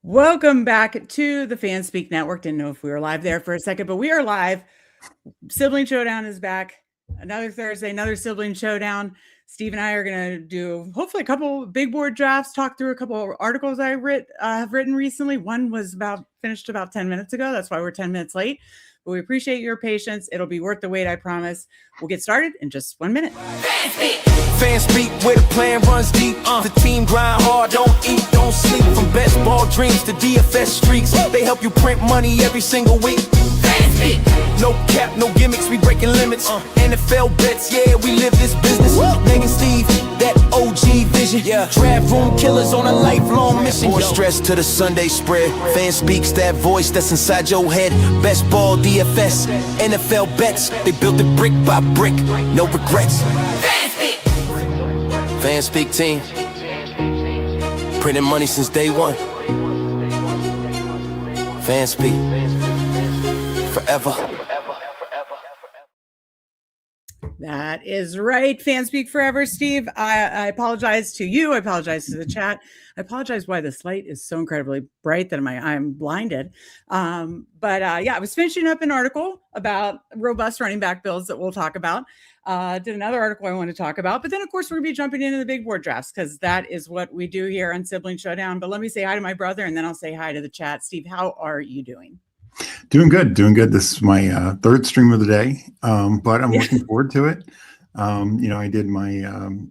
Welcome back to the Fanspeak Network. Didn't know if we were live there for a second, but we are live. Sibling Showdown is back. Another Thursday, another Sibling Showdown. Steve and I are going to do hopefully a couple big board drafts, talk through a couple of articles I have written recently. One was finished about 10 minutes ago. That's why we're 10 minutes late. But we appreciate your patience. It'll be worth the wait, I promise. We'll get started in just 1 minute. Fanspeak, where the plan runs deep. The team grind hard, don't eat, don't sleep. From best ball dreams to DFS streaks, they help you print money every single week. Fanspeak. No cap, no gimmicks, we breaking limits. NFL bets, yeah, we live this business. Meg and Steve, that OG vision. Draft room killers on a lifelong mission. More stress to the Sunday spread. Fanspeak's that voice that's inside your head. Best ball, DFS, NFL bets. They built it brick by brick, no regrets. Fanspeak team, printing money since day one. Fanspeak, forever. That is right. Fanspeak forever, Steve. I apologize to you. I apologize to the chat. I apologize why this light is so incredibly bright that I'm blinded. But I was finishing up an article about robust running back builds that we'll talk about. Did another article I want to talk about. But then, of course, we're going to be jumping into the big board drafts because that is what we do here on Sibling Showdown. But let me say hi to my brother, and then I'll say hi to the chat. Steve, how are you doing? Doing good. This is my third stream of the day, but I'm looking forward to it. I did my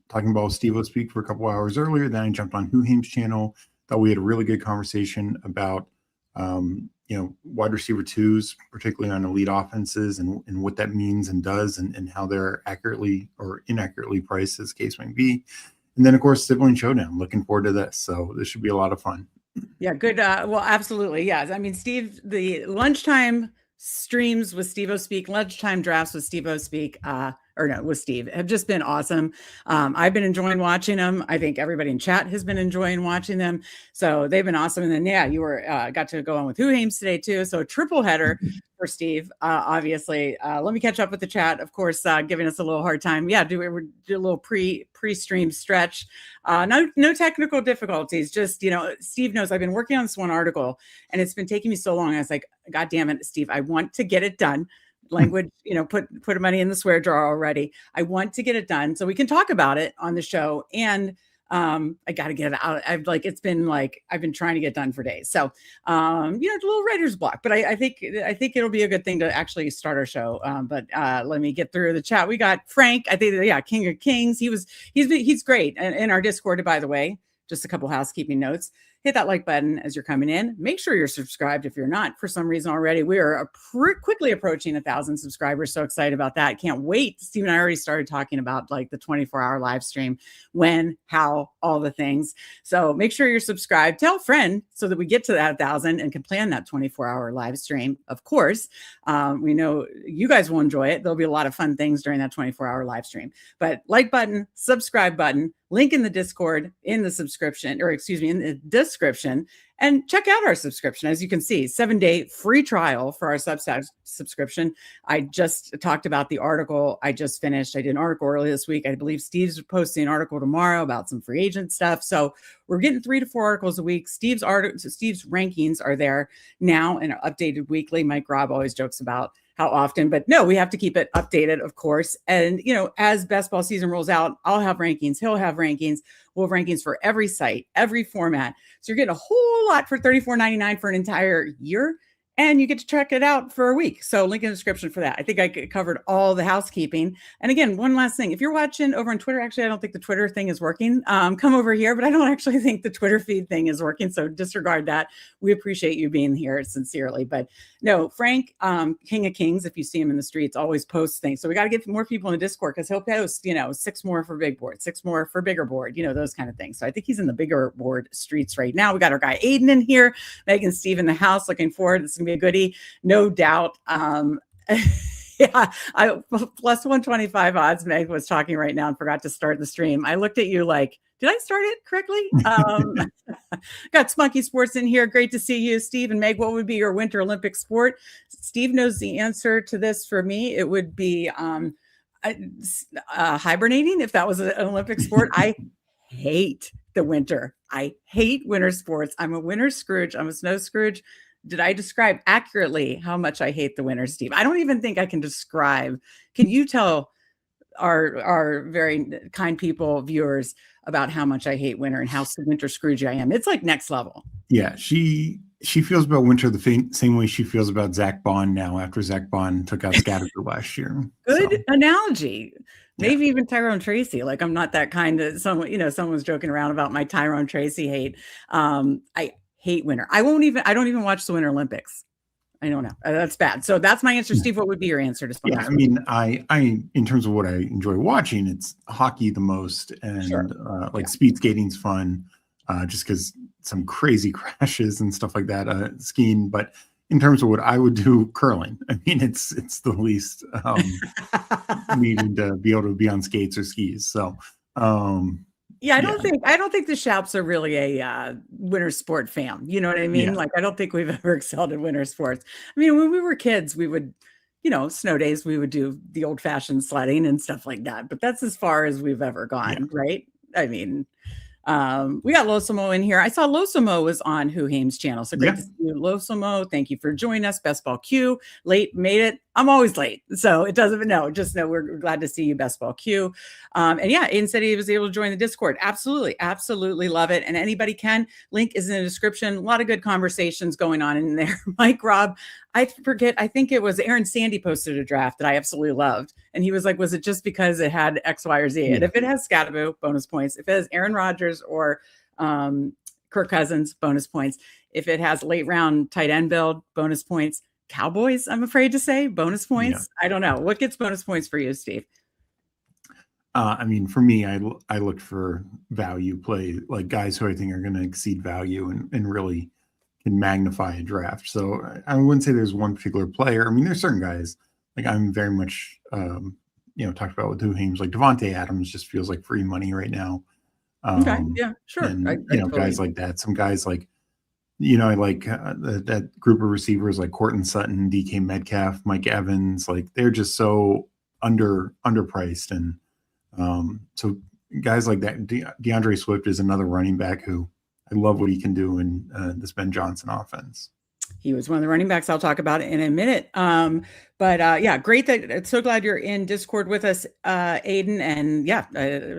talking about Steve Speak for a couple hours earlier. Then I jumped on Housekeeping's channel. Thought we had a really good conversation about wide receiver twos, particularly on elite offenses, and what that means and does, and how they're accurately or inaccurately priced, as the case may be. And then, of course, Sibling Showdown. Looking forward to this. So this should be a lot of fun. Yeah, good. Well, absolutely. Yes. I mean, Steve, the lunchtime streams with Steve Speak, lunchtime drafts with Steve Speak, with Steve, have just been awesome. I've been enjoying watching them. I think everybody in chat has been enjoying watching them. So they've been awesome. And then, you were got to go on with Housekeeping today too. So a triple header for Steve, obviously. Let me catch up with the chat, of course, giving us a little hard time. Yeah, do a little pre-stream stretch. No technical difficulties. Just, Steve knows I've been working on this one article and it's been taking me so long. I was like, God damn it, Steve, I want to get it done. Language, put money in the swear jar already. I want to get it done so we can talk about it on the show. And I got to get it out. I've been trying to get done for days. So, a little writer's block, but I think it'll be a good thing to actually start our show. But let me get through the chat. We got Frank. I think, King of Kings. He's great. And in our Discord, by the way, just a couple housekeeping notes. Hit that like button as you're coming in. Make sure you're subscribed if you're not for some reason already. We are quickly approaching 1,000 subscribers. So excited about that. Can't wait. Steve and I already started talking about the 24-hour live stream, when, how, all the things. So make sure you're subscribed. Tell a friend so that we get to that 1,000 and can plan that 24-hour live stream. Of course, we know you guys will enjoy it. There'll be a lot of fun things during that 24-hour live stream. But like button, subscribe button, link in the Discord, in the description, and check out our subscription. As you can see, 7-day free trial for our Substack subscription. I just talked about the article I just finished. I did an article earlier this week. I believe Steve's posting an article tomorrow about some free agent stuff. So we're getting 3 to 4 articles a week. Steve's rankings are there now and are updated weekly. Mike Robb always jokes about how often, but no, we have to keep it updated, of course. And, as best ball season rolls out, I'll have rankings. He'll have rankings. We'll have rankings for every site, every format. So you're getting a whole lot for $34.99 for an entire year. And you get to check it out for a week. So link in the description for that. I think I covered all the housekeeping. And again, one last thing. If you're watching over on Twitter, actually, I don't think the Twitter thing is working. Come over here, but I don't actually think the Twitter feed thing is working. So disregard that. We appreciate you being here sincerely. But no, Frank, King of Kings, if you see him in the streets, always posts things. So we got to get more people in the Discord because he'll post, 6 more for big board, 6 more for bigger board, those kind of things. So I think he's in the bigger board streets right now. We got our guy Aiden in here, Megan, Steve in the house. Looking forward. It's going to be a goodie, no doubt. Yeah, plus 125 odds. Meg was talking right now and forgot to start the stream. I looked at you like, did I start it correctly? Got Spunky Sports in here. Great to see you, Steve. And Meg, what would be your Winter Olympic sport? Steve knows the answer to this for me. It would be hibernating, if that was an Olympic sport. I hate the winter. I hate winter sports. I'm a winter Scrooge. I'm a snow Scrooge. Did I describe accurately how much I hate the winter, Steve? I don't even think I can describe. Can you tell our very kind people, viewers, about how much I hate winter and how winter Scrooge I am? It's like next level. Yeah, she feels about winter the same way she feels about Zach Bond now after Zach Bond took out Scattergood last year. Good analogy. Maybe even Tyrone Tracy. Like, I'm not that kind of someone, someone's joking around about my Tyrone Tracy hate. I hate winter. I don't even watch the Winter Olympics. I don't know. That's bad. So that's my answer. Steve, what would be your answer to SpongeBob? Yeah, I mean, I in terms of what I enjoy watching, it's hockey the most, and speed skating's fun, just because some crazy crashes and stuff like that, skiing. But in terms of what I would do, curling. I mean, it's the least needing to be able to be on skates or skis. So, I don't think the Shoups are really a winter sport fam. You know what I mean? Like, I don't think we've ever excelled in winter sports. I mean, when we were kids, we would, snow days, we would do the old fashioned sledding and stuff like that. But that's as far as we've ever gone, right? I mean, we got Losimo in here. I saw Losimo was on Who Hames channel. So great to see you, Losimo. Thank you for joining us. Best Ball Q. Late, made it. I'm always late. So it doesn't know. Just know we're glad to see you, Best Ball Q. Aiden said he was able to join the Discord. Absolutely. Absolutely love it. And anybody can. Link is in the description. A lot of good conversations going on in there. Mike Robb, I forget. I think it was Aaron Sandy posted a draft that I absolutely loved. And he was like, was it just because it had X, Y, or Z? And if it has Scattergood, bonus points. If it has Aaron Rodgers or Kirk Cousins, bonus points. If it has late round tight end build, bonus points. Cowboys, I'm afraid to say, bonus points. I don't know. What gets bonus points for you, Steve? I mean, for me, I look for value play, like guys who I think are going to exceed value and really can magnify a draft. So I wouldn't say there's one particular player. I mean, there's certain guys, like I'm very much, talked about with Who Hames, like Devontae Adams just feels like free money right now. Okay, yeah, sure. And, guys like that. Some guys like, I like that group of receivers like Courtland Sutton, DK Metcalf, Mike Evans. Like they're just so underpriced, and so guys like that. DeAndre Swift is another running back who I love what he can do in this Ben Johnson offense. He was one of the running backs. I'll talk about it in a minute. Great. So glad you're in Discord with us, Aiden. And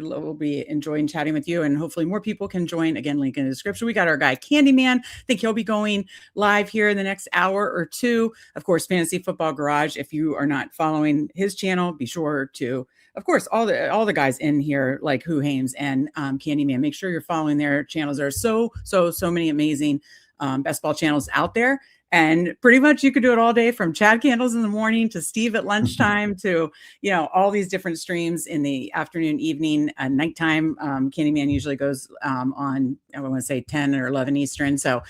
we'll be enjoying chatting with you, and hopefully more people can join. Again, link in the description. We got our guy Candyman. I think he'll be going live here in the next hour or two. Of course, Fantasy Football Garage. If you are not following his channel, be sure to. Of course, all the guys in here like Who Hames and Candyman. Make sure you're following their channels. There are so many amazing best ball channels out there, and pretty much you could do it all day, from Chad Candles in the morning to Steve at lunchtime to all these different streams in the afternoon, evening, and nighttime. Candyman usually goes on, I want to say 10 or 11 Eastern. So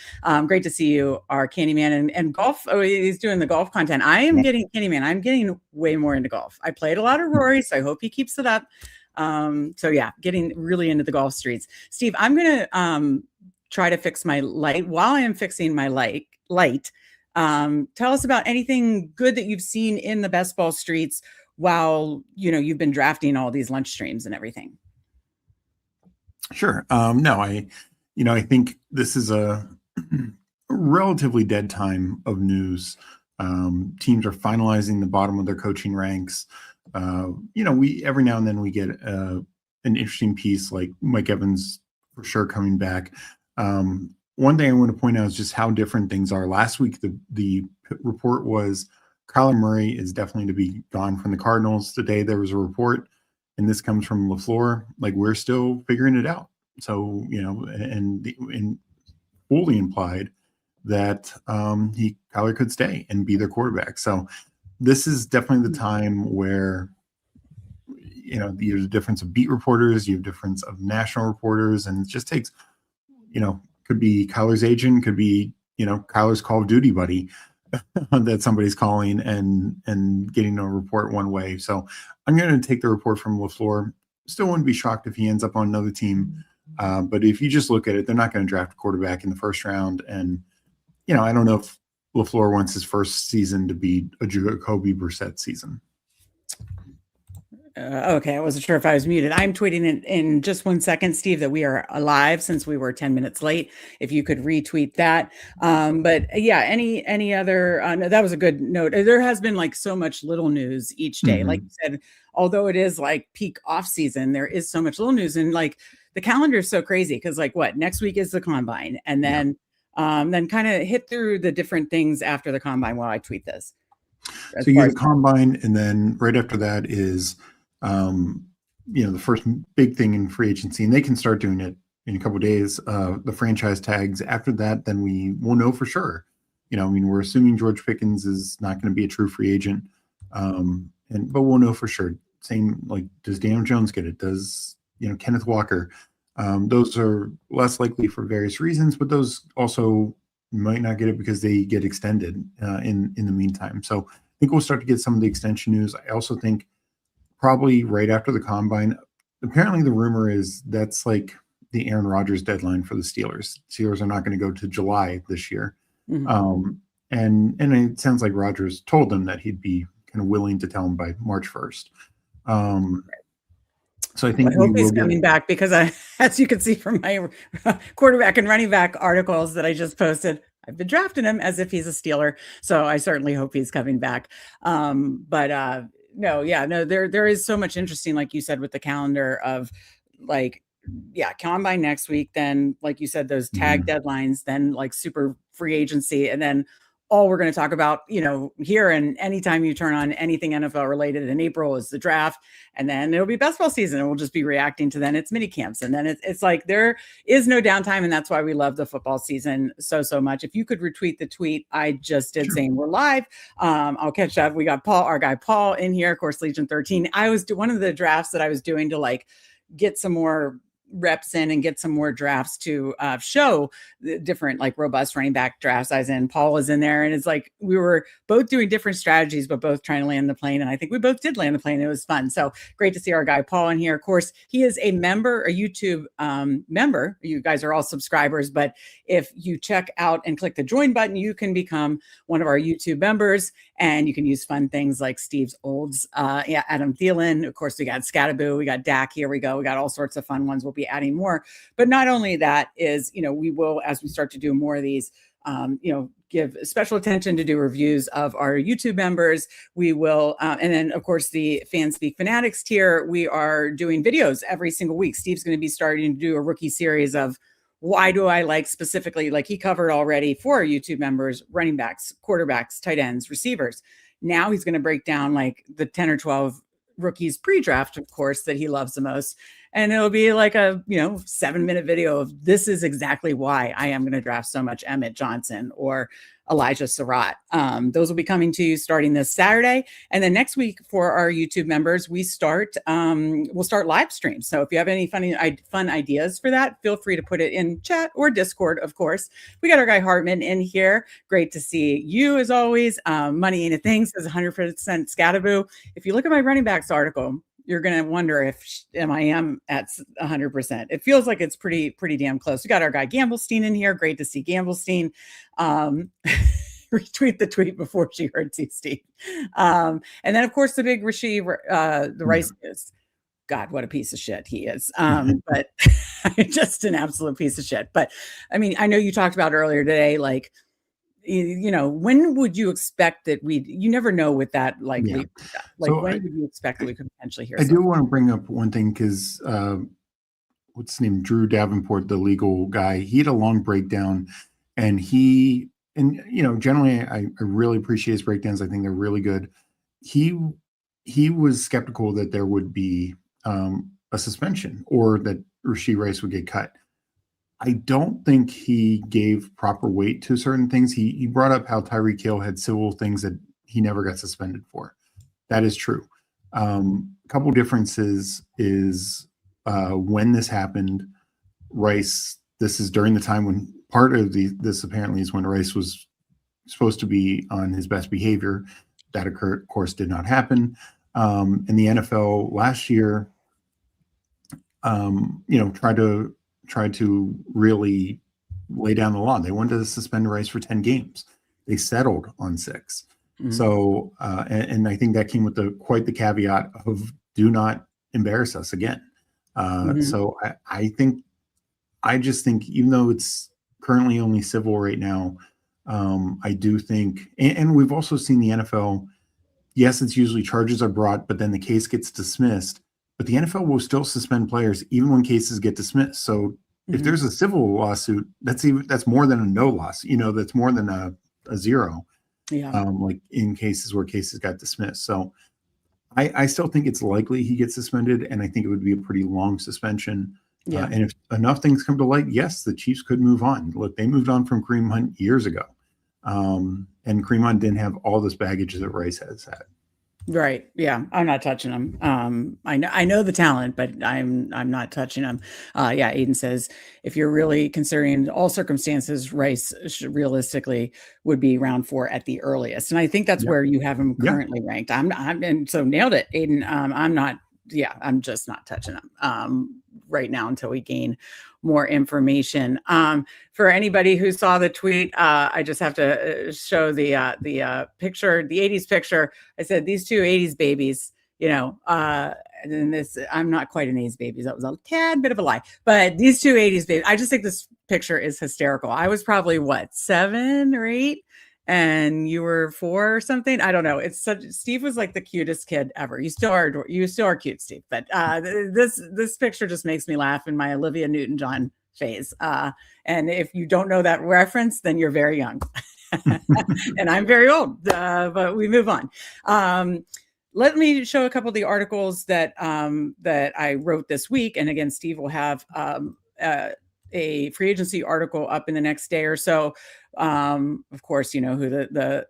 great to see you, our Candyman, and golf. Oh, he's doing the golf content. I am getting Candyman. I'm getting way more into golf. I played a lot of Rory, so I hope he keeps it up. Getting really into the golf streets. Steve, I'm gonna try to fix my light. While I am fixing my light, tell us about anything good that you've seen in the best ball streets while you've been drafting all these lunch streams and everything. Sure. I think this is a relatively dead time of news. Teams are finalizing the bottom of their coaching ranks. We every now and then we get an interesting piece like Mike Evans for sure coming back. One thing I want to point out is just how different things are. Last week, the report was Kyler Murray is definitely to be gone from the Cardinals. Today, there was a report, and this comes from LaFleur, like we're still figuring it out. So, and fully implied that Kyler could stay and be their quarterback. So this is definitely the time where, you have a difference of beat reporters, you have difference of national reporters, and it just takes, could be Kyler's agent, could be, Kyler's Call of Duty buddy that somebody's calling and getting a report one way. So I'm going to take the report from LaFleur. Still wouldn't be shocked if he ends up on another team. But if you just look at it, they're not going to draft a quarterback in the first round. And, I don't know if LaFleur wants his first season to be a Jacoby Brissett season. Okay, I wasn't sure if I was muted. I'm tweeting in just 1 second, Steve, that we are alive since we were 10 minutes late. If you could retweet that. But yeah, any other, no, that was a good note. There has been like so much little news each day. Like you said, although it is like peak off season, there is so much little news, and like the calendar is so crazy because like what next week is the combine, and then kind of hit through the different things after the combine while I tweet this. So you get a combine, and then right after that is, the first big thing in free agency, and they can start doing it in a couple of days. The franchise tags. After that, then we will know for sure. We're assuming George Pickens is not going to be a true free agent, but we'll know for sure. Same, like, does Daniel Jones get it? Does Kenneth Walker? Those are less likely for various reasons, but those also might not get it because they get extended in the meantime. So I think we'll start to get some of the extension news. I also think probably right after the combine, apparently the rumor is that's like the Aaron Rodgers deadline for the Steelers. Steelers are not going to go to July this year. And it sounds like Rodgers told them that he'd be kind of willing to tell them by March 1st. So I think I hope he's coming back, because as you can see from my quarterback and running back articles that I just posted, I've been drafting him as if he's a Steeler. So I certainly hope he's coming back. There is so much interesting, like you said, with the calendar of like, combine next week. Then, like you said, those tag deadlines, then like super free agency. And then all we're going to talk about, here and anytime you turn on anything NFL related in April is the draft. And then it'll be basketball season, and we'll just be reacting to then it's mini camps. And then it's like there is no downtime. And that's why we love the football season so much. If you could retweet the tweet I just did saying we're live, I'll catch up. We got our guy Paul in here, of course, Legion 13. I was one of the drafts that I was doing to like get some more reps in and get some more drafts to show the different like robust running back drafts I was in. Paul was in there, and it's like we were both doing different strategies, but both trying to land the plane. And I think we both did land the plane. It was fun. So great to see our guy Paul in here. Of course, he is a member, a YouTube member. You guys are all subscribers, but if you check out and click the join button, you can become one of our YouTube members, and you can use fun things like Steve's Olds, Adam Thielen. Of course, we got Scataboo, we got Dak. Here we go. We got all sorts of fun ones. We'll be adding more. But not only that is, we will, as we start to do more of these, give special attention to do reviews of our YouTube members. We will, and then of course the Fanspeak Fanatics tier, we are doing videos every single week. Steve's going to be starting to do a rookie series of why do I like specifically, like he covered already for our YouTube members, running backs, quarterbacks, tight ends, receivers. Now he's going to break down like the 10 or 12 rookies pre-draft, of course, that he loves the most. And it'll be like a, 7-minute video of this is exactly why I am going to draft so much Emmett Johnson or Elijah Surratt. Those will be coming to you starting this Saturday. And then next week for our YouTube members, we'll start live streams. So if you have any fun ideas for that, feel free to put it in chat or Discord, of course. We got our guy Hartman in here. Great to see you as always. Money Ain't a Thing says 100% Scataboo. If you look at my running backs article, you're going to wonder if I am at 100%. It feels like it's pretty damn close. We got our guy Gamblestein in here. Great to see Gamblestein. Retweet the tweet before she heard Steve. And then, of course, the big Rashid, the Rice news. God, what a piece of shit he is. But just an absolute piece of shit. But I mean, I know you talked about earlier today, like, when would you expect that you never know with that, like, when would you expect that we could potentially hear something? I do want to bring up one thing because what's his name? Drew Davenport, the legal guy, he had a long breakdown, and generally I really appreciate his breakdowns. I think they're really good. He was skeptical that there would be a suspension or that Rashid Rice would get cut. I don't think he gave proper weight to certain things. He brought up how Tyreek Hill had civil things that he never got suspended for. That is true. A couple differences is when this happened, Rice, this is during the time when part of this apparently is when Rice was supposed to be on his best behavior. That of course did not happen. And the NFL last year, tried to really lay down the law. They wanted to suspend Rice for 10 games. They settled on 6. Mm-hmm. So, and I think that came with quite the caveat of do not embarrass us again. So I just think, even though it's currently only civil right now, I do think, and we've also seen the NFL, yes, it's usually charges are brought, but then the case gets dismissed. But the NFL will still suspend players even when cases get dismissed. So if there's a civil lawsuit, that's more than a no loss. That's more than a zero. Yeah. Like in cases where cases got dismissed. So I still think it's likely he gets suspended, and I think it would be a pretty long suspension. Yeah. And if enough things come to light, yes, the Chiefs could move on. Look, they moved on from Kareem Hunt years ago. And Kareem Hunt didn't have all this baggage that Rice has had. Right. Yeah. I'm not touching him. I know the talent, but I'm not touching him. Yeah. Aiden says, if you're really considering all circumstances, Rice realistically would be round 4 at the earliest. And I think that's where you have him currently ranked. And so nailed it, Aiden. I'm just not touching him right now until we gain more information. For anybody who saw the tweet, I just have to show the picture, the 80s picture. I said, these two 80s babies, and then this, I'm not quite an 80s baby. That was a tad bit of a lie, but these two 80s babies, I just think this picture is hysterical. I was probably 7 or 8 and you were 4 or something. I don't know. Steve was like the cutest kid ever. You still are cute, Steve. But this picture just makes me laugh in my Olivia Newton-John phase. And if you don't know that reference, then you're very young. And I'm very old, but we move on. Let me show a couple of the articles that I wrote this week. And again, Steve will have a free agency article up in the next day or so. Of course, you know who the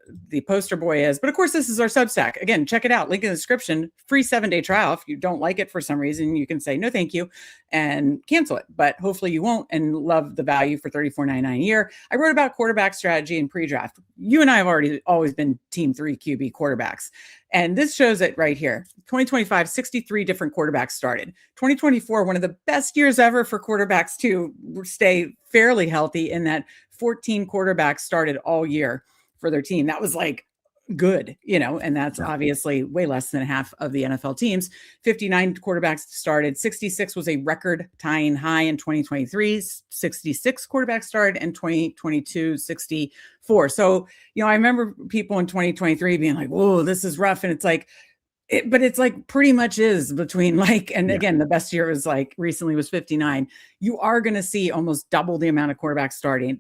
poster boy is, but of course, this is our Substack. Again, check it out. Link in the description. Free 7-day trial. If you don't like it for some reason, you can say no, thank you, and cancel it. But hopefully, you won't and love the value for $34.99 a year. I wrote about quarterback strategy and pre-draft. You and I have always been Team 3 QB quarterbacks. And this shows it right here. 2025, 63 different quarterbacks started. 2024, one of the best years ever for quarterbacks to stay fairly healthy, in that 14 quarterbacks started all year for their team. That was like good, and that's obviously way less than half of the NFL teams. 59 quarterbacks started. 66 was a record tying high in 2023. 66 quarterbacks started, and 2022, 64. So, I remember people in 2023 being like, whoa, this is rough. And it's like, but it's like pretty much is between again, the best year was recently was 59. You are going to see almost double the amount of quarterbacks starting.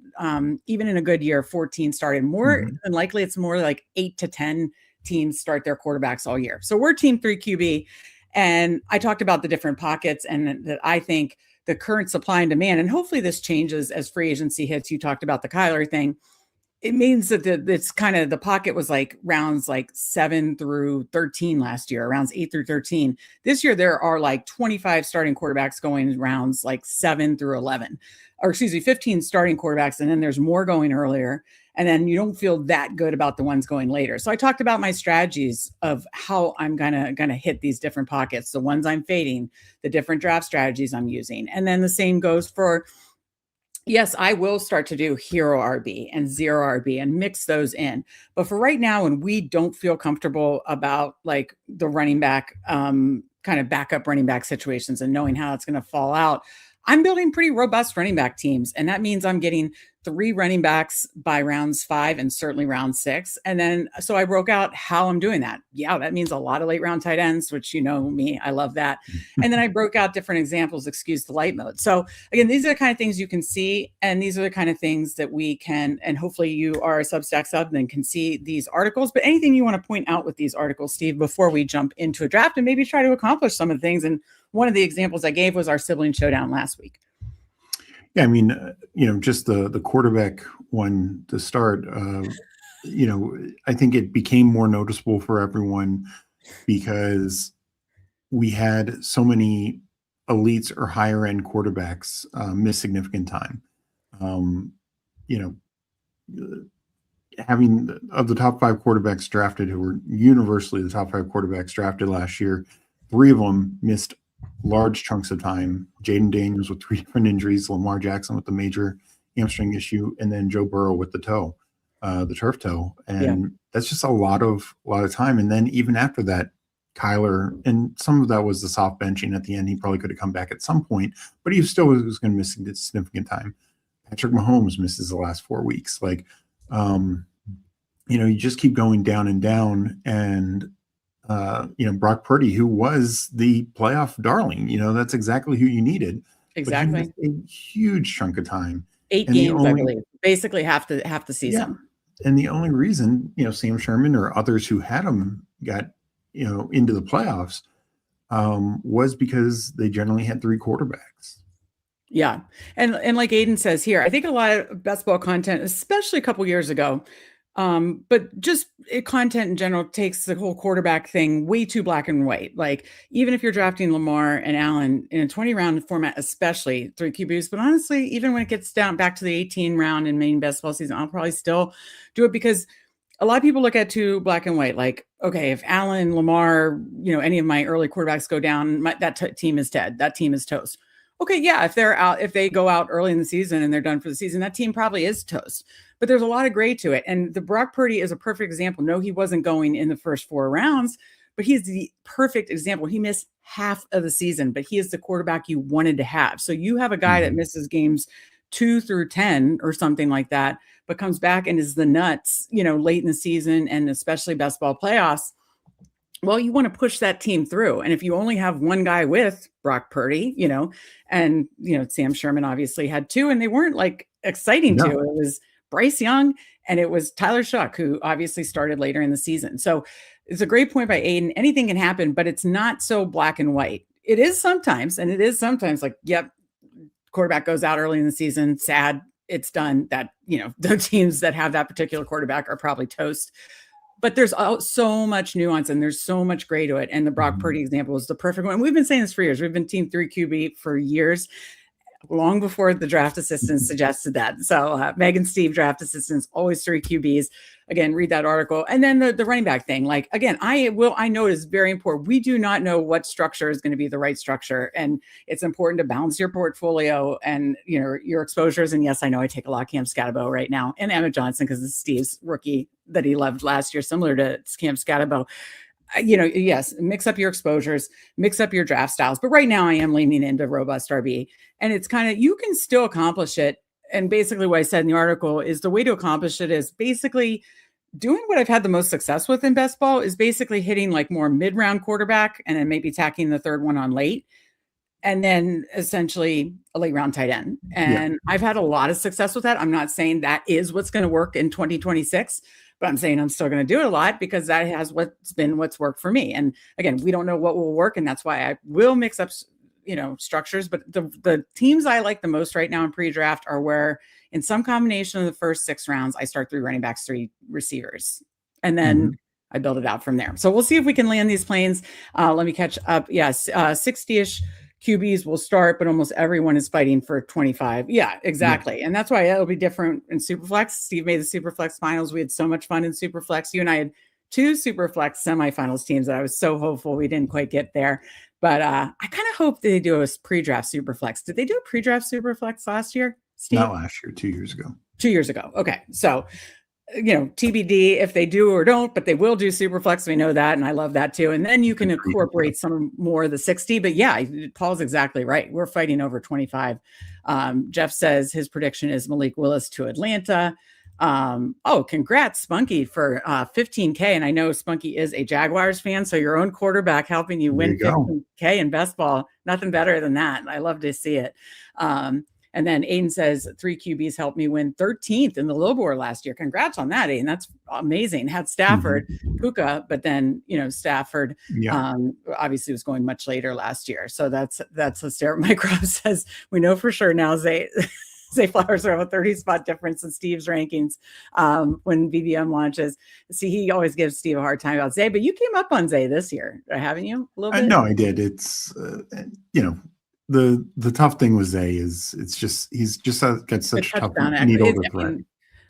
Even in a good year, 14 started. More than likely, it's more like 8 to 10 teams start their quarterbacks all year. So we're Team 3 QB. And I talked about the different pockets, and that I think the current supply and demand, and hopefully this changes as free agency hits. You talked about the Kyler thing. It means that it's kind of, the pocket was rounds 7 through 13 last year, rounds 8 through 13. This year, there are 25 starting quarterbacks going rounds 7 through 11, or 15 starting quarterbacks. And then there's more going earlier. And then you don't feel that good about the ones going later. So I talked about my strategies of how I'm gonna hit these different pockets, the ones I'm fading, the different draft strategies I'm using. And then the same goes for, yes, I will start to do hero RB and zero RB and mix those in. But for right now, when we don't feel comfortable about the running back, kind of backup running back situations and knowing how it's going to fall out, I'm building pretty robust running back teams. And that means I'm getting 3 running backs by rounds 5 and certainly round 6. And then, so I broke out how I'm doing that. Yeah, that means a lot of late round tight ends, which me, I love that. And then I broke out different examples, excuse the light mode. So again, these are the kind of things you can see. And these are the kind of things that we can, and hopefully you are a Substack sub and can see these articles. But anything you want to point out with these articles, Steve, before we jump into a draft and maybe try to accomplish some of the things. And one of the examples I gave was our Sibling Showdown last week. Yeah, I mean, just the quarterback one to start, I think it became more noticeable for everyone because we had so many elites or higher end quarterbacks miss significant time. Having of the top 5 quarterbacks drafted, who were universally the top 5 quarterbacks drafted last year, 3 of them missed large chunks of time. Jaden Daniels with 3 different injuries, Lamar Jackson with the major hamstring issue, and then Joe Burrow with the toe, the turf toe. And that's just a lot of time. And then even after that, Kyler, and some of that was the soft benching at the end. He probably could have come back at some point, but he still was going to miss significant time. Patrick Mahomes misses the last 4 weeks. Like, you just keep going down and down. And, Brock Purdy, who was the playoff darling, that's exactly who you needed. Exactly. But he missed a huge chunk of time. 8 games, I believe. Basically half the season. Yeah. And the only reason, Sam Sherman or others who had him got, into the playoffs was because they generally had 3 quarterbacks. Yeah. And like Aiden says here, I think a lot of best ball content, especially a couple years ago, but just content in general takes the whole quarterback thing way too black and white. Like, even if you're drafting Lamar and Allen in a 20-round format, especially 3 QBs, but honestly, even when it gets down back to the 18 round in main best ball season, I'll probably still do it, because a lot of people look at too black and white. Like, okay, if Allen, Lamar, any of my early quarterbacks go down, that team is dead. That team is toast. Okay, yeah, if they go out early in the season and they're done for the season, that team probably is toast. But there's a lot of gray to it. And the Brock Purdy is a perfect example. No, he wasn't going in the first 4 rounds, but he's the perfect example. He missed half of the season, but he is the quarterback you wanted to have. So you have a guy that misses games 2 through 10 or something like that, but comes back and is the nuts, late in the season, and especially best ball playoffs. Well, you want to push that team through. And if you only have one guy with Brock Purdy, and, Sam Sherman obviously had 2, and they weren't like exciting too. It was Bryce Young and it was Tyler Shuck, who obviously started later in the season. So it's a great point by Aiden. Anything can happen, but it's not so black and white. It is sometimes, and it is sometimes like, yep, quarterback goes out early in the season, sad, it's done. That, the teams that have that particular quarterback are probably toast. But there's so much nuance and there's so much gray to it. And the Brock Purdy example is the perfect one. We've been saying this for years. We've been team 3 QB for years, long before the draft assistants suggested that. So Meg and Steve, draft assistants, always 3 QBs. Again, read that article. And then the running back thing. Like, again, I know it is very important. We do not know what structure is going to be the right structure. And it's important to balance your portfolio and, your exposures. And yes, I know I take a lot of Cam Scatterbo right now and Emmett Johnson, because it's Steve's rookie that he loved last year, similar to Cam Scatterbo. Yes, mix up your exposures, mix up your draft styles. But right now I am leaning into robust RB, and it's kind of, you can still accomplish it. And basically what I said in the article is the way to accomplish it is basically doing what I've had the most success with in best ball, is basically hitting like more mid-round quarterback and then maybe tacking the third one on late, and then essentially a late round tight end. And I've had a lot of success with that. I'm not saying that is what's going to work in 2026, but I'm saying I'm still going to do it a lot, because that has what's worked for me. And again, we don't know what will work. And that's why I will mix up, structures. But the teams I like the most right now in pre-draft are where in some combination of the first 6 rounds, I start 3 running backs, 3 receivers, and then I build it out from there. So we'll see if we can land these planes. Let me catch up. Yes. 60-ish QBs will start, but almost everyone is fighting for 25. Yeah, exactly. And that's why it'll be different in Superflex. Steve made the Superflex finals. We had so much fun in Superflex. You and I had 2 Superflex semifinals teams that I was so hopeful we didn't quite get there. But I kind of hope they do a pre-draft Superflex. Did they do a pre-draft Superflex last year, Steve? Not last year, 2 years ago. 2 years ago. Okay. So, TBD if they do or don't, but they will do Superflex. We know that. And I love that too. And then you can incorporate some more of the 60, but yeah, Paul's exactly right. We're fighting over 25. Jeff says his prediction is Malik Willis to Atlanta. Congrats, Spunky, for 15K. And I know Spunky is a Jaguars fan, so your own quarterback helping you win 15K in best ball. Nothing better than that. I love to see it. And then Aiden says 3 QBs helped me win 13th in the Lobor last year. Congrats on that, Aiden. That's amazing. Had Stafford, Puka, but then, Stafford obviously was going much later last year. So that's hysterical. Mike Rob says, we know for sure now Zay Flowers will have a 30 spot difference in Steve's rankings when BBM launches. See, he always gives Steve a hard time about Zay, but you came up on Zay this year, haven't you? A little bit? No, I did. It's, the tough thing with Zay is he's just got such tough needle to thread.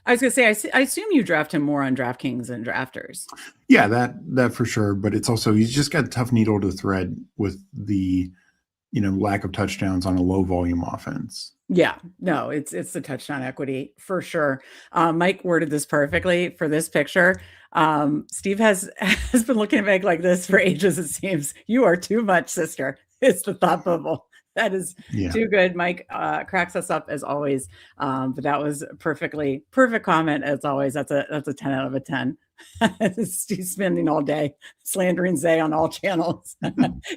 I was going to say, I assume you draft him more on DraftKings and drafters. Yeah, that for sure. But it's also, he's just got a tough needle to thread with the, lack of touchdowns on a low volume offense. Yeah, no, it's the touchdown equity for sure. Mike worded this perfectly for this picture. Steve has has been looking at Meg like this for ages, it seems. You are too much, sister. It's the thought bubble. That is too good. Mike cracks us up as always. But that was perfect comment as always. That's a 10 out of a 10. Steve's spending all day slandering Zay on all channels.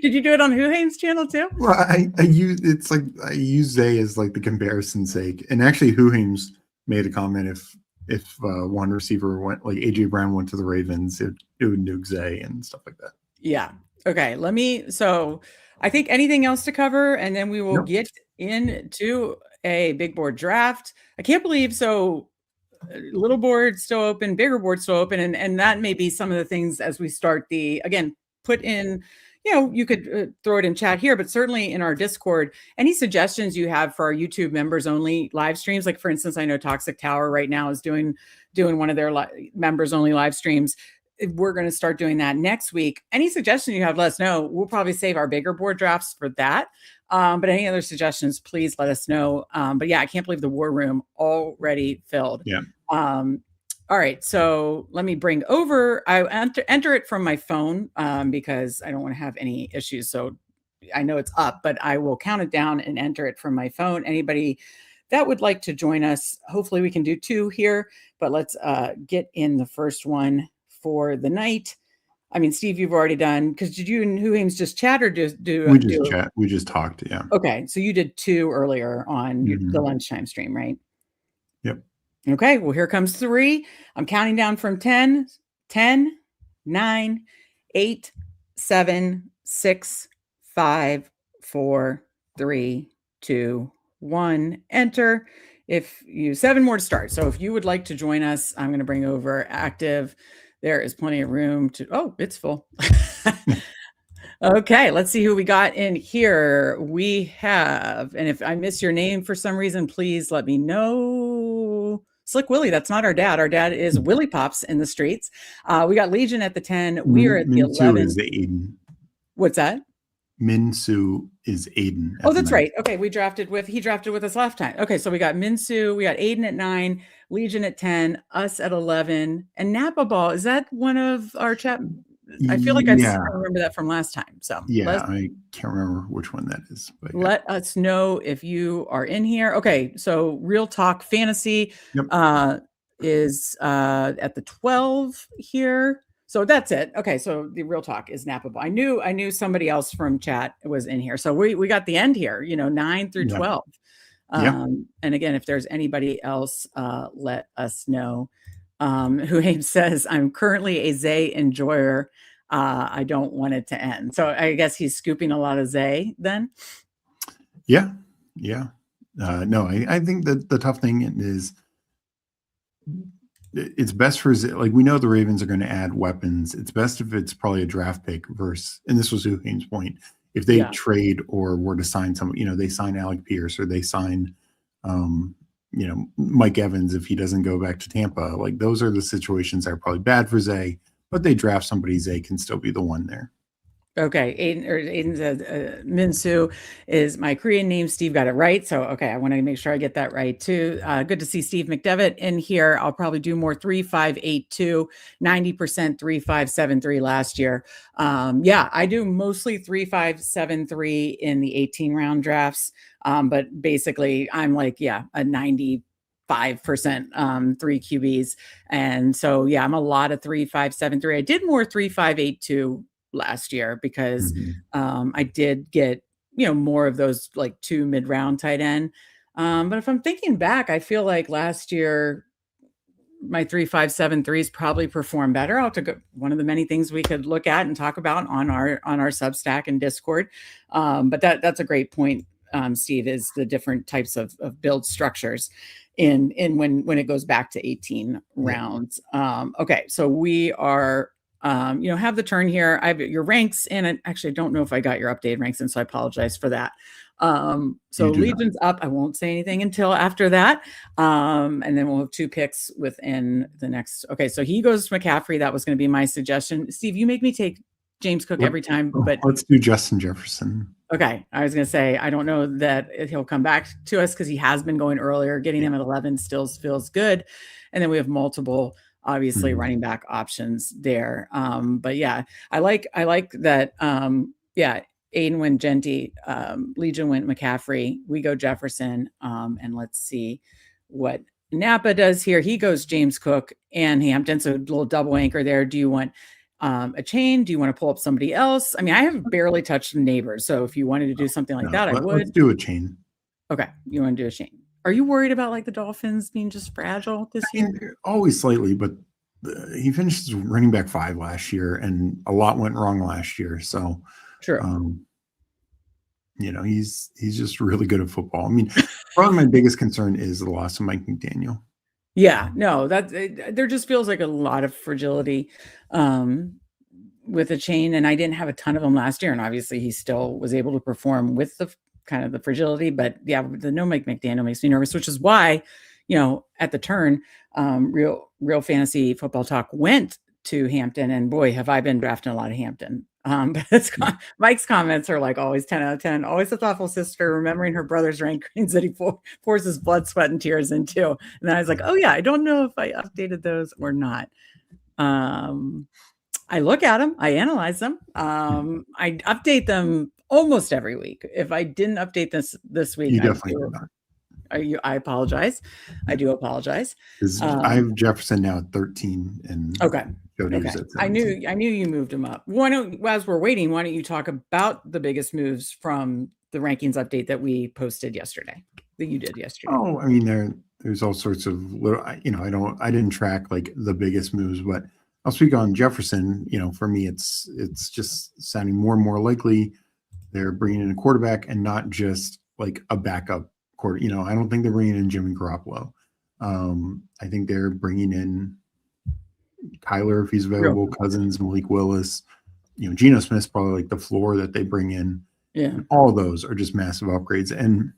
Did you do it on Huhaim's channel too? Well, I use Zay as like the comparison's sake, and actually Huhaim's made a comment if one receiver went, like AJ Brown went to the Ravens, it would nuke Zay and stuff like that. Yeah. Okay. So I think anything else to cover, and then we will get into a big board draft. I can't believe little board still open, bigger board still open, and that may be some of the things as we start put in. You could throw it in chat here, but certainly in our Discord, any suggestions you have for our YouTube members only live streams. Like for instance, I know Toxic Tower right now is doing one of their members only live streams. We're going to start doing that next week. Any suggestions you have, let us know. We'll probably save our bigger board drafts for that. But any other suggestions, please let us know. But yeah, I can't believe the war room already filled. Yeah. All right. So let me bring over, I enter it from my phone because I don't want to have any issues. So I know it's up, but I will count it down and enter it from my phone. Anybody that would like to join us, hopefully we can do 2 here, but let's get in the first one for the night. I mean, Steve, you've already done, because did you and Huhaim's just chat or do chat? We just talked. Yeah. Okay. So you did 2 earlier on the lunchtime stream, right? Yep. Okay. Well, here comes 3. I'm counting down from 10, 9, 8, 7, 6, 5, 4, 3, 2, 1. Enter. 7 more to start. So if you would like to join us, I'm going to bring over active. There is plenty of room it's full. Okay, let's see who we got in here. We have, and if I miss your name for some reason, please let me know. Slick Willie, that's not our dad. Our dad is Willie Pops in the streets. We got Legion at the 10. We are at the 11. Is Aiden. What's that? Minsu is Aiden. Oh, that's right. Okay, he drafted with us last time. Okay, so we got Minsu, we got Aiden at 9, Legion at 10, us at 11, and Napa Ball. Is that one of our chat? I feel like I remember that from last time. So yeah, I can't remember which one that is. But let us know if you are in here. Okay, so Real Talk Fantasy is at the 12 here. So that's it. Okay, so the Real Talk is Napa Ball. I knew somebody else from chat was in here. So we got the end here. 9 through 12. And again, if there's anybody else, let us know. Huhaim says, I'm currently a Zay enjoyer. I don't want it to end. So I guess he's scooping a lot of Zay then. Yeah. No, I think that the tough thing is it's best for Zay. Like, we know the Ravens are going to add weapons. It's best if it's probably a draft pick versus, and this was Huhaim's point, if they trade or were to sign someone, they sign Alec Pierce or they sign, Mike Evans, if he doesn't go back to Tampa. Like, those are the situations that are probably bad for Zay, but they draft somebody, Zay can still be the one there. Okay, Aiden says Minsu is my Korean name. Steve got it right. So, okay, I want to make sure I get that right too. Good to see Steve McDevitt in here. I'll probably do more 3-5-8-2, 90% 3-5-7-3 last year. I do mostly 3-5-7-3 in the 18 round drafts. But basically I'm like, a 95% 3 QBs. And so, I'm a lot of 3-5-7-3. I did more 3-5-8-2 last year because I did get, more of those like 2 mid-round tight end. But if I'm thinking back, I feel like last year my 3-5-7-3s probably performed better. I'll take one of the many things we could look at and talk about on our Substack and Discord. But that's a great point, Steve, is the different types of build structures in when it goes back to 18 rounds. Okay, so we are have the turn here. I have your ranks, and I actually don't know if I got your updated ranks, and so I apologize for that. So Legion's up. I won't say anything until after that. And then we'll have 2 picks within the next. Okay, so he goes to McCaffrey. That was going to be my suggestion. Steve, you make me take James Cook every time, but let's do Justin Jefferson. Okay. I was going to say, I don't know that he'll come back to us because he has been going earlier. Getting him at 11 still feels good. And then we have multiple, obviously, running back options there. But yeah, I like that. Yeah. Aiden went Genty, Legion went McCaffrey. We go Jefferson. And let's see what Napa does here. He goes James Cook and Hampton. So a little double anchor there. Do you want a chain? Do you want to pull up somebody else? I mean, I have barely touched the Neighbors. So if you wanted to do something like that, I would. Let's do a chain. Okay. You want to do a chain. Are you worried about like the Dolphins being just fragile this year? Always slightly, but he finished running back 5 last year and a lot went wrong last year. So true. He's just really good at football. I mean, probably my biggest concern is the loss of Mike McDaniel. Yeah, no, there just feels like a lot of fragility with a chain, and I didn't have a ton of them last year, and obviously he still was able to perform with the kind of the fragility, but yeah, the no Mike McDaniel makes me nervous, which is why, at the turn, real fantasy football talk went to Hampton, and boy, have I been drafting a lot of Hampton. But Mike's comments are like always 10 out of 10, always a thoughtful sister, remembering her brother's rankings that he pours his blood, sweat, and tears into. And then I was like, oh yeah, I don't know if I updated those or not. I look at them, I analyze them. I update them almost every week. If I didn't update this week, you definitely did not. I apologize. I do apologize. I have Jefferson now at 13 and okay. Okay. I knew you moved him up. As we're waiting, why don't you talk about the biggest moves from the rankings update that we posted yesterday, that you did yesterday? Oh, I mean, there's all sorts of little, I didn't track like the biggest moves, but I'll speak on Jefferson. For me, it's just sounding more and more likely they're bringing in a quarterback and not just like a backup quarter. I don't think they're bringing in Jimmy Garoppolo. I think they're bringing in Kyler if he's available, Cousins, Malik Willis. Geno Smith's probably like the floor that they bring in. Yeah, and all of those are just massive upgrades. And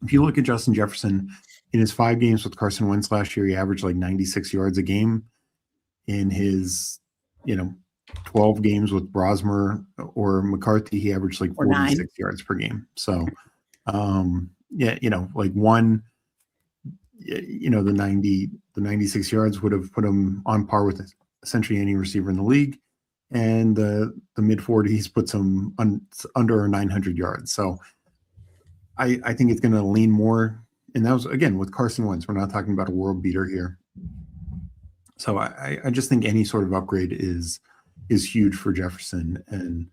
if you look at Justin Jefferson in his 5 games with Carson Wentz last year, he averaged like 96 yards a game. In his 12 games with Brosmer or McCarthy, he averaged like 46 yards per game. So like one, the 96 yards would have put him on par with essentially any receiver in the league, and the mid 40s puts him under 900 yards. So I think it's going to lean more, and that was again with Carson Wentz. We're not talking about a world beater here. So I just think any sort of upgrade is huge for Jefferson, and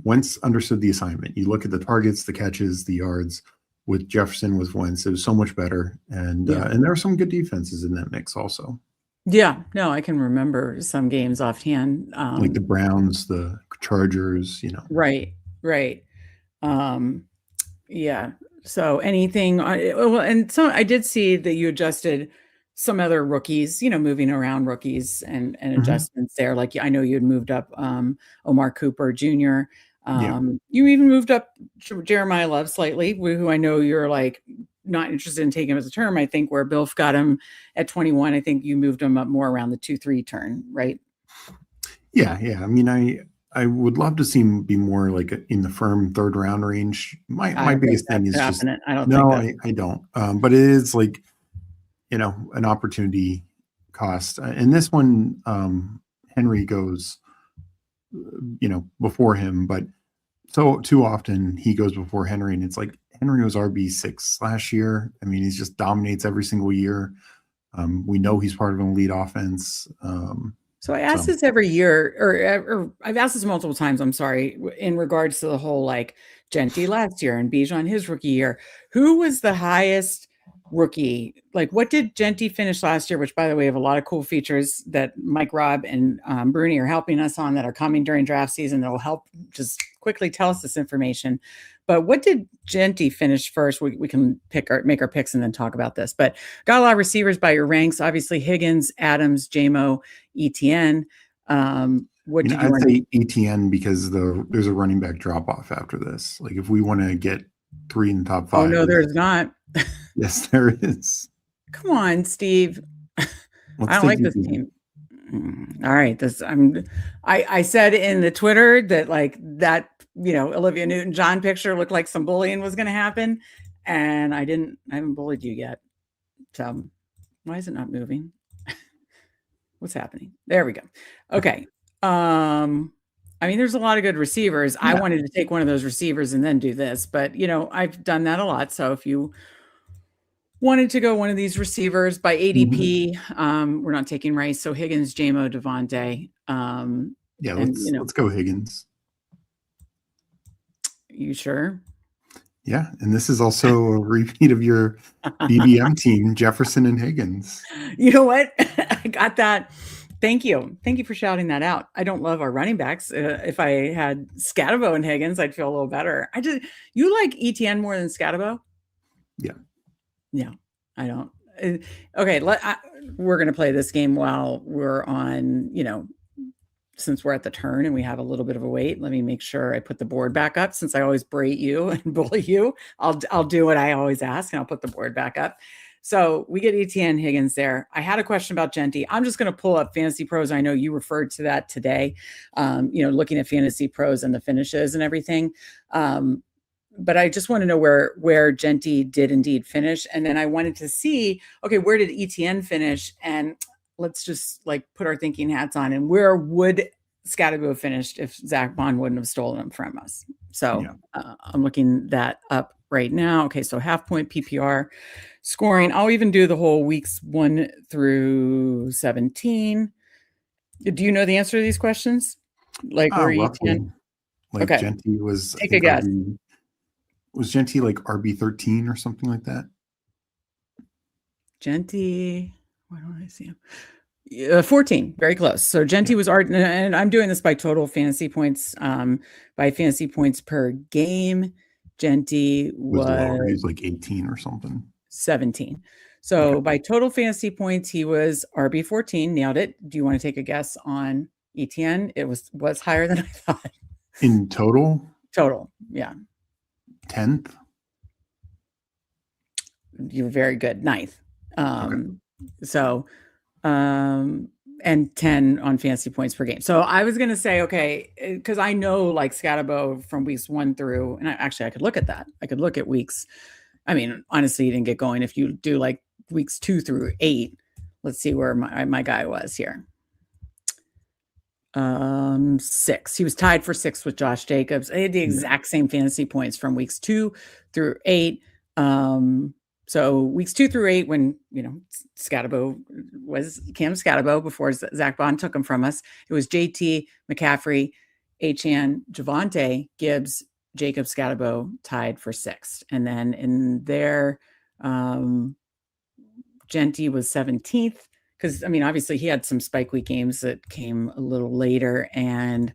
Wentz understood the assignment. You look at the targets, the catches, the yards. With Jefferson, with Wentz, it was so much better, and there are some good defenses in that mix also. Yeah, no, I can remember some games offhand, like the Browns, the Chargers. Right. Yeah. So anything, and so I did see that you adjusted some other rookies, moving around rookies and adjustments there. Like I know you had moved up Omar Cooper Jr. You even moved up Jeremiah Love slightly, who I know you're like not interested in taking him as a term. I think where Bill got him at 21, I think you moved him up more around the 2-3 turn, right? Yeah. I mean, I would love to see him be more like in the firm 3rd round range. My biggest thing is just I don't. But it is like an opportunity cost. And this one, Henry goes before him, but so too often he goes before Henry, and it's like Henry was RB6 last year. I mean, he just dominates every single year. We know he's part of an elite offense. So I ask this every year, or I've asked this multiple times, I'm sorry, in regards to the whole like Genty last year and Bijan his rookie year. Who was the highest rookie? Like, what did Genty finish last year? Which, by the way, have a lot of cool features that Mike, Rob, and Bruni are helping us on that are coming during draft season that will help just quickly tell us this information. But what did Genty finish first? We can make our picks and then talk about this. But got a lot of receivers by your ranks. Obviously, Higgins, Adams, JMO, ETN. What did I'd say ETN because there's a running back drop off after this. Like if we want to get 3 in the top 5. Oh no, there's not. Yes, there is. Come on, Steve. I don't like this team. All right. I said in the Twitter that like that, Olivia Newton-John picture looked like some bullying was going to happen. And I haven't bullied you yet. So why is it not moving? What's happening? There we go. Okay. There's a lot of good receivers. Yeah. I wanted to take one of those receivers and then do this, but I've done that a lot. So if you wanted to go one of these receivers by ADP, we're not taking Rice. So Higgins, JMO, Devontae. Let's go Higgins. You sure? Yeah, and this is also a repeat of your BBM team, Jefferson and Higgins. You know what? I got that. Thank you. Thank you for shouting that out. I don't love our running backs. If I had Scatabo and Higgins, I'd feel a little better. You like ETN more than Scatabo? Yeah, I don't. Okay, we're going to play this game while we're on, since we're at the turn and we have a little bit of a wait. Let me make sure I put the board back up since I always berate you and bully you. I'll do what I always ask and I'll put the board back up. So we get ETN Higgins there. I had a question about Genty. I'm just going to pull up Fantasy Pros. I know you referred to that today, looking at Fantasy Pros and the finishes and everything. But I just want to know where Genty did indeed finish. And then I wanted to see, okay, where did ETN finish? And let's just put our thinking hats on, and where would Scatabo have finished if Zach Bond wouldn't have stolen them from us? So I'm looking that up right now. Okay, so half point PPR scoring. I'll even do the whole weeks 1 through 17. Do you know the answer to these questions? Where ETN? Okay. Genty was. Take a guess. Was Genty RB 13 or something like that? Genty. Why don't I see him? 14, very close. So Genty was and I'm doing this by total fantasy points, by fantasy points per game. Genty was 18 or something. 17. So by total fantasy points, he was RB 14. Nailed it. Do you want to take a guess on ETN? It was higher than I thought. In total? Total, yeah. 10th. You're very good. 9th. So, and 10 on fantasy points per game. So I was going to say, okay, because I know Scatabo from weeks 1 through, and I could look at that. I could look at weeks. I mean, honestly, you didn't get going. If you do weeks 2 through 8, let's see where my guy was here. 6. He was tied for 6th with Josh Jacobs. I had the exact same fantasy points from weeks 2 through 8. So weeks 2 through 8, when, Scatabo was Cam Scatabo before Zach Bond took him from us, it was JT, McCaffrey, Achane, Javonte, Gibbs, Jacob, Scatabo tied for 6th. And then in there, Genty was 17th because, obviously he had some spike week games that came a little later. And,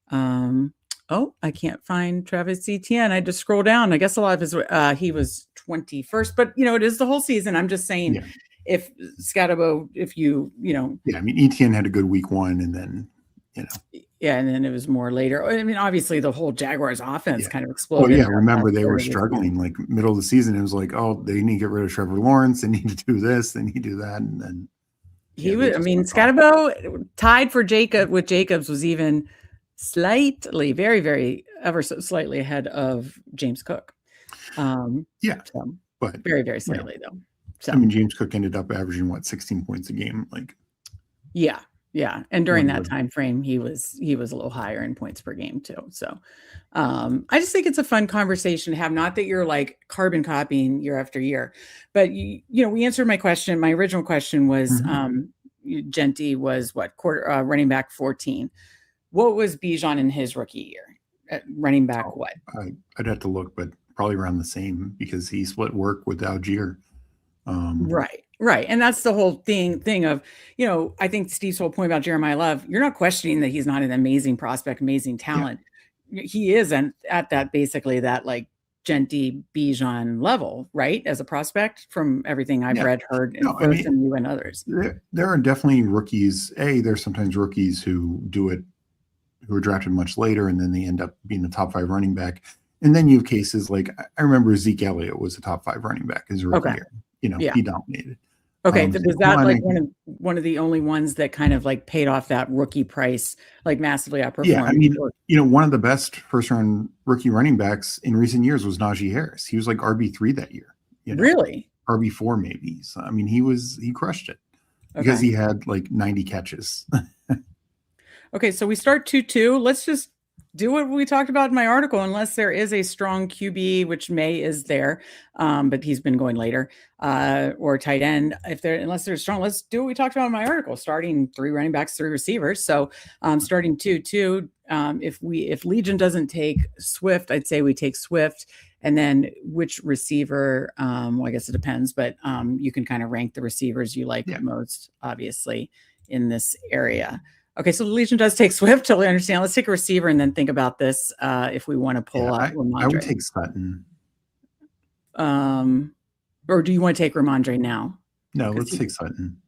I can't find Travis Etienne. I had to scroll down. I guess a lot of his, he was 21st, but it is the whole season. I'm just saying if Scatabo, Etienne had a good week 1 and then, and then it was more later. Obviously the whole Jaguars offense kind of exploded. Remember they were struggling middle of the season. It was they need to get rid of Trevor Lawrence. They need to do this. They need to do that. And then he was, Scatabo tied for with Jacobs was even slightly, very, very, ever so slightly ahead of James Cook. But very, very slightly though. So James Cook ended up averaging 16 points a game. Yeah. And during that time frame, he was a little higher in points per game too. So I just think it's a fun conversation to have. Not that you're carbon copying year after year, but we answered my question. My original question was Genty was running back 14. What was Bijan in his rookie year at running back? What? I'd have to look, but probably around the same because he split work with Algier. Right. And that's the whole thing of, I think Steve's whole point about Jeremiah Love, you're not questioning that he's not an amazing prospect, amazing talent. Yeah. He is at that basically that Genty Bijan level, right? As a prospect from everything I've read, heard, from you and others. There are definitely rookies. There's sometimes rookies who do it, who are drafted much later, and then they end up being the top 5 running back. And then you have cases I remember Zeke Elliott was a top 5 running back his rookie year. He dominated. Okay, but was that one of the only ones that kind of like paid off that rookie price, like massively outperformed. Yeah, I mean, one of the best first round rookie running backs in recent years was Najee Harris. He was like RB3 that year. Really? RB4 maybe. So I mean, he crushed it because he had like 90 catches. Okay, so we start 2-2. Let's just do what we talked about in my article, unless there is a strong QB, which May is there, but he's been going later, or tight end. Unless they're strong, let's do what we talked about in my article, starting 3 running backs, 3 receivers. So starting 2-2. If Legion doesn't take Swift, I'd say we take Swift. And then which receiver, well, I guess it depends, but you can kind of rank the receivers you like most, obviously, in this area. Okay, so the Legion does take Swift. Totally understand. Let's take a receiver and then think about this if we want to pull out Ramondre. I would take Sutton. Or do you want to take Ramondre now? No, let's take Sutton.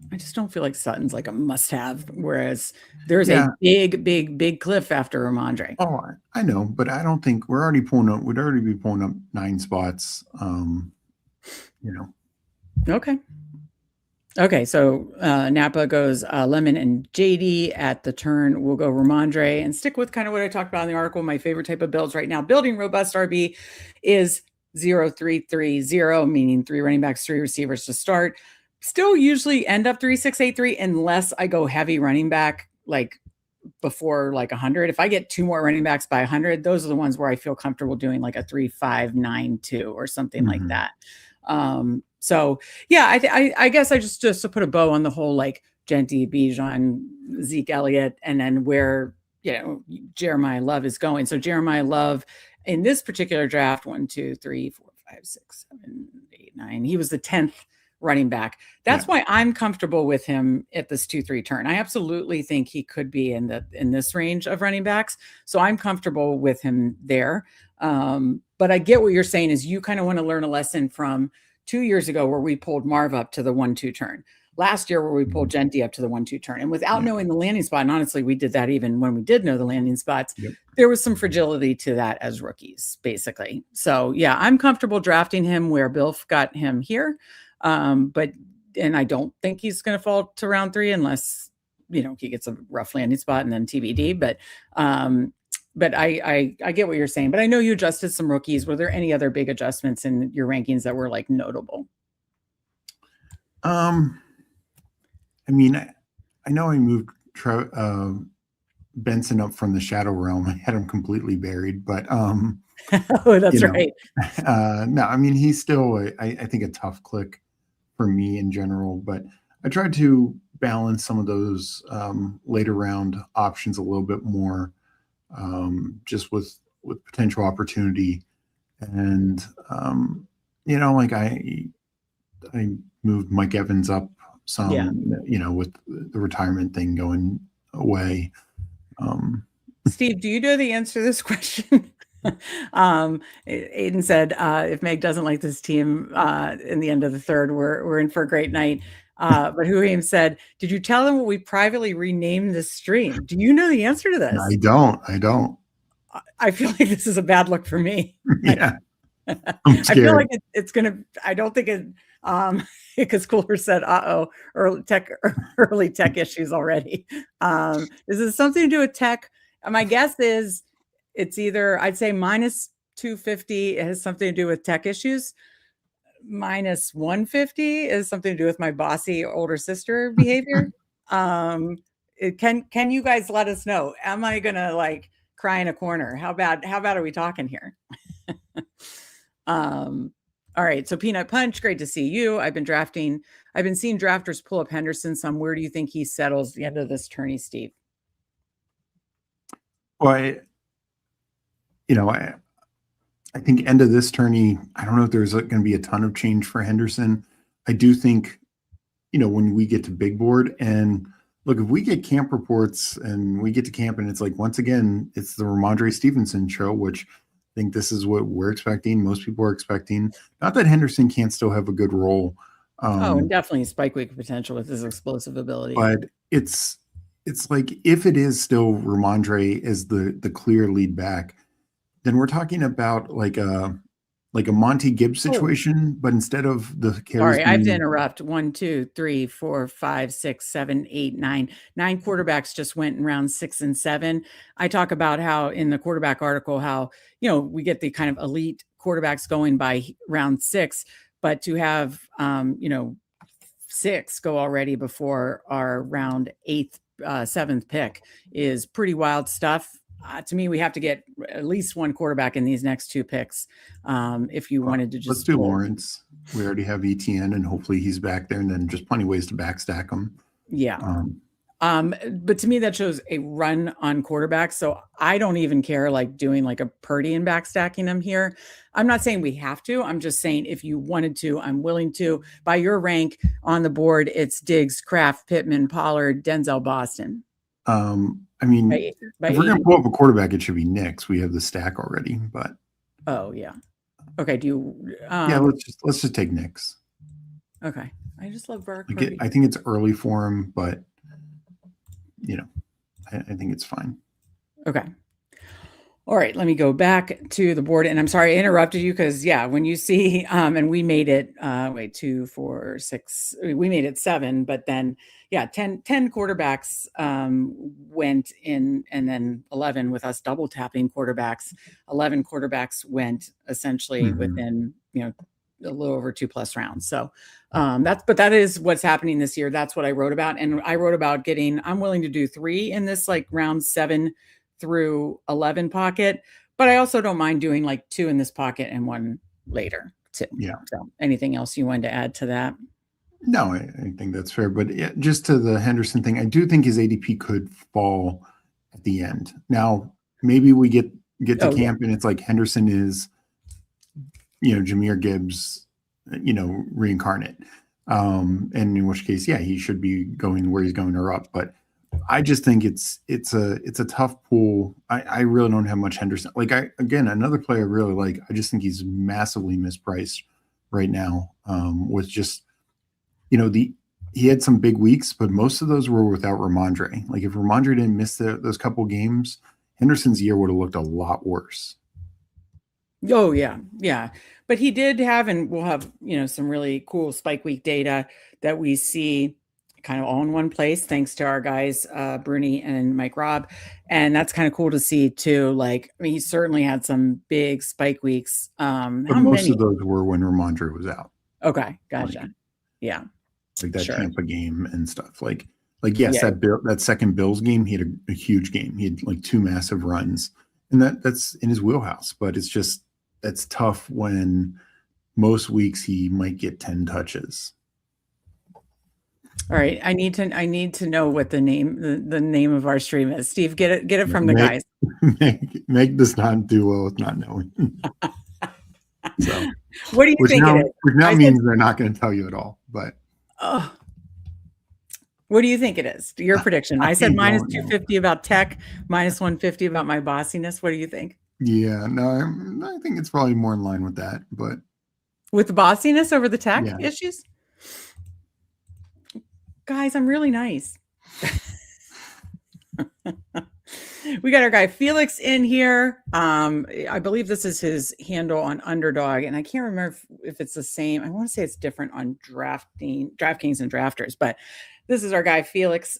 I just don't feel like Sutton's like a must-have, whereas there's a big cliff after Ramondre. Oh, I know, but I don't think we'd already be pulling up 9 spots. Okay, so Napa goes Lemon and JD at the turn. We'll go Ramondre and stick with kind of what I talked about in the article. My favorite type of builds right now, building robust RB, is 0-3-3-0, meaning 3 running backs, 3 receivers to start. Still usually end up 3-6-8-3 unless I go heavy running back like before like 100. If I get 2 more running backs by 100, those are the ones where I feel comfortable doing like a 3-5-9-2 or something like that. So yeah, I guess I just to put a bow on the whole like Genty, Bijan, Zeke Elliott, and then where Jeremiah Love is going. So Jeremiah Love in this particular draft, 1, 2, 3, 4, 5, 6, 7, 8, 9. He was the 10th running back. That's why I'm comfortable with him at this 2-3 turn. I absolutely think he could be in this range of running backs. So I'm comfortable with him there. But I get what you're saying is you kind of want to learn a lesson from 2 years ago where we pulled Marv up to the 1-2 turn. Last year where we pulled Genty up to the 1-2 turn. And without knowing the landing spot, and honestly, we did that even when we did know the landing spots, there was some fragility to that as rookies, basically. So yeah, I'm comfortable drafting him where Bilf got him here. And I don't think he's going to fall to round 3 unless, he gets a rough landing spot and then TBD. But I get what you're saying, but I know you adjusted some rookies. Were there any other big adjustments in your rankings that were like notable? I mean, I know I moved Benson up from the shadow realm. I had him completely buried, but oh, that's right. No, I mean, he's still, I think, a tough click for me in general, but I tried to balance some of those later round options a little bit more, just with potential opportunity. And, like I moved Mike Evans up some, with the retirement thing going away. Steve, do you know the answer to this question? Aiden said, if Meg doesn't like this team in the end of the third, we're in for a great night. But Huhim said, did you tell them what we privately renamed this stream? Do you know the answer to this? I don't. I feel like this is a bad look for me. Yeah. I feel like it's going to, I don't think it, because Cooler said, early tech issues already. Is this something to do with tech? My guess is it's either, I'd say minus 250 has something to do with tech issues. Minus 150 is something to do with my bossy older sister behavior. Can you guys let us know? Am I going to like cry in a corner? How bad are we talking here? All right. So Peanut Punch, great to see you. I've been seeing drafters pull up Henderson some. Where do you think he settles the end of this tourney, Steve? Well, I think end of this tourney, I don't know if there's going to be a ton of change for Henderson. I do think, when we get to big board and look, if we get camp reports and we get to camp and it's like, once again, it's the Ramondre Stevenson show, which I think this is what we're expecting. Most people are expecting. Not that Henderson can't still have a good role. And definitely spike week potential with his explosive ability. But it's like if it is still Ramondre as the clear lead back, then we're talking about like like a Monty Gibbs situation, but instead of the carries. Sorry, I have to interrupt. 1, 2, 3, 4, 5, 6, 7, 8, 9. 9 quarterbacks just went in round 6 and 7. I talk about how in the quarterback article, how, we get the kind of elite quarterbacks going by round 6, but to have, 6 go already before our round 8th, 7th pick is pretty wild stuff. To me, we have to get at least one quarterback in these next 2 picks. If you wanted to just let's do Lawrence. We already have ETN, and hopefully he's back there, and then just plenty of ways to backstack him. Yeah. But to me, that shows a run on quarterbacks. So I don't even care like doing like a Purdy and backstacking them here. I'm not saying we have to. I'm just saying if you wanted to, I'm willing to. By your rank on the board, it's Diggs, Kraft, Pittman, Pollard, Denzel, Boston. I mean, if we're going to pull up a quarterback, it should be Knicks. We have the stack already, but. Oh, yeah. Okay. Do you? Yeah, let's just take Knicks. Okay. I just love Burke. I think it's early for him, but I think it's fine. Okay. All right. Let me go back to the board. And I'm sorry I interrupted you because, when you see, and we made it, 2, 4, 6, we made it 7, but then, 10 quarterbacks went in, and then 11 with us double tapping quarterbacks. 11 quarterbacks went essentially within, a little over 2+ rounds. So that is what's happening this year. That's what I wrote about. And I wrote about I'm willing to do 3 in this like round 7 through 11 pocket, but I also don't mind doing like 2 in this pocket and 1 later too. Yeah. So anything else you wanted to add to that? No, I think that's fair. But just to the Henderson thing, I do think his ADP could fall at the end. Now, maybe we get to camp and it's like Henderson is, Jahmyr Gibbs, reincarnate. And in which case, he should be going where he's going or up. But I just think it's a tough pool. I really don't have much Henderson. Another player I really like. I just think he's massively mispriced right now. With just, he had some big weeks, but most of those were without Ramondre. Like if Ramondre didn't miss those couple games, Henderson's year would have looked a lot worse. Oh yeah. Yeah. But he did have, and we'll have, some really cool spike week data that we see kind of all in one place, thanks to our guys, Bruni and Mike Robb. And that's kind of cool to see too. Like, I mean, he certainly had some big spike weeks. But most of those were when Ramondre was out. Okay. Gotcha. Like that Tampa game and stuff. That second Bills game, he had a huge game. He had like 2 massive runs, and that's in his wheelhouse. But it's just, that's tough when most weeks he might get 10 touches. All right. I need to know what the name of our stream is. Steve, get it from the guys. Meg does not do well with not knowing. So what do you think it is? Which now means they're not going to tell you at all, but what do you think it is? Your prediction. I said minus 250 about tech, minus 150 about my bossiness. What do you think? Yeah, no, I think it's probably more in line with that, but with the bossiness over the tech issues. Guys, I'm really nice. We got our guy Felix in here. I believe this is his handle on Underdog, and I can't remember if it's the same. I want to say it's different on DraftKings and Drafters, but this is our guy Felix.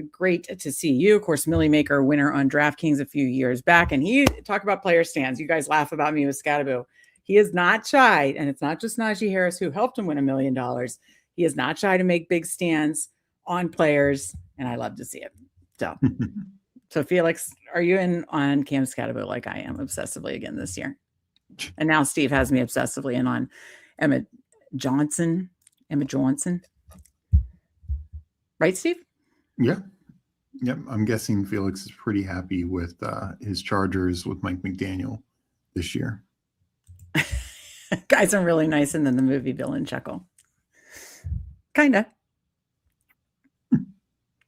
Great to see you. Of course, Millie Maker winner on DraftKings a few years back, and he talked about player stands. You guys laugh about me with Scadaboo. He is not shy, and it's not just Najee Harris who helped him win $1 million. He is not shy to make big stands on players, and I love to see it. So Felix, are you in on Cam Scadaboo like I am obsessively again this year? And now Steve has me obsessively in on Emma Johnson. Right, Steve? Yeah. Yep. I'm guessing Felix is pretty happy with his Chargers with Mike McDaniel this year. Guys, I'm really nice, and then the movie villain chuckle. Kinda.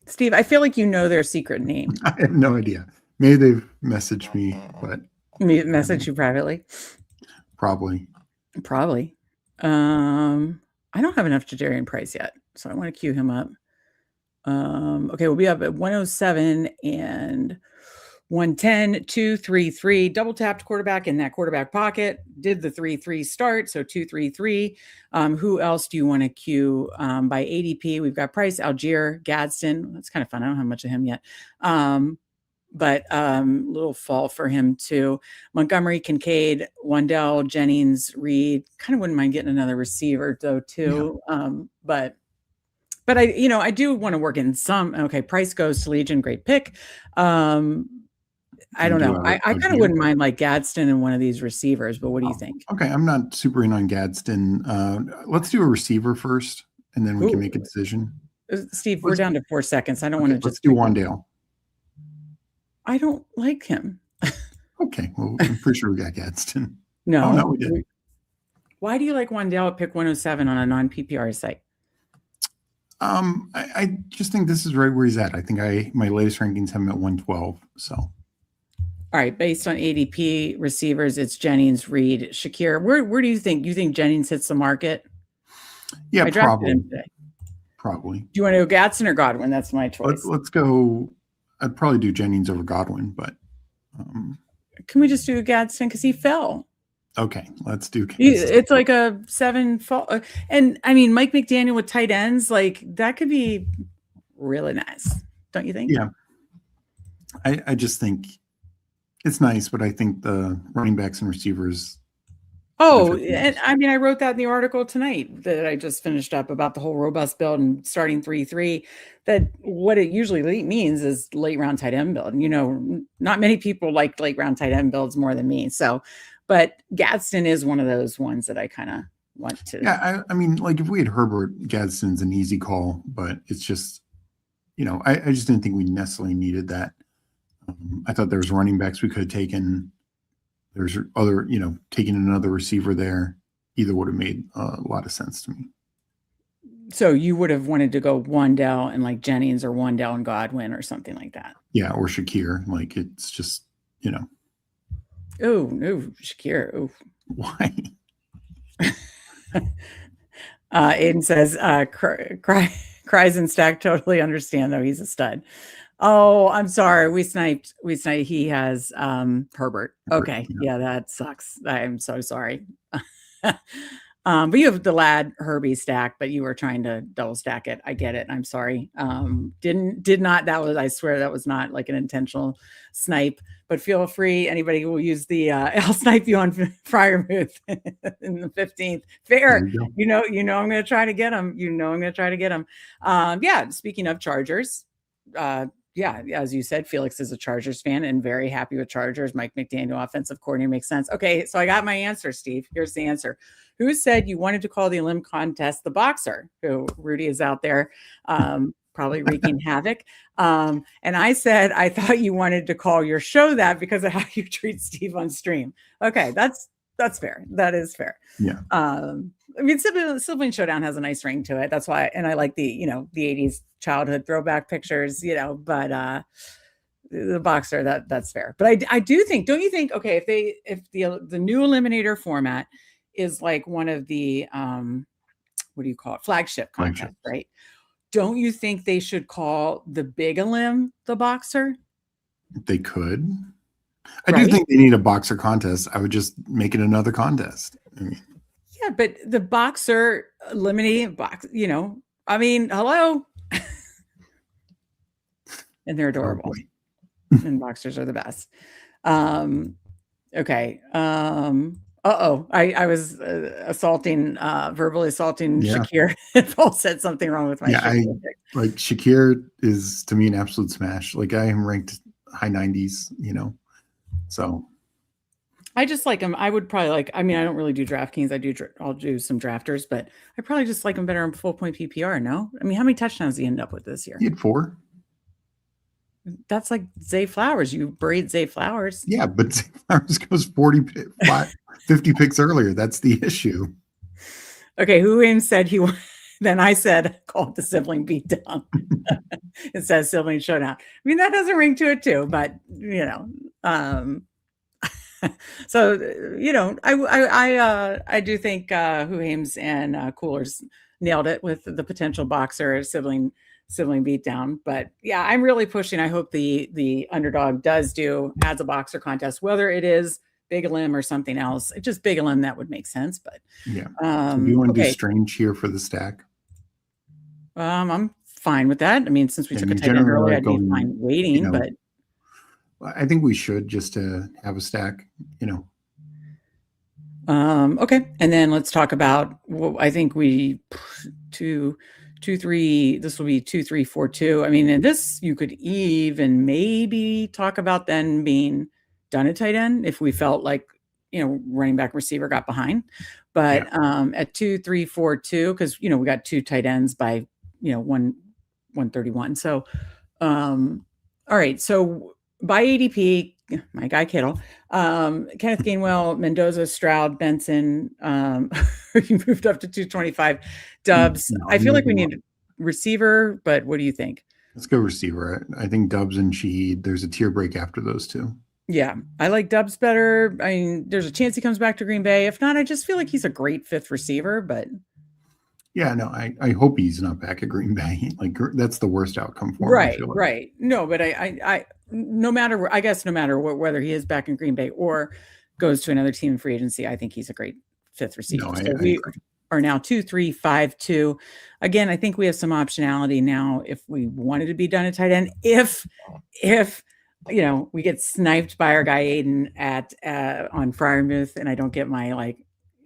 Steve, I feel like you know their secret name. I have no idea. Maybe they've messaged me, but message you privately. Probably. I don't have enough Jadarian Price yet, so I want to queue him up. Okay, we'll be up at 107 and 110, 2-3-3, double tapped quarterback in that quarterback pocket, did the 3-3 start. So 2-3-3. Who else do you want to queue by ADP? We've got Price, Algier, Gadsden. That's kind of fun. I don't have much of him yet. But little fall for him too. Montgomery, Kincaid, Wandell, Jennings, Reed. Kind of wouldn't mind getting another receiver though too. Yeah. But I do want to work in some. Okay, Price goes to Legion, great pick. I don't know. I kind of wouldn't mind like Gadsden and one of these receivers, but what do you think? Okay, I'm not super in on Gadsden. Let's do a receiver first, and then we can make a decision. Steve, we're down to 4 seconds. I don't want to just. Let's do Wandale. I don't like him. Okay, well, I'm pretty sure we got Gadsden. No, we didn't. Why do you like Wandale at pick 107 on a non-PPR site? I just think this is right where he's at. I think my latest rankings have him at 112. So, all right, based on ADP receivers, it's Jennings, Reed, Shakir. Where do you think? You think Jennings hits the market? Yeah, I drafted him today. Probably. Do you want to go Gadsden or Godwin? That's my choice. Let's go. I'd probably do Jennings over Godwin, but can we just do Gadsden because he fell? Okay, let's do. It's like a 7 fall, and I mean Mike McDaniel with tight ends, like that could be really nice, don't you think? Yeah, I just think it's nice, but I think the running backs and receivers. Oh, and I mean, I wrote that in the article tonight that I just finished up about the whole robust build and starting 3-3. That what it usually means is late round tight end build. Not many people like late round tight end builds more than me. So, but Gadsden is one of those ones that I kind of want to. Yeah, I mean, like if we had Herbert, Gadsden's an easy call, but it's just, I just didn't think we necessarily needed that. I thought there was running backs we could have taken. There's other, taking another receiver there either would have made a lot of sense to me. So you would have wanted to go Wandell and like Jennings or Wandell and Godwin or something like that. Yeah, or Shakir. Like it's just, Oh, no, Shakir. Oh. Why? Aiden says, cries and stack. Totally understand though. He's a stud. Oh, I'm sorry. We sniped. He has Herbert. Okay. Yeah, that sucks. I'm so sorry. But you have the lad Herbie stack, but you were trying to double stack it. I get it. I'm sorry. I swear that was not like an intentional snipe, but feel free. Anybody who will use the I'll snipe you on Fryermuth in the 15th. Fair. I'm going to try to get him. Yeah. Speaking of Chargers, yeah, as you said, Felix is a Chargers fan and very happy with Chargers. Mike McDaniel, offensive coordinator, makes sense. Okay, so I got my answer, Steve. Here's the answer. Who said you wanted to call the limb contest the boxer? Who Rudy is out there probably wreaking havoc. And I said, I thought you wanted to call your show that because of how you treat Steve on stream. Okay, that's fair. That is fair. Yeah. I mean, Sibling Showdown has a nice ring to it. That's why, and I like the 80s childhood throwback pictures, but the boxer, that's fair. But I do think, don't you think, okay, if the new eliminator format is like one of the, what do you call it? Flagship contests, right? Don't you think they should call the big elim the boxer? They could. I do think they need a boxer contest. I would just make it another contest. Yeah, but the boxer eliminating box, hello. And they're adorable. And boxers are the best. Okay. I was verbally assaulting Shakir. Paul said something wrong with my Shakir pick. Like Shakir is to me an absolute smash. Like I am ranked high 90s, So I just like him. I would probably I don't really do DraftKings. I'll do some drafters, but I probably just like him better on full point PPR. No, I mean, how many touchdowns did he end up with this year? He had 4. That's like Zay Flowers. You braid Zay Flowers. Yeah, but Zay Flowers goes 50 picks earlier. That's the issue. Okay, who said he? Then I said, call it the sibling beatdown. It says Sibling Showdown. I mean, that has a ring to it too, but So, I do think Huhames and Coolers nailed it with the potential boxer sibling beatdown. But yeah, I'm really pushing. I hope the underdog adds a boxer contest, whether it is Big Limb or something else. Just Big Limb, that would make sense. But Yeah. So do you want to do okay, Strange here for the stack? I'm fine with that. I mean, since we I took a mean, tight end generally earlier, like I'd be going, fine waiting. But I think we should just to have a stack, okay, and then let's talk about. Well, I think we two, three. This will be 2, 3, 4, 2. I mean, and this you could even maybe talk about then being done at tight end if we felt like running back receiver got behind. But at 2, 3, 4, 2, because we got 2 tight ends by 131. So all right, so by ADP, my guy Kittle, Kenneth Gainwell, Mendoza, Stroud, Benson, you moved up to 225. Dubs. No, I feel like we need a receiver, but what do you think? Let's go receiver. I think Dubs and Shaheed, there's a tier break after those two. Yeah, I like Dubs better. I mean, there's a chance he comes back to Green Bay. If not, I just feel like he's a great 5th receiver, but yeah, no, I hope he's not back at Green Bay. Like that's the worst outcome for him. Right, right. No, but I no matter whether he is back in Green Bay or goes to another team in free agency, I think he's a great 5th receiver. No, so I we agree. are now 2, 3, 5, 2. Again, I think we have some optionality now if we wanted to be done at tight end. If we get sniped by our guy Aiden at on Freiermuth and I don't get my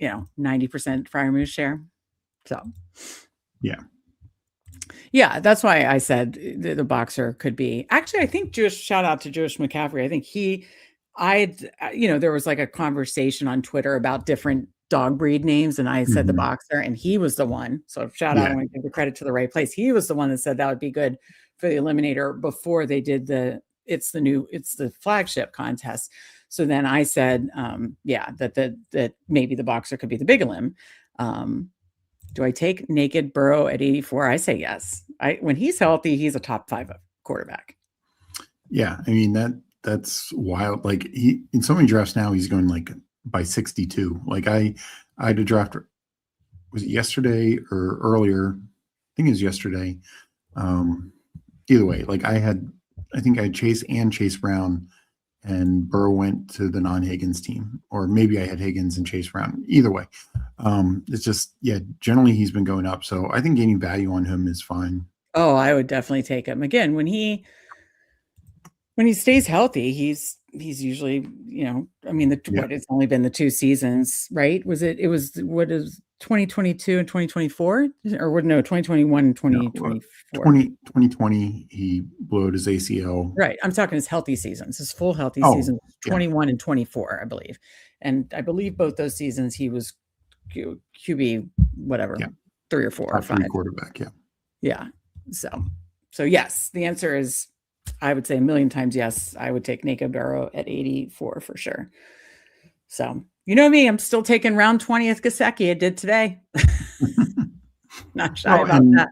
90% Freiermuth share. So yeah, that's why I said the boxer could be. Actually, I think shout out to Josh McCaffrey. I think there was like a conversation on Twitter about different dog breed names, and I said the boxer, and he was the one. So shout out, I want to give the credit to the right place. He was the one that said that would be good for the eliminator before they did it's the flagship contest. So then I said, that maybe the boxer could be the big limb. Do I take naked Burrow at 84? I say yes. When he's healthy, he's a top 5 quarterback. Yeah, I mean that's wild. Like he in so many drafts now, he's going like by 62. Like I had a draft. Was it yesterday or earlier? I think it was yesterday. Either way, like I think I had Chase Brown, and Burrow went to the non-Higgins team, or maybe I had Higgins and Chase Brown. Either way, it's just generally he's been going up, so I think gaining value on him is fine. Oh, I would definitely take him again when he stays healthy. He's usually it's only been the 2 seasons, right? It was what is 2022 and 2024, or what? No, 2021 and 2024. 2020 he blew out his ACL. Right. I'm talking his healthy seasons, his full healthy season, 21 and 24, I believe. And I believe both those seasons he was QB, whatever, 3 or 4 or 5. Quarterback, Yeah. So yes, the answer is, I would say a million times yes. I would take naked Burrow at 84 for sure. So you know me, I'm still taking round 20th Gesicki. I did today. Not shy about that.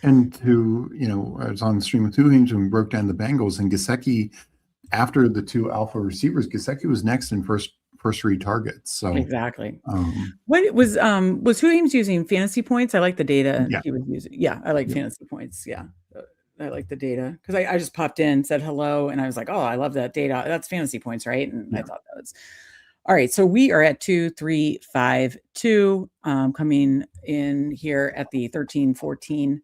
And I was on the stream with Huhames when we broke down the Bengals, and Gesicki, after the 2 alpha receivers, Gesicki was next in first read targets. So exactly. What was Huhames using fantasy points? I like the data he was using. Yeah, I like fantasy points. Yeah. I like the data because I just popped in, said hello, and I was like, oh, I love that data. That's fantasy points, right? And I thought that was all right. So we are at 2, 3, 5, 2. Coming in here at the 13-14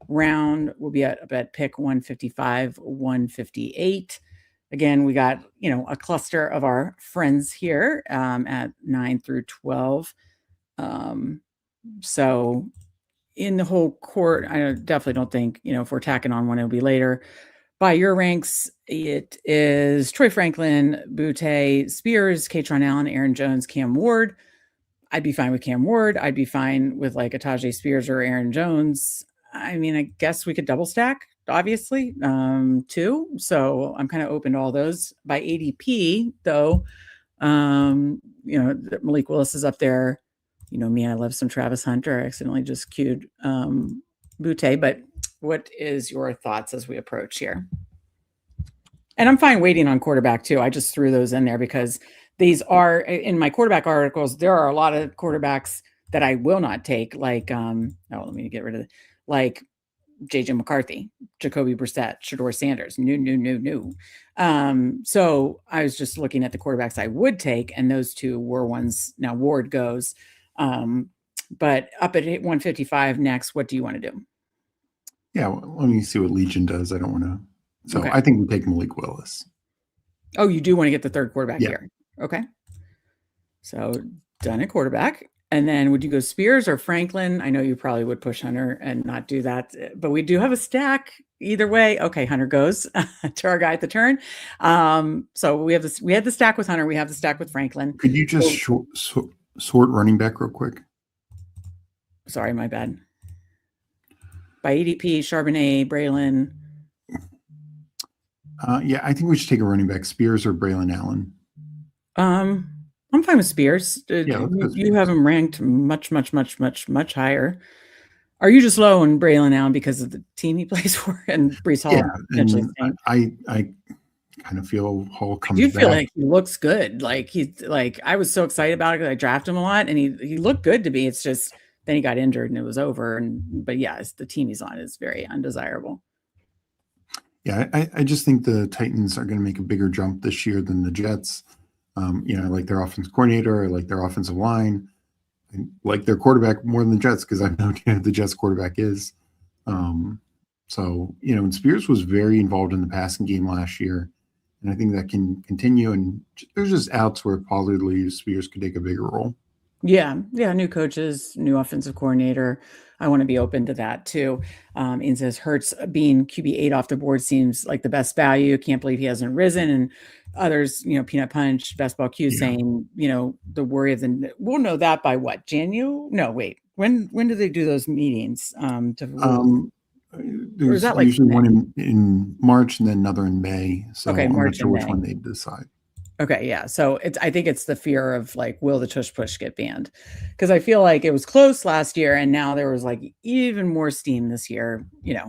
round, we'll be at pick 155, 158. Again, we got a cluster of our friends here at 9 through 12. So in the whole court, I definitely don't think, if we're tacking on one, it'll be later. By your ranks, it is Troy Franklin, Butte, Spears, Katron Allen, Aaron Jones, Cam Ward. I'd be fine with Cam Ward. I'd be fine with like Tajay Spears or Aaron Jones. I mean, I guess we could double stack, obviously, too. So I'm kind of open to all those. By ADP, though, Malik Willis is up there. You know me, I love some Travis Hunter. I accidentally just queued Butte, but what is your thoughts as we approach here? And I'm fine waiting on quarterback too. I just threw those in there because these are in my quarterback articles. There are a lot of quarterbacks that I will not take, like let me get rid of it. Like JJ McCarthy, Jacoby Brissett, Shador Sanders. No. So I was just looking at the quarterbacks I would take, and those two were ones. Now Ward goes, but up at 155 next, what do you want to do? Yeah, well, let me see what Legion does. I don't want to. So Okay. I think we take Malik Willis. Oh, you do want to get the third quarterback here. Okay. So done at quarterback. And then would you go Spears or Franklin? I know you probably would push Hunter and not do that, but we do have a stack either way. Okay, Hunter goes to our guy at the turn. So we had the stack with Hunter. We have the stack with Franklin. Could you just sort running back real quick? Sorry, my bad. By ADP, Charbonnet, Braylon. Yeah, I think we should take a running back, Spears or Braylon Allen. I'm fine with Spears. Yeah, you have him ranked much higher. Are you just low on Braylon Allen because of the team he plays for and Breece Hall? Yeah, and I kind of feel Hall comes back. You feel like he looks good. Like I was so excited about it because I drafted him a lot, and he looked good to me. It's just then he got injured and it was over. But yeah, the team he's on is very undesirable. Yeah, I just think the Titans are going to make a bigger jump this year than the Jets. I like their offensive coordinator. I like their offensive line. I like their quarterback more than the Jets because I know who the Jets quarterback is. And Spears was very involved in the passing game last year. And I think that can continue. And there's just outs where Pollard leaves, Spears could take a bigger role. Yeah. New coaches, new offensive coordinator. I want to be open to that too. Ian says Hurts being QB8 off the board seems like the best value. Can't believe he hasn't risen. And others, Peanut Punch, Best Ball Q saying, the worry of we'll know that by what? January? No, wait. When do they do those meetings? There's that usually one in March and then another in May. So okay, I'm not sure which one they decide. Okay, yeah. So I think it's the fear of will the tush push get banned? Because I feel like it was close last year, and now there was even more steam this year. Yeah.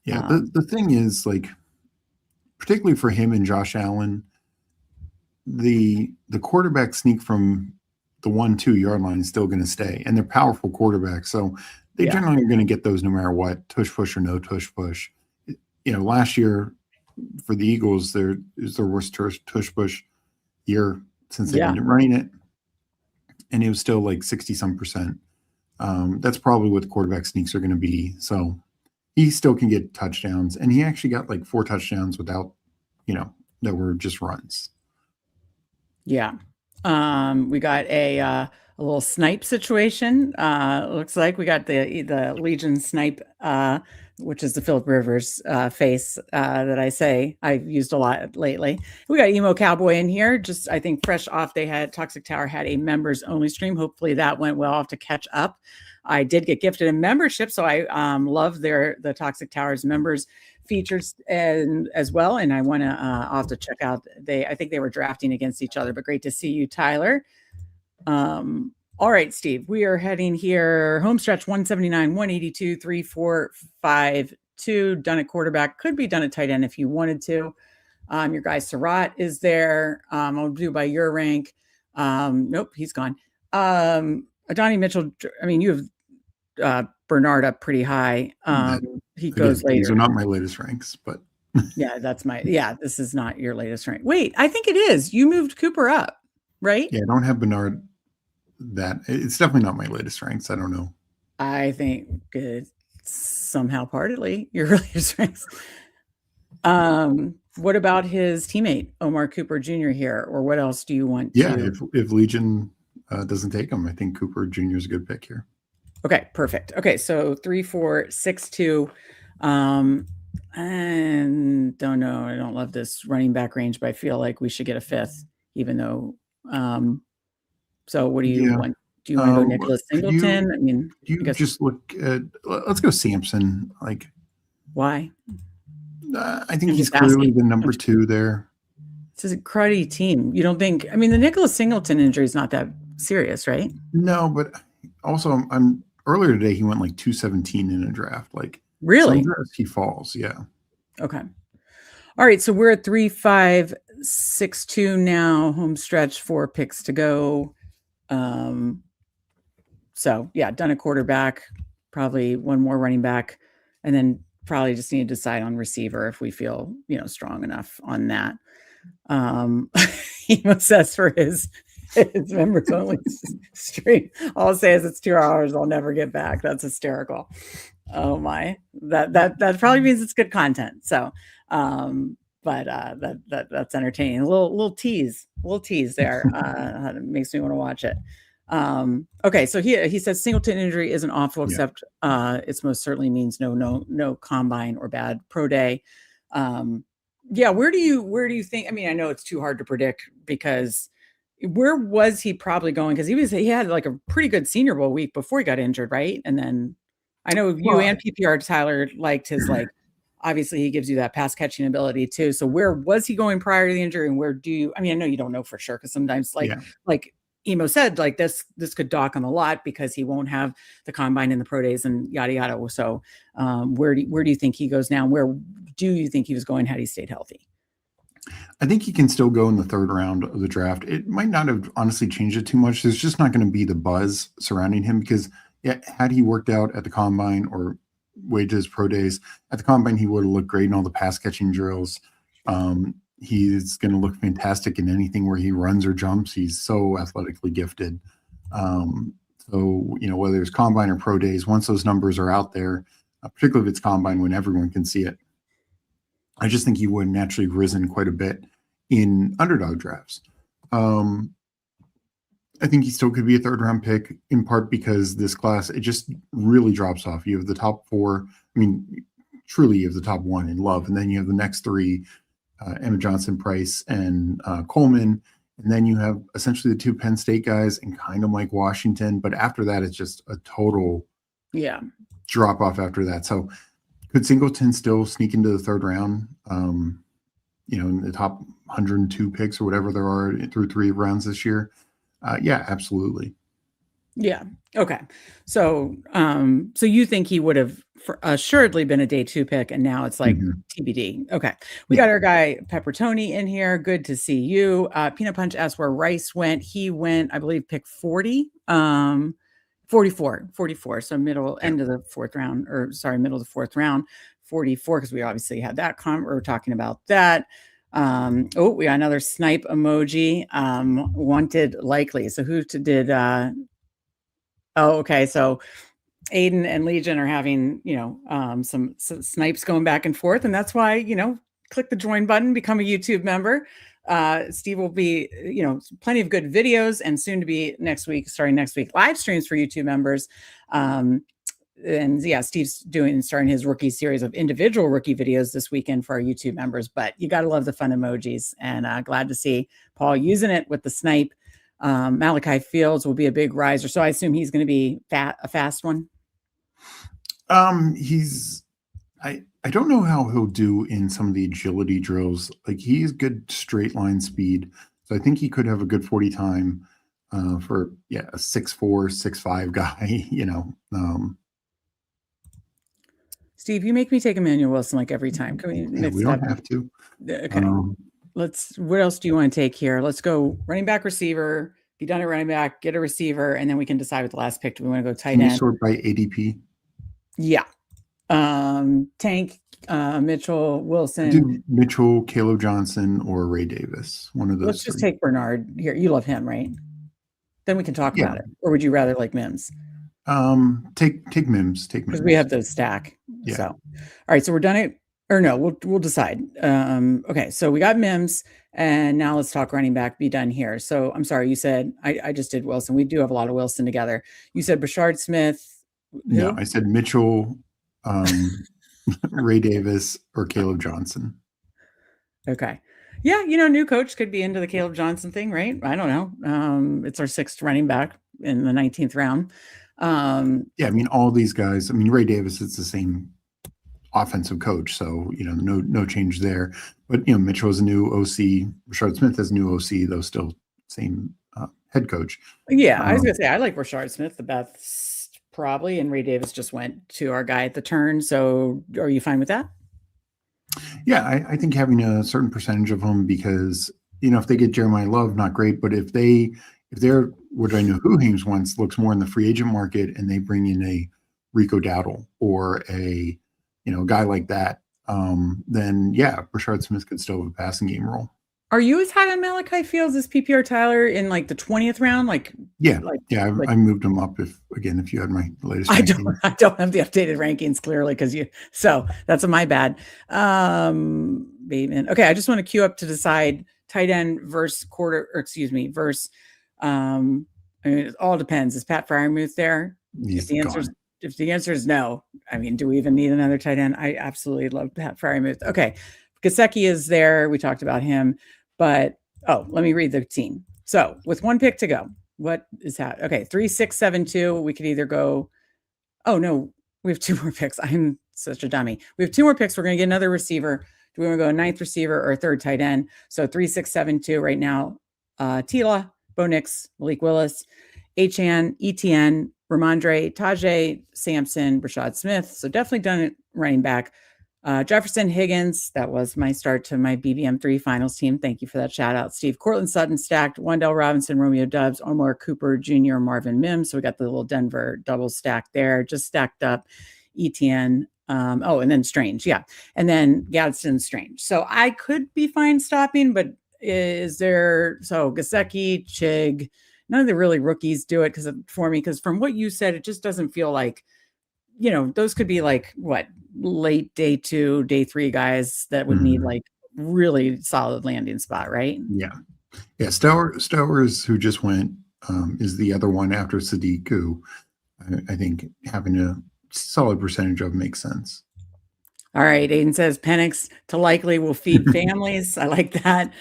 The thing is, particularly for him and Josh Allen, the quarterback sneak from the 1-2 yard line is still going to stay, and they're powerful quarterbacks, so they generally are going to get those no matter what, tush push or no tush push. Last year for the Eagles, it was their worst tush push year since they've been running it, and it was still 60-some%. That's probably what the quarterback sneaks are going to be. So he still can get touchdowns, and he actually got 4 touchdowns without, that were just runs. Yeah. We got a little snipe situation. Looks like we got the Legion snipe, which is the Phillip Rivers face that I say I've used a lot lately. We got Emo Cowboy in here. Just, I think, fresh off, Toxic Tower had a members only stream. Hopefully that went well. I'll have to catch up. I did get gifted a membership, so I love the Toxic Towers members features as well. And I want to, I'll have to check out. I think they were drafting against each other, but great to see you, Tyler. All right, Steve, we are heading here. Home stretch 179, 182, 3, 4, 5, 2. Done at quarterback. Could be done at tight end if you wanted to. Your guy Surratt is there. I'll do by your rank. Nope, he's gone. Donnie Mitchell. I mean, you have Bernard up pretty high. He goes later. These are not my latest ranks, but yeah, this is not your latest rank. Wait, I think it is. You moved Cooper up, right? Yeah, I don't have Bernard. It's definitely not my latest ranks. I don't know. I think it's somehow partly your latest ranks. What about his teammate Omar Cooper Jr. here, or what else do you want? If Legion doesn't take him, I think Cooper Jr. is a good pick here. Okay, perfect. Okay, so 3, 4, 6, 2. And don't know. I don't love this running back range, but I feel like we should get a 5th, even though. So what do you want? Do you want to go Nicholas Singleton? Just look at. Let's go Sampson. Why? I think he's clearly the number 2 there. It's a cruddy team. You don't think? I mean, the Nicholas Singleton injury is not that serious, right? No, but also, I'm earlier today he went 217 in a draft. Really? He falls. Yeah. Okay. All right. So we're at 3, 5, 6-2 now, home stretch, 4 picks to go. So yeah, done a quarterback, probably one more running back, and then probably just need to decide on receiver if we feel, strong enough on that. He says for his members only stream, all I'll say is it's 2 hours I'll never get back. That's hysterical. Oh my, that probably means it's good content. So, but that's entertaining. A little tease there. Makes me want to watch it. Okay, so he says Singleton injury isn't awful, except it's most certainly means no combine or bad pro day. Where do you think? I mean, I know it's too hard to predict because where was he probably going? Because he had like a pretty good Senior Bowl week before he got injured, right? And then I know you and PPR Tyler liked his obviously he gives you that pass catching ability too. So where was he going prior to the injury, and where do you? I mean, I know you don't know for sure because sometimes like Emo said, like this could dock him a lot because he won't have the combine and the pro days and yada yada. So where do you think he goes now? Where do you think he was going had he stayed healthy? I think he can still go in the 3rd round of the draft. It might not have honestly changed it too much. There's just not going to be the buzz surrounding him because had he worked out at the combine or waited his pro days at the combine, he would have looked great in all the pass catching drills. He's going to look fantastic in anything where he runs or jumps. He's so athletically gifted. So, whether it's combine or pro days, once those numbers are out there, particularly if it's combine when everyone can see it, I just think he would naturally have risen quite a bit in underdog drafts. I think he still could be a 3rd round pick in part because this class, it just really drops off. You have the top 4. I mean, truly you have the top 1 in Love. And then you have the next 3, Emma Johnson, Price, and Coleman. And then you have essentially the 2 Penn State guys and kind of Mike Washington. But after that, it's just a total drop off after that. So could Singleton still sneak into the 3rd round, in the top 102 picks or whatever there are through 3 rounds this year? Yeah, absolutely. Yeah. Okay. So, so you think he would have assuredly been a day 2 pick, and now it's like TBD. Okay. We got our guy Pepper Tony in here. Good to see you. Peanut Punch asked where Rice went. He went, I believe, pick 40, 44. So end of the 4th round, or sorry, middle of the 4th round, 44. Cause we obviously had that we're talking about that. We got another snipe emoji. Wanted likely. So who did, okay. So Aiden and Legion are having, some snipes going back and forth. And that's why, click the join button, become a YouTube member. Steve will be, plenty of good videos, and soon to be starting next week, live streams for YouTube members. Steve's starting his rookie series of individual rookie videos this weekend for our YouTube members, but you got to love the fun emojis, and glad to see Paul using it with the snipe. Malachi Fields will be a big riser. So I assume he's going to be a fast one. I don't know how he'll do in some of the agility drills. Like he's good straight line speed. So I think he could have a good 40 time for a 6'4", 6'5" guy, Steve, you make me take Emmanuel Wilson like every time. Can we don't have to. Okay. What else do you want to take here? Let's go running back, receiver, be done at running back, get a receiver, and then we can decide with the last pick. Do we want to go tight end? Can you sort by ADP? Yeah. Tank, Mitchell, Wilson. Do Mitchell, Caleb Johnson, or Ray Davis. One of those. Let's just take Bernard here. You love him, right? Then we can talk about it. Or would you rather like Mims? Take Mims. Because we have those stack. Yeah. So, all right. So we're done it. Or no, we'll decide. Okay. So we got Mims, and now let's talk running back. Be done here. So I'm sorry. You said I just did Wilson. We do have a lot of Wilson together. You said Brashard Smith. Who? No, I said Mitchell, Ray Davis, or Caleb Johnson. Okay. Yeah. New coach could be into the Caleb Johnson thing, right? I don't know. It's our 6th running back in the 19th round. All these guys, Ray Davis is the same offensive coach, so no change there. But Mitchell is a new OC, Rashard Smith is a new OC, though still same head coach. Yeah, I was gonna say I like Rashard Smith the best probably, and Ray Davis just went to our guy at the turn. So are you fine with that? Yeah, I think having a certain percentage of them, because if they get Jeremiah Love, not great, but if they're what I know who Hames wants looks more in the free agent market, and they bring in a Rico Dowdle or a guy like that, then yeah, Rashard Smith could still have a passing game role. Are you as high on Malachi Fields as PPR Tyler in like the 20th round? Yeah, I moved him up. If you had my latest, I don't have the updated rankings clearly so that's my bad. Bateman. Okay, I just want to queue up to decide tight end versus versus. I mean, it all depends. Is Pat Freiermuth there? If the answer is no, I mean, do we even need another tight end? I absolutely love Pat Freiermuth. Okay, Gesicki is there. We talked about him. But, let me read the team. So with one pick to go, what is that? Okay, 3, 6, 7, 2. We could either go, oh, no, we have 2 more picks. I'm such a dummy. We have 2 more picks. We're going to get another receiver. Do we want to go a 9th receiver or a 3rd tight end? So 3, 6, 7, 2 right now. Tila, Bo Nix, Malik Willis, Achane, Etienne, Ramondre, Tajay, Sampson, Rashad Smith. So definitely done it running back. Jefferson, Higgins, that was my start to my BBM3 finals team. Thank you for that shout out. Steve Cortland Sutton stacked, Wendell Robinson, Romeo Doubs, Omar Cooper Jr., Marvin Mims. So we got the little Denver double stack there, just stacked up. Etienne, and then Strange. Yeah. And then Gadsden, Strange. So I could be fine stopping, but Gesicki, Chig, none of the really rookies do it for me, because from what you said, it just doesn't feel like, those could be like what, late day 2, day 3 guys that would need like really solid landing spot, right? Yeah. Stowers, who just went, is the other one after Sadiq, who I think having a solid percentage of makes sense. All right. Aiden says Penix to likely will feed families. I like that.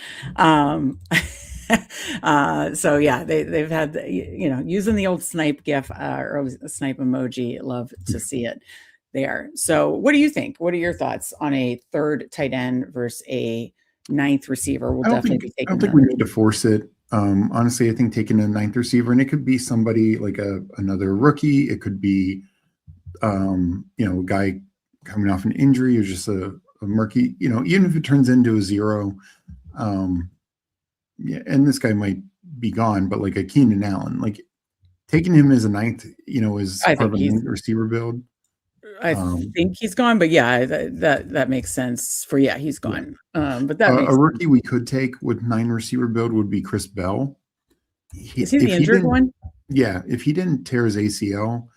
So yeah, they've had, using the old snipe gif or snipe emoji. Love to see it there. So what do you think? What are your thoughts on a 3rd tight end versus a 9th receiver? I don't think we need to force it. Honestly, I think taking a 9th receiver, and it could be somebody like another rookie. It could be, a guy coming off an injury, or just a murky, even if it turns into a 0, and this guy might be gone, but like a Keenan Allen, like taking him as a 9th, is part of a receiver build. I think he's gone, but yeah, that makes sense he's gone. But that a rookie we could take with 9 receiver build would be Chris Bell. Is he the injured one? Yeah. If he didn't tear his ACL,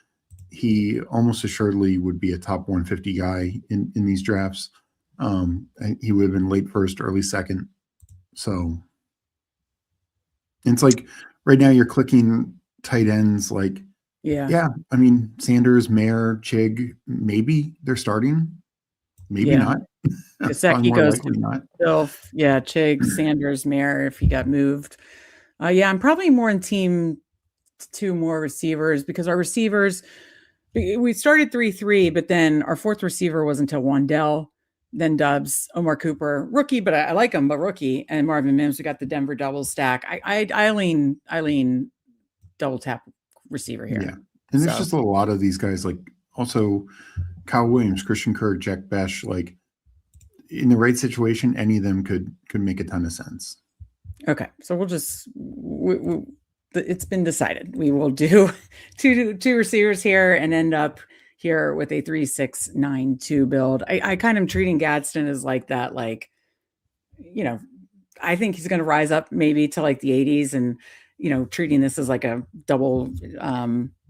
he almost assuredly would be a top 150 guy in these drafts. He would have been late 1st, early 2nd. So it's like right now you're clicking tight ends like, yeah. I mean, Sanders, Mayer, Chig, maybe they're starting, maybe not. Gesicki goes to Filth. Yeah, Chig, Sanders, Mayer if he got moved. I'm probably more in team 2 more receivers, because our receivers, we started 3-3, but then our 4th receiver was until Wandell, then Doubs, Omar Cooper, rookie, but I like him, but rookie, and Marvin Mims. We got the Denver double stack. I lean double tap receiver here. Yeah. And there's just a lot of these guys, like also Kyle Williams, Christian Kirk, Jack Besh, like in the right situation, any of them could make a ton of sense. Okay. So we'll just, it's been decided. We will do two receivers here and end up here with a 3-6-9-2 build. I kind of am treating Gadsden as like that, like, I think he's going to rise up maybe to like the 80s, and treating this as like a double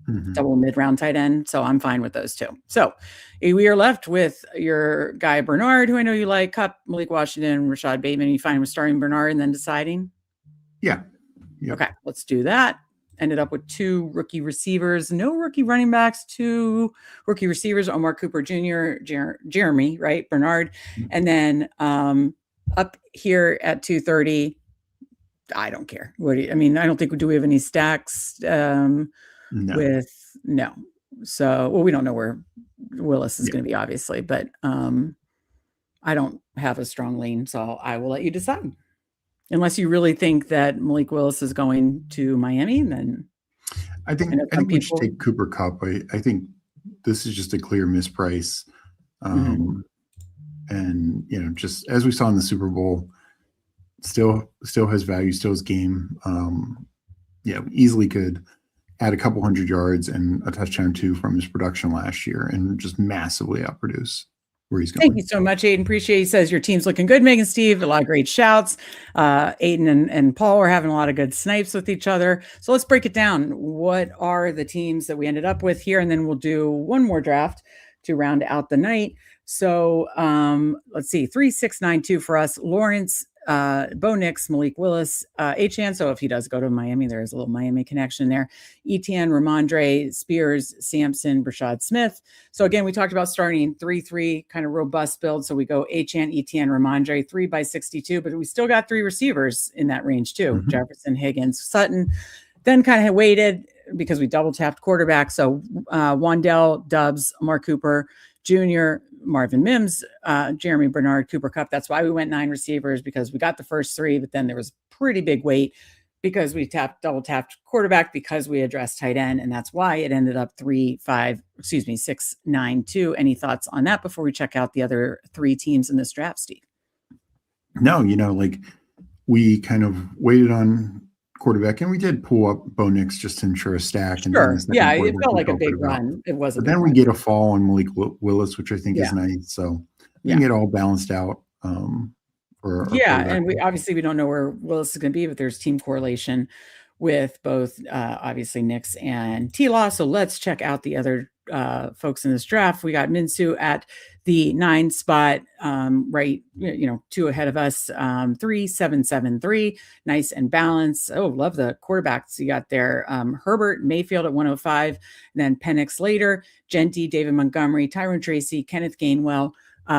mid-round tight end. So I'm fine with those 2. So we are left with your guy Bernard, who I know you like, Cup, Malik Washington, Rashad Bateman. You fine with starting Bernard and then deciding? Yeah. Yep. Okay, let's do that. Ended up with 2 rookie receivers, no rookie running backs, 2 rookie receivers, Omar Cooper Jr., Jeremy, right? Bernard. And then up here at 230, I don't care. I don't think, do we have any stacks No. No. So, we don't know where Willis is going to be, obviously, but I don't have a strong lean, so I will let you decide. Unless you really think that Malik Willis is going to Miami, then I think we should take Cooper Kupp. I think this is just a clear misprice. And, you know, just as we saw in the Super Bowl, still has value, still has game. Yeah, easily could add a couple hundred yards and a touchdown too from his production last year and just massively outproduce where he's going. Thank you so much, Aiden. Appreciate it. He says your team's looking good, Megan, Steve. A lot of great shouts. Aiden and Paul are having a lot of good snipes with each other. So let's break it down. What are the teams that we ended up with here? And then we'll do one more draft to round out the night. So let's see, 3-6-9-2 for us. Lawrence, Bo Nix, Malik Willis, Achan. So if he does go to Miami, there is a little Miami connection there. Etienne, Ramondre, Spears, Sampson, Brashad Smith. So again, we talked about starting 3-3, kind of robust build. So we go Achan, Etienne, Ramondre, 3x62, but we still got 3 receivers in that range too. Mm-hmm. Jefferson, Higgins, Sutton. Then kind of waited because we double tapped quarterback. So Wandell, Dubs, Mark Cooper Jr., Marvin Mims, Jeremy Bernard, Cooper Kupp. That's why we went 9 receivers, because we got the first 3, but then there was pretty big wait because we double tapped quarterback, because we addressed tight end. And that's why it ended up 6-9-2. Any thoughts on that before we check out the other 3 teams in this draft, Steve? No, you know, like we kind of waited on quarterback, and we did pull up Bo Nix just to ensure a stack. Sure. And yeah, it felt like a big run. It was. But then we get a fall on Malik Willis, which I think is nice. So we can get all balanced out. And we obviously don't know where Willis is going to be, but there's team correlation with both obviously Nix and T-Law. So let's check out the other folks in this draft. We got Minshew at the 9 spot, right, 2 ahead of us, 3-7-7-3, nice and balanced. Oh, love the quarterbacks you got there. Herbert, Mayfield at 105, then Penix later, Genty, David Montgomery, Tyrone Tracy, Kenneth Gainwell,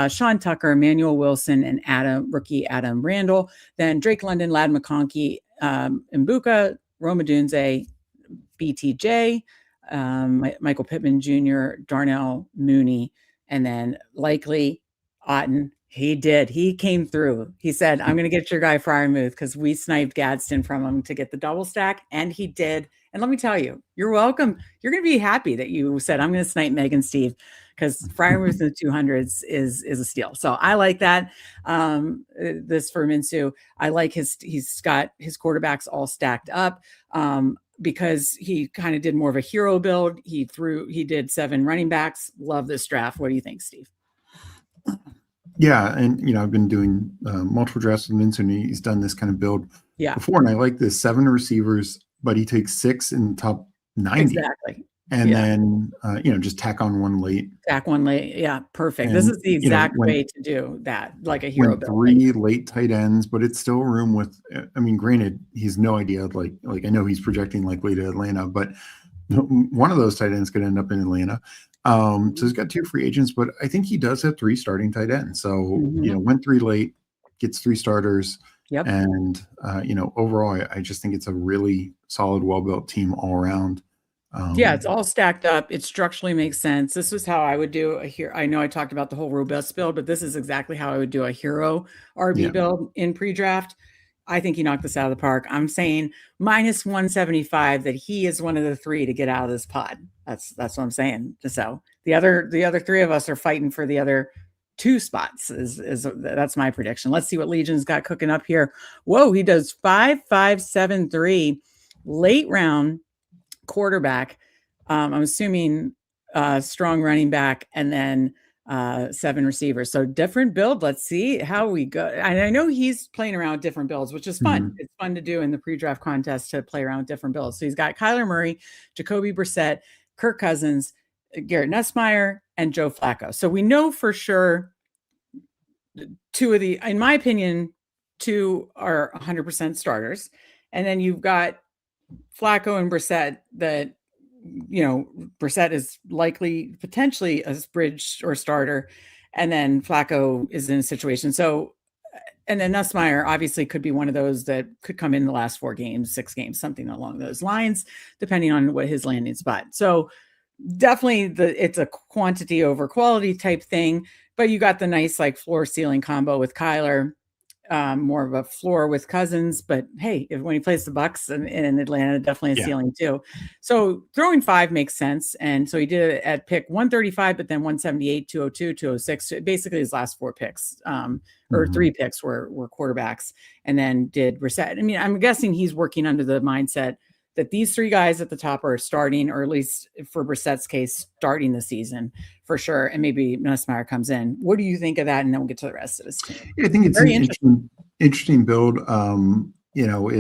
Sean Tucker, Emmanuel Wilson, and rookie Adam Randall. Then Drake London, Lad McConkey, Mbuka, Roma Dunze, BTJ, Michael Pittman Jr., Darnell Mooney, and then likely Otten. He came through. He said, I'm going to get your guy Freiermuth, because we sniped Gadsden from him to get the double stack, and he did. And let me tell you, you're welcome. You're going to be happy that you said, I'm going to snipe Megan Steve, because Freiermuth in the 200s is a steal. So I like that. This for Minshew. I like he's got his quarterbacks all stacked up. Because he kind of did more of a hero build. He did 7 running backs. Love this draft. What do you think, Steve? Yeah. And, I've been doing multiple drafts with Minshew, and he's done this kind of build before. And I like this 7 receivers, but he takes 6 in the top 90. Exactly. And then, just tack on 1 late. Yeah, perfect. And, this is the exact way to do that, like a hero build. 3 late tight ends, but it's still room with, granted, he's no idea, like I know he's projecting likely to Atlanta, but one of those tight ends could end up in Atlanta. So he's got 2 free agents, but I think he does have 3 starting tight ends. So, went 3 late, gets 3 starters. Yep. And, overall, I just think it's a really solid, well-built team all around. It's all stacked up. It structurally makes sense. This was how I would do a hero. I know I talked about the whole robust build, but this is exactly how I would do a hero RB build in pre-draft. I think he knocked this out of the park. I'm saying -175 that he is one of the 3 to get out of this pod. That's what I'm saying. So the other 3 of us are fighting for the other 2 spots. That's my prediction. Let's see what Legion's got cooking up here. Whoa, he does 5-5-7-3 late round quarterback. I'm assuming strong running back, and then 7 receivers. So different build. Let's see how we go. And I know he's playing around with different builds, which is fun. It's fun to do in the pre-draft contest, to play around with different builds. So he's got Kyler Murray, Jacoby Brissett, Kirk Cousins, Garrett Nussmeier, and Joe Flacco. So we know for sure 2 of in my opinion, 2 are 100% starters. And then you've got Flacco and Brissett that, Brissett is likely potentially a bridge or starter. And then Flacco is in a situation. So, and then Nussmeier obviously could be one of those that could come in the last 4 games, 6 games, something along those lines, depending on what his landing spot. So definitely it's a quantity over quality type thing, but you got the nice like floor ceiling combo with Kyler. more of a floor with Cousins, but hey, when he plays the Bucks in Atlanta, definitely a ceiling too. So throwing 5 makes sense. And so he did it at pick 135, but then 178, 202, 206. Basically his last 4 picks, or 3 picks were quarterbacks, and then did Brissett. I mean, I'm guessing he's working under the mindset that these 3 guys at the top are starting, or at least for Brissett's case, starting the season for sure. And maybe Nussmeier comes in. What do you think of that? And then we'll get to the rest of this team. I think it's very interesting build. You know,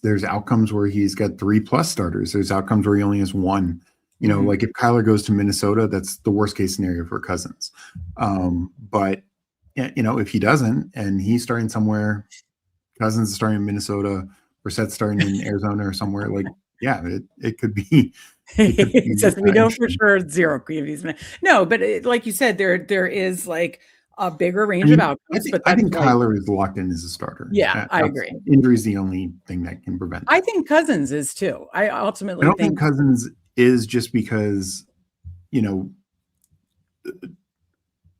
there's outcomes where he's got 3+ starters. There's outcomes where he only has 1. You know, like if Kyler goes to Minnesota, that's the worst case scenario for Cousins. But you know, if he doesn't and he's starting somewhere, Cousins is starting in Minnesota, Brissett's starting in Arizona or somewhere, like, yeah, it could be. It says we know for sure 0 QBs. No, but like you said, there is like a bigger range of outcomes. I think Kyler is locked in as a starter. Yeah, I agree. Injury is the only thing that can prevent that. I think Cousins is too. I don't think Cousins is, just because,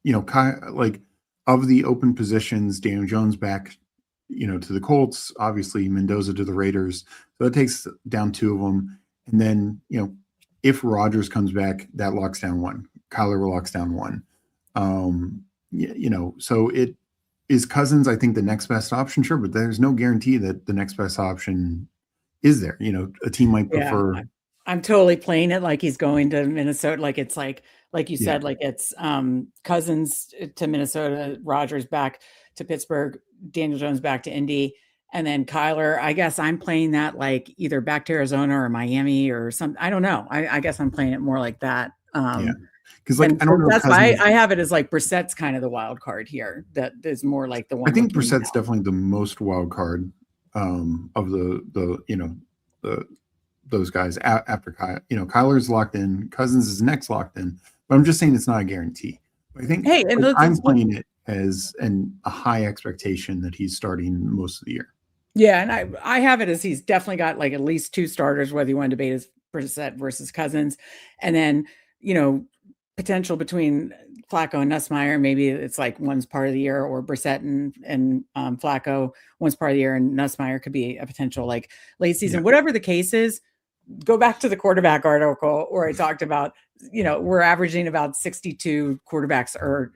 like of the open positions, Daniel Jones back, to the Colts, obviously Mendoza to the Raiders. So that takes down 2 of them. And then, if Rodgers comes back, that locks down 1. Kyler locks down 1. So it is Cousins, I think, the next best option. Sure. But there's no guarantee that the next best option is there. A team might prefer. I'm totally playing it like he's going to Minnesota. Like it's like you said, like it's Cousins to Minnesota, Rodgers back to Pittsburgh, Daniel Jones back to Indy, and then Kyler. I guess I'm playing that like either back to Arizona or Miami or something. I don't know. I guess I'm playing it more like that. Because I don't know. That's why I have it as like Brissett's kind of the wild card here. That is more like the one. I think Brissett's definitely the most wild card of those guys after Kyler. Kyler's locked in. Cousins is next locked in. But I'm just saying it's not a guarantee. I think I'm playing it as a high expectation that he's starting most of the year. Yeah, and I have it as he's definitely got like at least 2 starters, whether you want to debate as Brissett versus Cousins, and then potential between Flacco and Nussmeier. Maybe it's like one's part of the year, or Brissett and Flacco one's part of the year, and Nussmeier could be a potential like late season. Whatever the case is, go back to the quarterback article where I talked about, we're averaging about 62 quarterbacks are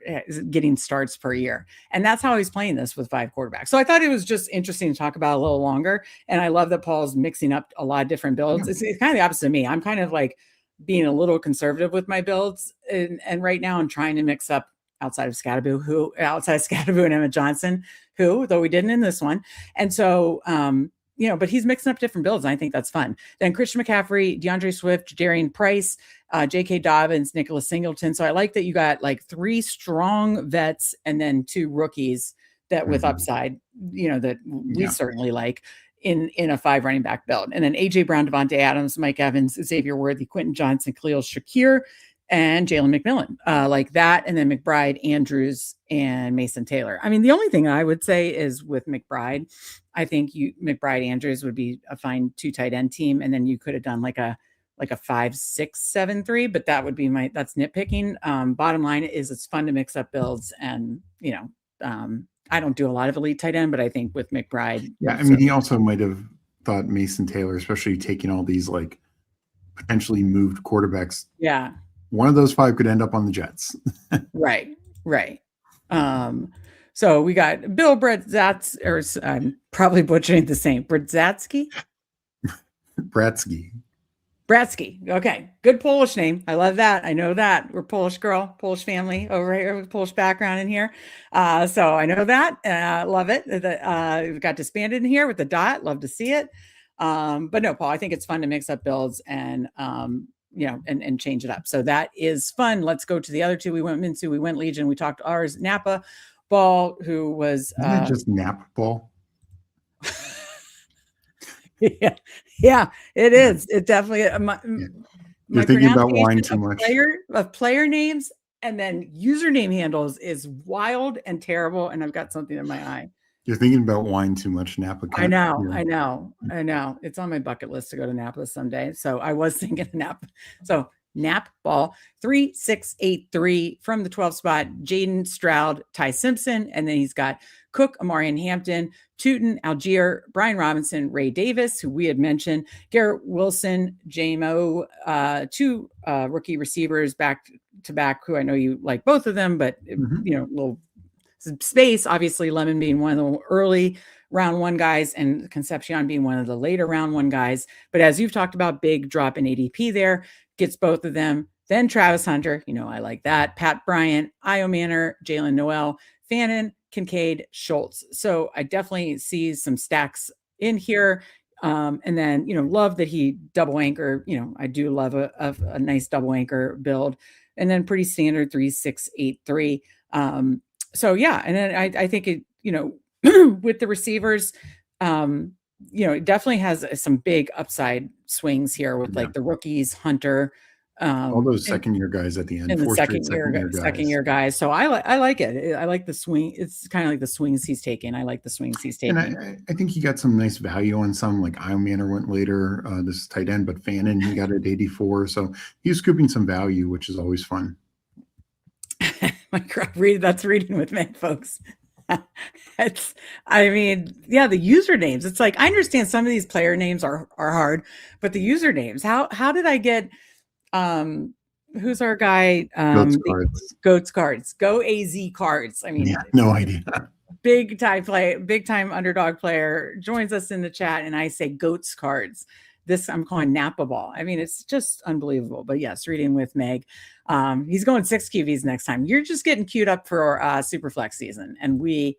getting starts per year. And that's how he's playing this with 5 quarterbacks. So I thought it was just interesting to talk about a little longer. And I love that Paul's mixing up a lot of different builds. It's kind of the opposite of me. I'm kind of like being a little conservative with my builds. And right now I'm trying to mix up outside of Scatterboo and Emmett Johnson, though we didn't in this one. And so, but he's mixing up different builds, and I think that's fun. Then Christian McCaffrey, DeAndre Swift, Darian Price, J.K. Dobbins, Nicholas Singleton. So I like that you got like 3 strong vets and then 2 rookies that with upside, that we certainly like in a 5 running back build. And then A.J. Brown, Devontae Adams, Mike Evans, Xavier Worthy, Quentin Johnson, Khalil Shakir, and Jalen McMillan, like that. And then McBride, Andrews, and Mason Taylor. I mean, the only thing I would say is with McBride, I think McBride Andrews would be a fine 2 tight end team. And then you could have done like a 5-6-7-3, but that would be that's nitpicking. Bottom line is it's fun to mix up builds, and, I don't do a lot of elite tight end, but I think with McBride. Yeah. I mean, he also might've thought Mason Taylor, especially taking all these like potentially moved quarterbacks. Yeah. One of those 5 could end up on the Jets. Right. So we got Bill Brzezinski, or I'm probably butchering the same. Brzezinski? Bratsky. Okay. Good Polish name. I love that. I know that. We're Polish girl, Polish family over here with Polish background in here. So I know that. Love it. We've got disbanded in here with the dot. Love to see it. But no, Paul, I think it's fun to mix up builds and change it up. So that is fun. Let's go to the other 2 we went into. We went Legion. We talked ours. Napa Ball, who was just Napa Ball. Yeah, it is. It definitely. You're thinking about wine too much. Player names and then username handles is wild and terrible. And I've got something in my eye. You're thinking about wine too much, Napa. I know. It's on my bucket list to go to Napa someday. So I was thinking of Napa. So Nap ball 3683 from the 12 spot, Jaden Stroud, Ty Simpson, and then he's got Cook, Amarian Hampton, Tootin, Algier, Brian Robinson, Ray Davis, who we had mentioned, Garrett Wilson, JMO, two rookie receivers back to back, who I know you like both of them, but little space, obviously Lemon being one of the early round one guys and Concepcion being one of the later round one guys. But as you've talked about, big drop in ADP there, gets both of them. Then Travis Hunter, I like that. Pat Bryant, Io Manor, Jalen Noel, Fannin, Kincaid, Schultz. So I definitely see some stacks in here. And then, love that he double anchor. I do love a nice double anchor build. And then pretty standard 3-6-8-3. So yeah, and then I think it, with the receivers, it definitely has some big upside swings here with like the rookies, Hunter, all those second year guys at the end, and the second year guys. So I like it. I like the swing. It's kind of like the swings he's taking. I like the swings he's taking. And I think he got some nice value on some, like Io Manor went later. This is tight end, but Fannin, he got at 84. So he's scooping some value, which is always fun. My God, that's reading with me, folks. The usernames. It's like, I understand some of these player names are hard, but the usernames, how did I get, who's our guy? Goats Cards, Go AZ Cards. No idea. Big time underdog player joins us in the chat, and I say Goats Cards. This I'm calling Napa Ball. It's just unbelievable. But yes, reading with Meg. He's going 6 QBs next time. You're just getting queued up for super flex season, and we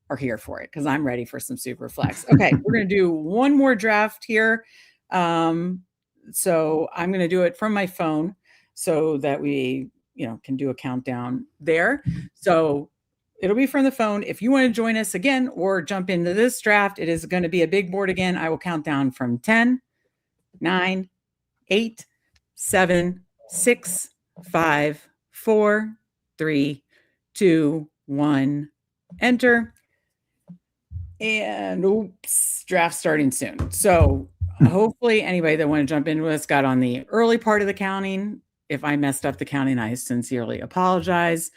are here for it because I'm ready for some super flex. Okay, we're going to do one more draft here. So I'm going to do it from my phone so that we, can do a countdown there. So it'll be from the phone. If you want to join us again or jump into this draft, it is going to be a big board again. I will count down from 10, 9, 8, 7, 6, 5, 4, 3, 2, 1, enter. And oops, draft starting soon. So hopefully anybody that want to jump in with us got on the early part of the counting. If I messed up the counting, I sincerely apologize.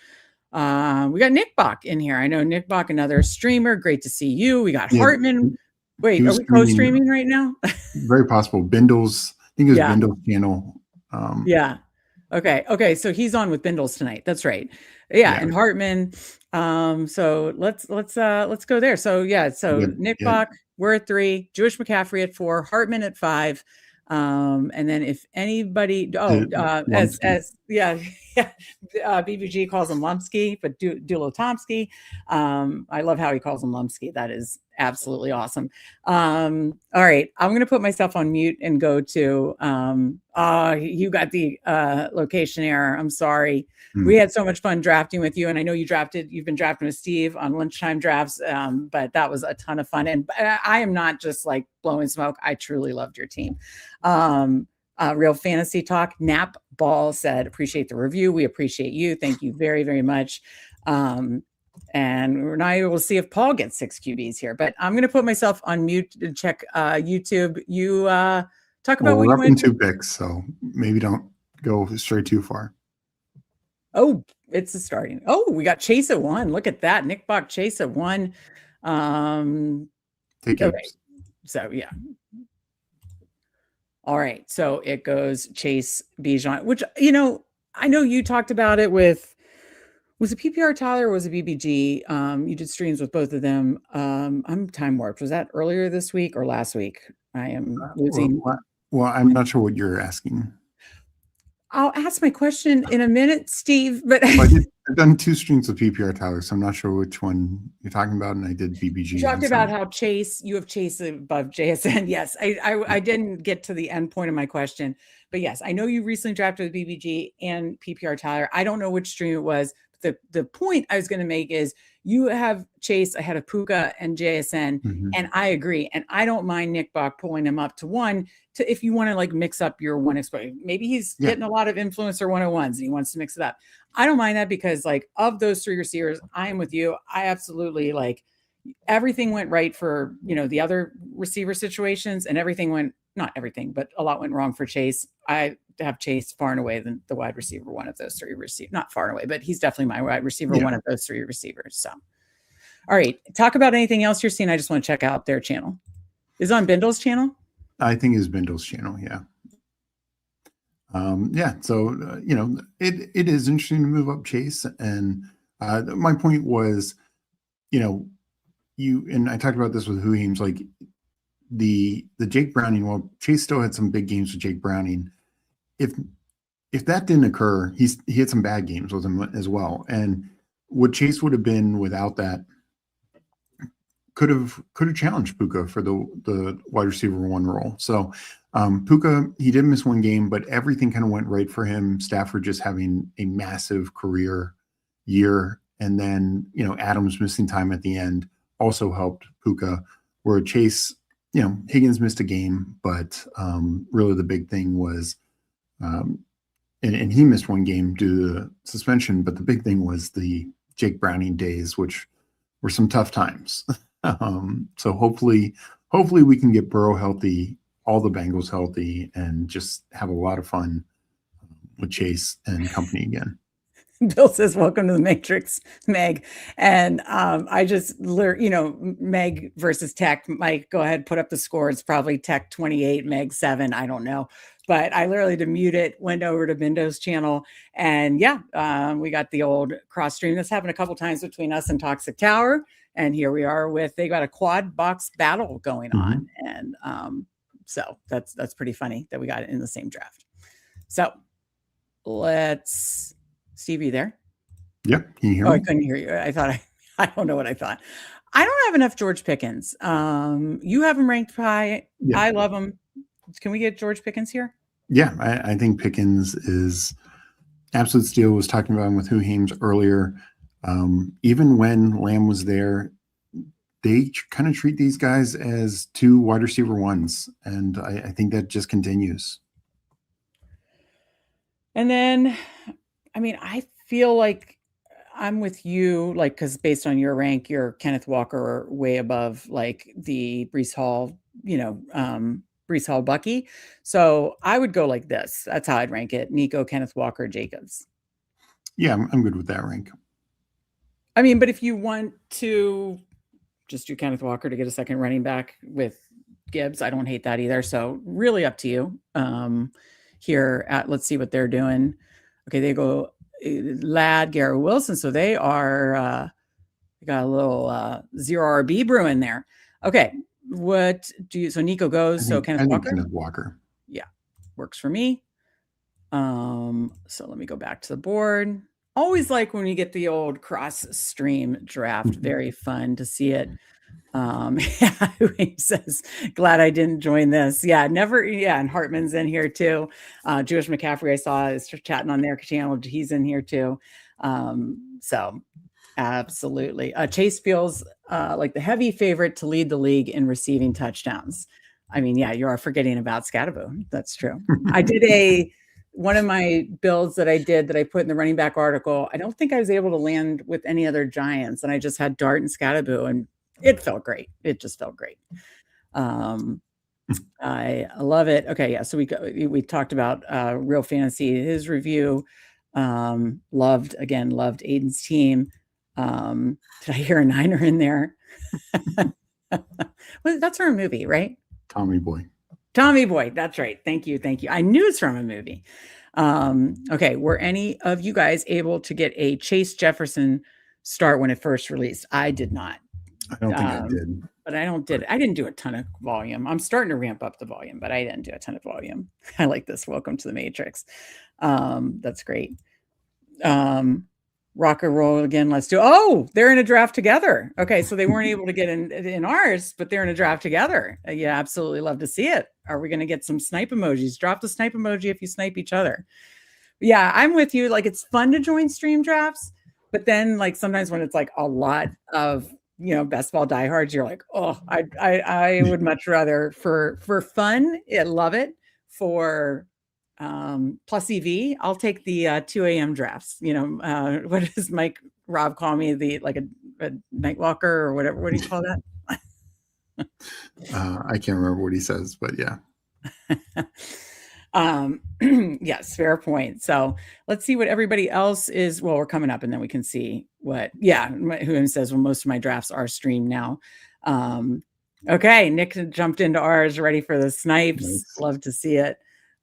We got Nick Bach in here. I know Nick Bach, another streamer. Great to see you. We got Hartman. Wait, are we co-streaming right now? Very possible. Bindle's, I think it was Bindle's channel. Yeah. Okay. So he's on with Bindles tonight. That's right. Yeah. And Hartman. So let's go there. So Nick Bach, we're at 3, Jewish McCaffrey at 4, Hartman at 5. And then if anybody, BBG calls him Lumpsky, but Dulotomsky. I love how he calls him Lumpsky. That is absolutely awesome. All right, I'm going to put myself on mute and go to, you got the location error. I'm sorry. We had so much fun drafting with you. And I know you've been drafting with Steve on lunchtime drafts. But that was a ton of fun. And I am not just like blowing smoke. I truly loved your team. Real fantasy talk. Nap Ball said, appreciate the review. We appreciate you. Thank you very, very much. And we're not able to see if Paul gets 6 QBs here, but I'm going to put myself on mute to check YouTube. You talk about what you want. 2 picks, so maybe don't go straight too far. Oh, it's starting. Oh, we got Chase at 1. Look at that. Nick Bach, Chase at 1. Take it. Okay. So, yeah. All right. So it goes Chase, Bijan, which, I know you talked about it with, was it PPR Tyler or was it BBG? You did streams with both of them. I'm time warped. Was that earlier this week or last week? I am losing. Well, I'm not sure what you're asking. I'll ask my question in a minute, Steve. But I've done 2 streams with PPR Tyler, so I'm not sure which one you're talking about. And I did BBG. You talked about how you have Chase above JSN. Yes, I didn't get to the end point of my question, but yes, I know you recently drafted with BBG and PPR Tyler. I don't know which stream it was. The point I was going to make is you have Chase ahead of Puka and JSN, and I agree. And I don't mind Nick Bach pulling him up to 1 to if you want to like mix up your one exposure. Maybe he's getting a lot of influencer 101s and he wants to mix it up. I don't mind that because like of those 3 receivers, I am with you. I absolutely like everything went right for the other receiver situations, and everything went not everything, but a lot went wrong for Chase. I have Chase far and away the wide receiver one of those three receivers. Not far and away, but he's definitely my wide receiver one of those three receivers. So, all right, talk about anything else you're seeing. I just want to check out their channel. Is it on Bindle's channel? I think it's Bindle's channel. Yeah. So it is interesting to move up Chase, and my point was, and I talked about this with Huheems, like the Jake Browning. Well, Chase still had some big games with Jake Browning. If that didn't occur, he had some bad games with him as well. And what Chase would have been without that could have challenged Puka for the wide receiver one role. So Puka, he did miss one game, but everything kind of went right for him. Stafford just having a massive career year, and then Adams missing time at the end also helped Puka. Where Chase, Higgins missed a game, but really the big thing was, and he missed one game due to the suspension. But the big thing was the Jake Browning days, which were some tough times. So hopefully we can get Burrow healthy, all the Bengals healthy, and just have a lot of fun with Chase and company again. Bill says, welcome to the Matrix, Meg. And I just learned, Meg versus Tech. Mike, go ahead, put up the score. It's probably Tech 28, Meg 7. I don't know. But I literally to mute it, went over to Bindo's channel. And we got the old cross stream. This happened a couple times between us and Toxic Tower. And here we are they got a quad box battle going on. And so that's pretty funny that we got it in the same draft. So Steve, are you there? Yep. Can you hear me? I couldn't hear you. I don't know what I thought. I don't have enough George Pickens. You have him ranked high. Yeah. I love him. Can we get George Pickens here? Yeah, I think Pickens is absolute steal. Was talking about him with Huheems earlier. Even when Lamb was there, they kind of treat these guys as two wide receiver ones. And I think that just continues. And then, I feel like I'm with you, because based on your rank, you're Kenneth Walker way above the Breece Hall, Breece Hall Bucky. So I would go like this. That's how I'd rank it. Nico, Kenneth Walker, Jacobs. Yeah, I'm good with that rank. But if you want to just do Kenneth Walker to get a second running back with Gibbs, I don't hate that either. So really up to you. Let's see what they're doing. Okay, they go Ladd, Garrett Wilson. So they are got a little zero RB brewing there. Okay, so Nico goes. Kenneth Walker. Kenneth Walker. Yeah, works for me. So let me go back to the board. Always like when you get the old cross stream draft. Very fun to see it. He says, glad I didn't join this. Yeah, never. Yeah, and Hartman's in here too. Jewish McCaffrey I saw is chatting on their channel. He's in here too. So absolutely. Chase feels like the heavy favorite to lead the league in receiving touchdowns. You are forgetting about Scatterbo. That's true. I did one of my builds that I put in the running back article. I don't think I was able to land with any other Giants, and I just had Dart and Scatterbo, and it felt great. It just felt great. I love it. Okay, yeah. So we talked about Real Fantasy, his review. Loved Aiden's team. Did I hear a Niner in there? Well, that's from a movie, right? Tommy Boy. That's right. Thank you. I knew it's from a movie. Okay. Were any of you guys able to get a Chase Jefferson start when it first released? I did not. I don't think I did. But I didn't do a ton of volume. I'm starting to ramp up the volume, but I didn't do a ton of volume. I like this. Welcome to the Matrix. That's great. Rock and roll again. Let's do. Oh, they're in a draft together. Okay, so they weren't able to get in ours, but they're in a draft together. Yeah, absolutely love to see it. Are we going to get some snipe emojis? Drop the snipe emoji if you snipe each other. Yeah, I'm with you. It's fun to join stream drafts, but then sometimes when it's a lot of best ball diehards, you're like, oh, I would much rather for fun. I love it for. Plus EV, I'll take the 2 a.m. drafts. What does Mike Rob call me? A night walker or whatever. What do you call that? I can't remember what he says, but yeah. Yes, fair point. So let's see what everybody else is. Well, we're coming up and then we can see what, who says, well, most of my drafts are streamed now. Okay, Nick jumped into ours, ready for the snipes. Nice. Love to see it.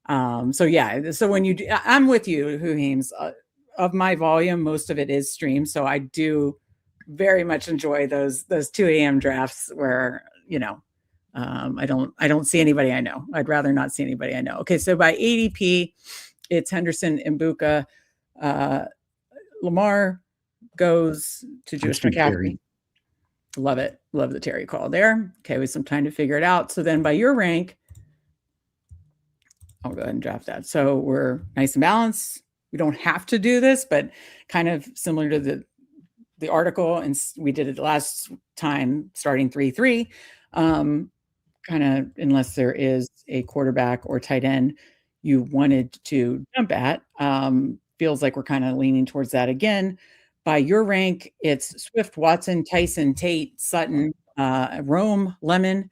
So when you do, I'm with you, Huheems. Of my volume, most of it is streamed. So I do very much enjoy those 2 a.m. drafts where, I don't see anybody I know. I'd rather not see anybody I know. Okay, so by ADP, it's Henderson, Mbuka, Lamar goes to Jewish McCaffrey. Love it. Love the Terry call there. Okay, with some time to figure it out. So then by your rank, I'll go ahead and draft that. So we're nice and balanced. We don't have to do this, but kind of similar to the article, and we did it last time, starting 3-3. Kind of, unless there is a quarterback or tight end you wanted to jump at. Feels like we're kind of leaning towards that again. By your rank, it's Swift, Watson, Tyson, Tate, Sutton, Rome, Lemon,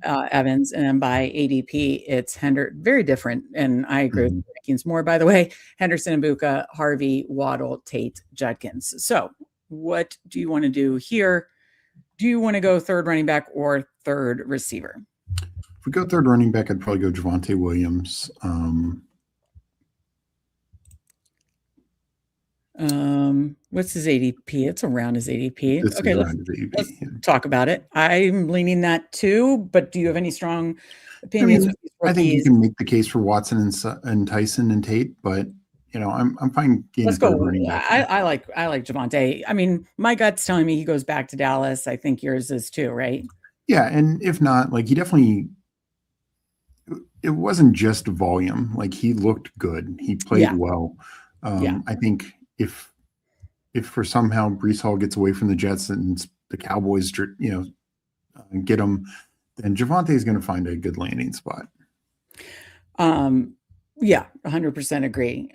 Evans, and then by ADP, it's very different. And I agree with rankings more, by the way. Henderson, Mbuka, Harvey, Waddle, Tate, Judkins. So what do you want to do here? Do you want to go third running back or third receiver? If we go third running back, I'd probably go Javonte Williams. What's his ADP? It's around his ADP. Okay, let's talk about it. I'm leaning that too, but do you have any strong opinions? I think you can make the case for Watson and Tyson and Tate, but I'm fine. Let's go. I like Javonte. I mean, my gut's telling me he goes back to Dallas. I think yours is too, right? Yeah, and if not, he definitely. It wasn't just volume. He looked good. He played well. I think if for somehow Breece Hall gets away from the Jets and the Cowboys, get him, then Javonte is going to find a good landing spot. Yeah, 100% agree.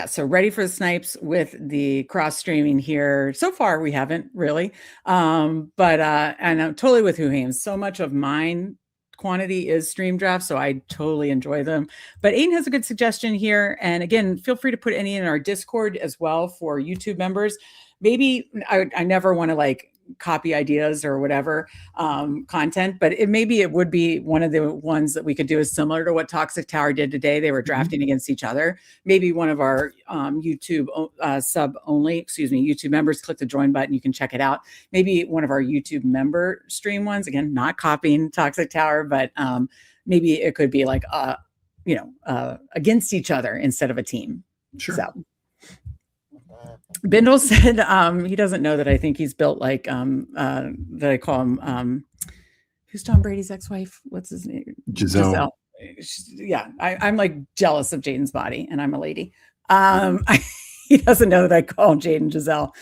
So ready for the snipes with the cross streaming here. So far, we haven't really, and I'm totally with Huheems. So much of mine quantity is stream draft, so I totally enjoy them. But Aiden has a good suggestion here, and again, feel free to put any in our Discord as well for YouTube members. Maybe I never want to copy ideas or whatever content, but maybe it would be one of the ones that we could do is similar to what Toxic Tower did today. They were drafting against each other. Maybe one of our YouTube YouTube members, click the join button. You can check it out. Maybe one of our YouTube member stream ones, again, not copying Toxic Tower, but maybe it could be against each other instead of a team. Sure. So. Bindle said he doesn't know that I think he's built that I call him who's Tom Brady's ex-wife? What's his name? Giselle. Yeah, I'm jealous of Jaden's body, and I'm a lady. He doesn't know that I call him Jaden Giselle.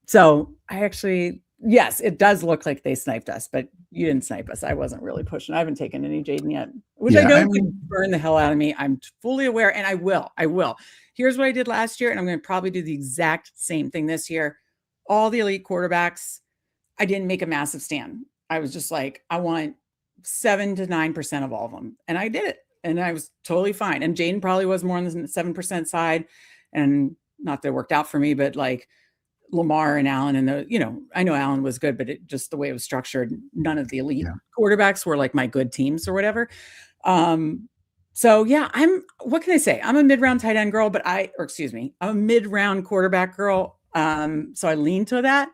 So I actually, yes, it does look like they sniped us, but you didn't snipe us. I wasn't really pushing. I haven't taken any Jaden yet, which I know would burn the hell out of me. I'm fully aware, and I will. Here's what I did last year, and I'm going to probably do the exact same thing this year. All the elite quarterbacks, I didn't make a massive stand. I was just I want 7 to 9% of all of them. And I did it, and I was totally fine. And Jaden probably was more on the 7% side, and not that it worked out for me, but Lamar and Allen and I know Allen was good, but just the way it was structured, none of the elite quarterbacks were my good teams or whatever. So what can I say? I'm a mid-round tight end girl, I'm a mid-round quarterback girl. So I lean to that,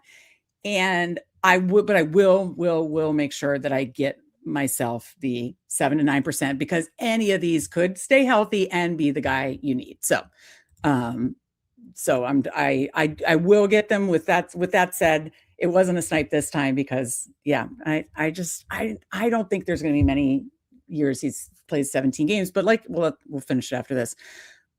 and I will make sure that I get myself the 7 to 9%, because any of these could stay healthy and be the guy you need. So I will get them. With that said, it wasn't a snipe this time because I don't think there's going to be many years he's plays 17 games, but we'll finish it after this.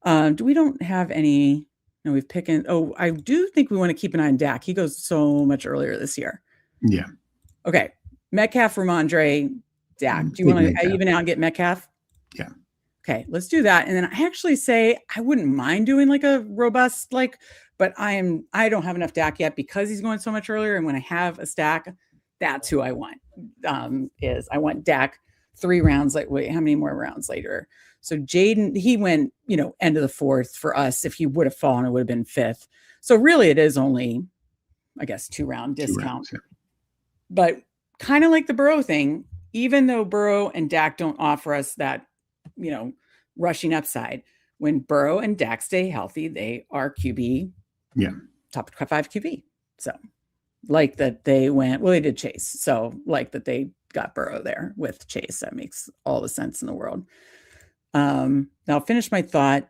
We don't have any. No, we've picked. I do think we want to keep an eye on Dak. He goes so much earlier this year. Yeah. Okay. Metcalf, Ramondre, Dak. Do you want to even out and get Metcalf? Yeah. Okay, let's do that. And then I actually say I wouldn't mind doing a robust but I don't have enough Dak yet because he's going so much earlier. And when I have a stack, that's who I want. I want Dak 3 rounds. Like, wait, how many more rounds later? So Jaden, he went, end of the 4th for us. If he would have fallen, it would have been 5th. So really it is only, I guess, 2-round discount. Yeah. But kind of like the Burrow thing, even though Burrow and Dak don't offer us that, rushing upside, when Burrow and Dak stay healthy, they are QB. Yeah. Top 5 QB. So like that they went, well, they did Chase. So like that they got Burrow there with Chase. That makes all the sense in the world. Now I'll finish my thought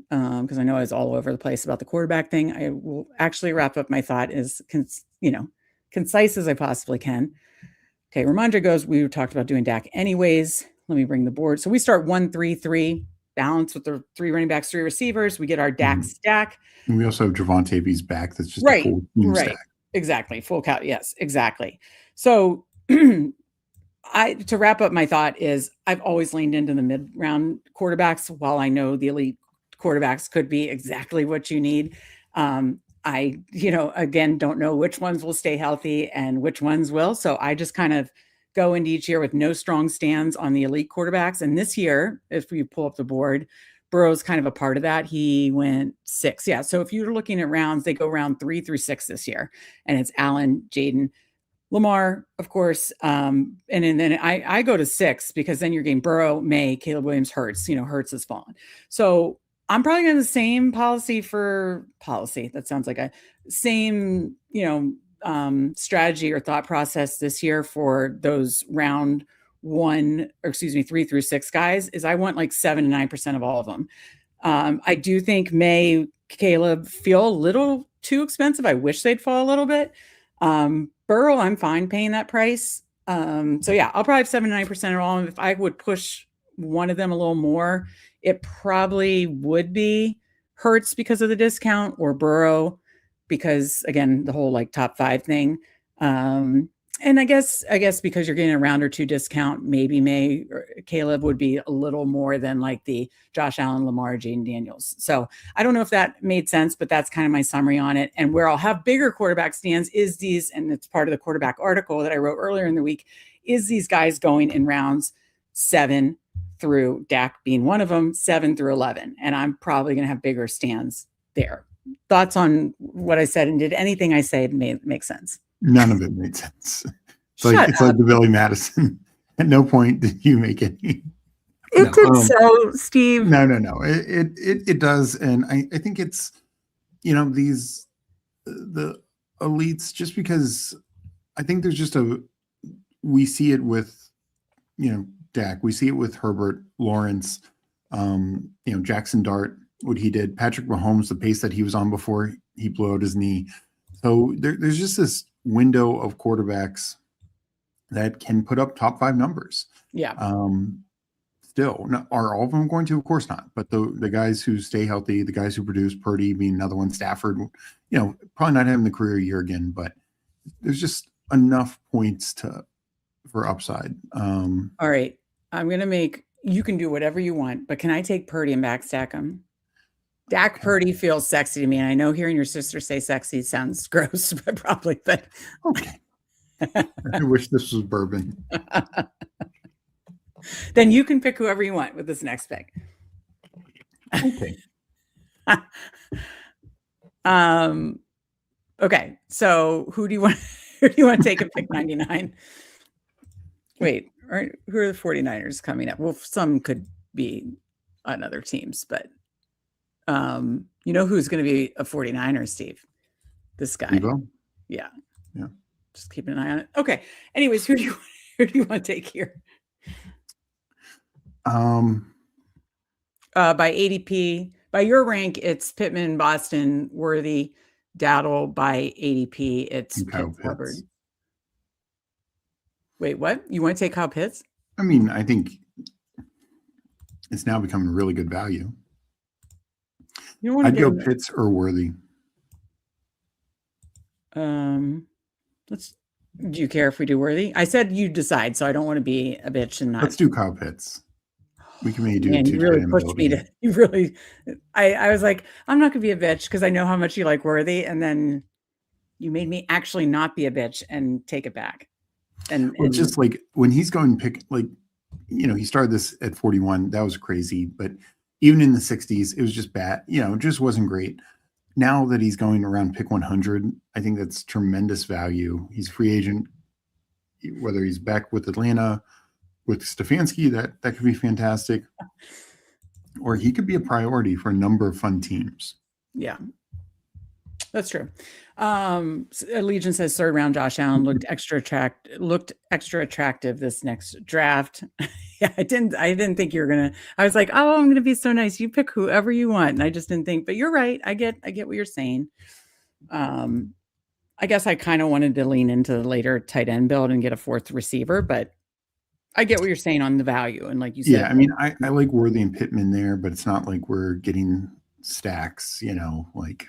because I know I was all over the place about the quarterback thing. I will actually wrap up my thought as concise as I possibly can. Okay, Ramondre goes, we talked about doing Dak anyways. Let me bring the board. So we start 1-3-3, balance with the 3 running backs, 3 receivers. We get our Dak stack. And we also have Javonte B's back. That's just right, a full team stack. Exactly. Full count. Yes, exactly. So to wrap up my thought is I've always leaned into the mid-round quarterbacks. While I know the elite quarterbacks could be exactly what you need. I, again, don't know which ones will stay healthy and which ones will. So I just kind of go into each year with no strong stands on the elite quarterbacks. And this year, if we pull up the board, Burrow's kind of a part of that. He went 6. Yeah. So if you're looking at rounds, they go round 3 through 6 this year. And it's Allen, Jaden, Lamar, of course. And then I go to 6 because then you're getting Burrow, May, Caleb Williams, Hurts. Hurts has fallen. So I'm probably going to the same policy. That sounds like a same, strategy or thought process this year for those round 3 through 6 guys is I want like 7 to 9% of all of them. I do think May, Caleb feel a little too expensive. I wish they'd fall a little bit. Burrow, I'm fine paying that price. So yeah, I'll probably have 7 to 9% of all of them. If I would push one of them a little more, it probably would be Hurts because of the discount or Burrow because, again, the whole like top 5 thing. And I guess because you're getting a round or 2 discount, maybe May or Caleb would be a little more than like the Josh Allen, Lamar, Jaden Daniels. So I don't know if that made sense, but that's kind of my summary on it. And where I'll have bigger quarterback stands is these, and it's part of the quarterback article that I wrote earlier in the week, is these guys going in rounds 7 through, Dak being one of them, 7 through 11. And I'm probably going to have bigger stands there. Thoughts on what I said, and did anything I said make sense? None of it made sense. It's like the Billy Madison. At no point did you make any. It did so, Steve. No. It does. And I think it's, the elites, just because I think there's just we see it with, Dak. We see it with Herbert, Lawrence, Jackson Dart, what he did, Patrick Mahomes, the pace that he was on before he blew out his knee. So there's just this window of quarterbacks that can put up top 5 numbers. Yeah. Still, are all of them going to? Of course not. But the guys who stay healthy, the guys who produce, Purdy being another one, Stafford, probably not having the career year again, but there's just enough points for upside. All right. I'm going to you can do whatever you want, but can I take Purdy and backstack him? Dak Purdy feels sexy to me. And I know hearing your sister say sexy sounds gross, but probably, but okay. I wish this was bourbon. Then you can pick whoever you want with this next pick. Okay. Okay. So who do you want to take at pick 99? Wait, who are the 49ers coming up? Well, some could be on other teams, but who's going to be a 49er, Steve? This guy. Yeah. Just keeping an eye on it. Okay. Anyways, who do you want to take here? By ADP, by your rank, it's Pittman, Boston, Worthy, Dowdle. By ADP, it's Hubbard. Wait, what? You want to take Kyle Pitts? I mean, I think it's now becoming really good value. I'd go Pitts or Worthy. Do you care if we do Worthy? I said you decide, so I don't want to be a bitch and not. Let's do Kyle Pitts. We can maybe do it. You really pushed me to. You really. I was like, I'm not going to be a bitch because I know how much you like Worthy, and then you made me actually not be a bitch and take it back. And just like when he's going pick, like he started this at 41. That was crazy. But even in the 60s, it was just bad. It just wasn't great. Now that he's going around pick 100, I think that's tremendous value. He's a free agent. Whether he's back with Atlanta, with Stefanski, that could be fantastic. Or he could be a priority for a number of fun teams. Yeah, that's true. Allegiant says third round Josh Allen looked extra attractive this next draft. Yeah, I didn't think you were gonna. I was like, oh, I'm gonna be so nice. You pick whoever you want, and I just didn't think. But you're right. I get what you're saying. I guess I kind of wanted to lean into the later tight end build and get a fourth receiver, but I get what you're saying on the value. And like you said, yeah, I mean, I like Worthy and Pittman there, but it's not like we're getting stacks. Like.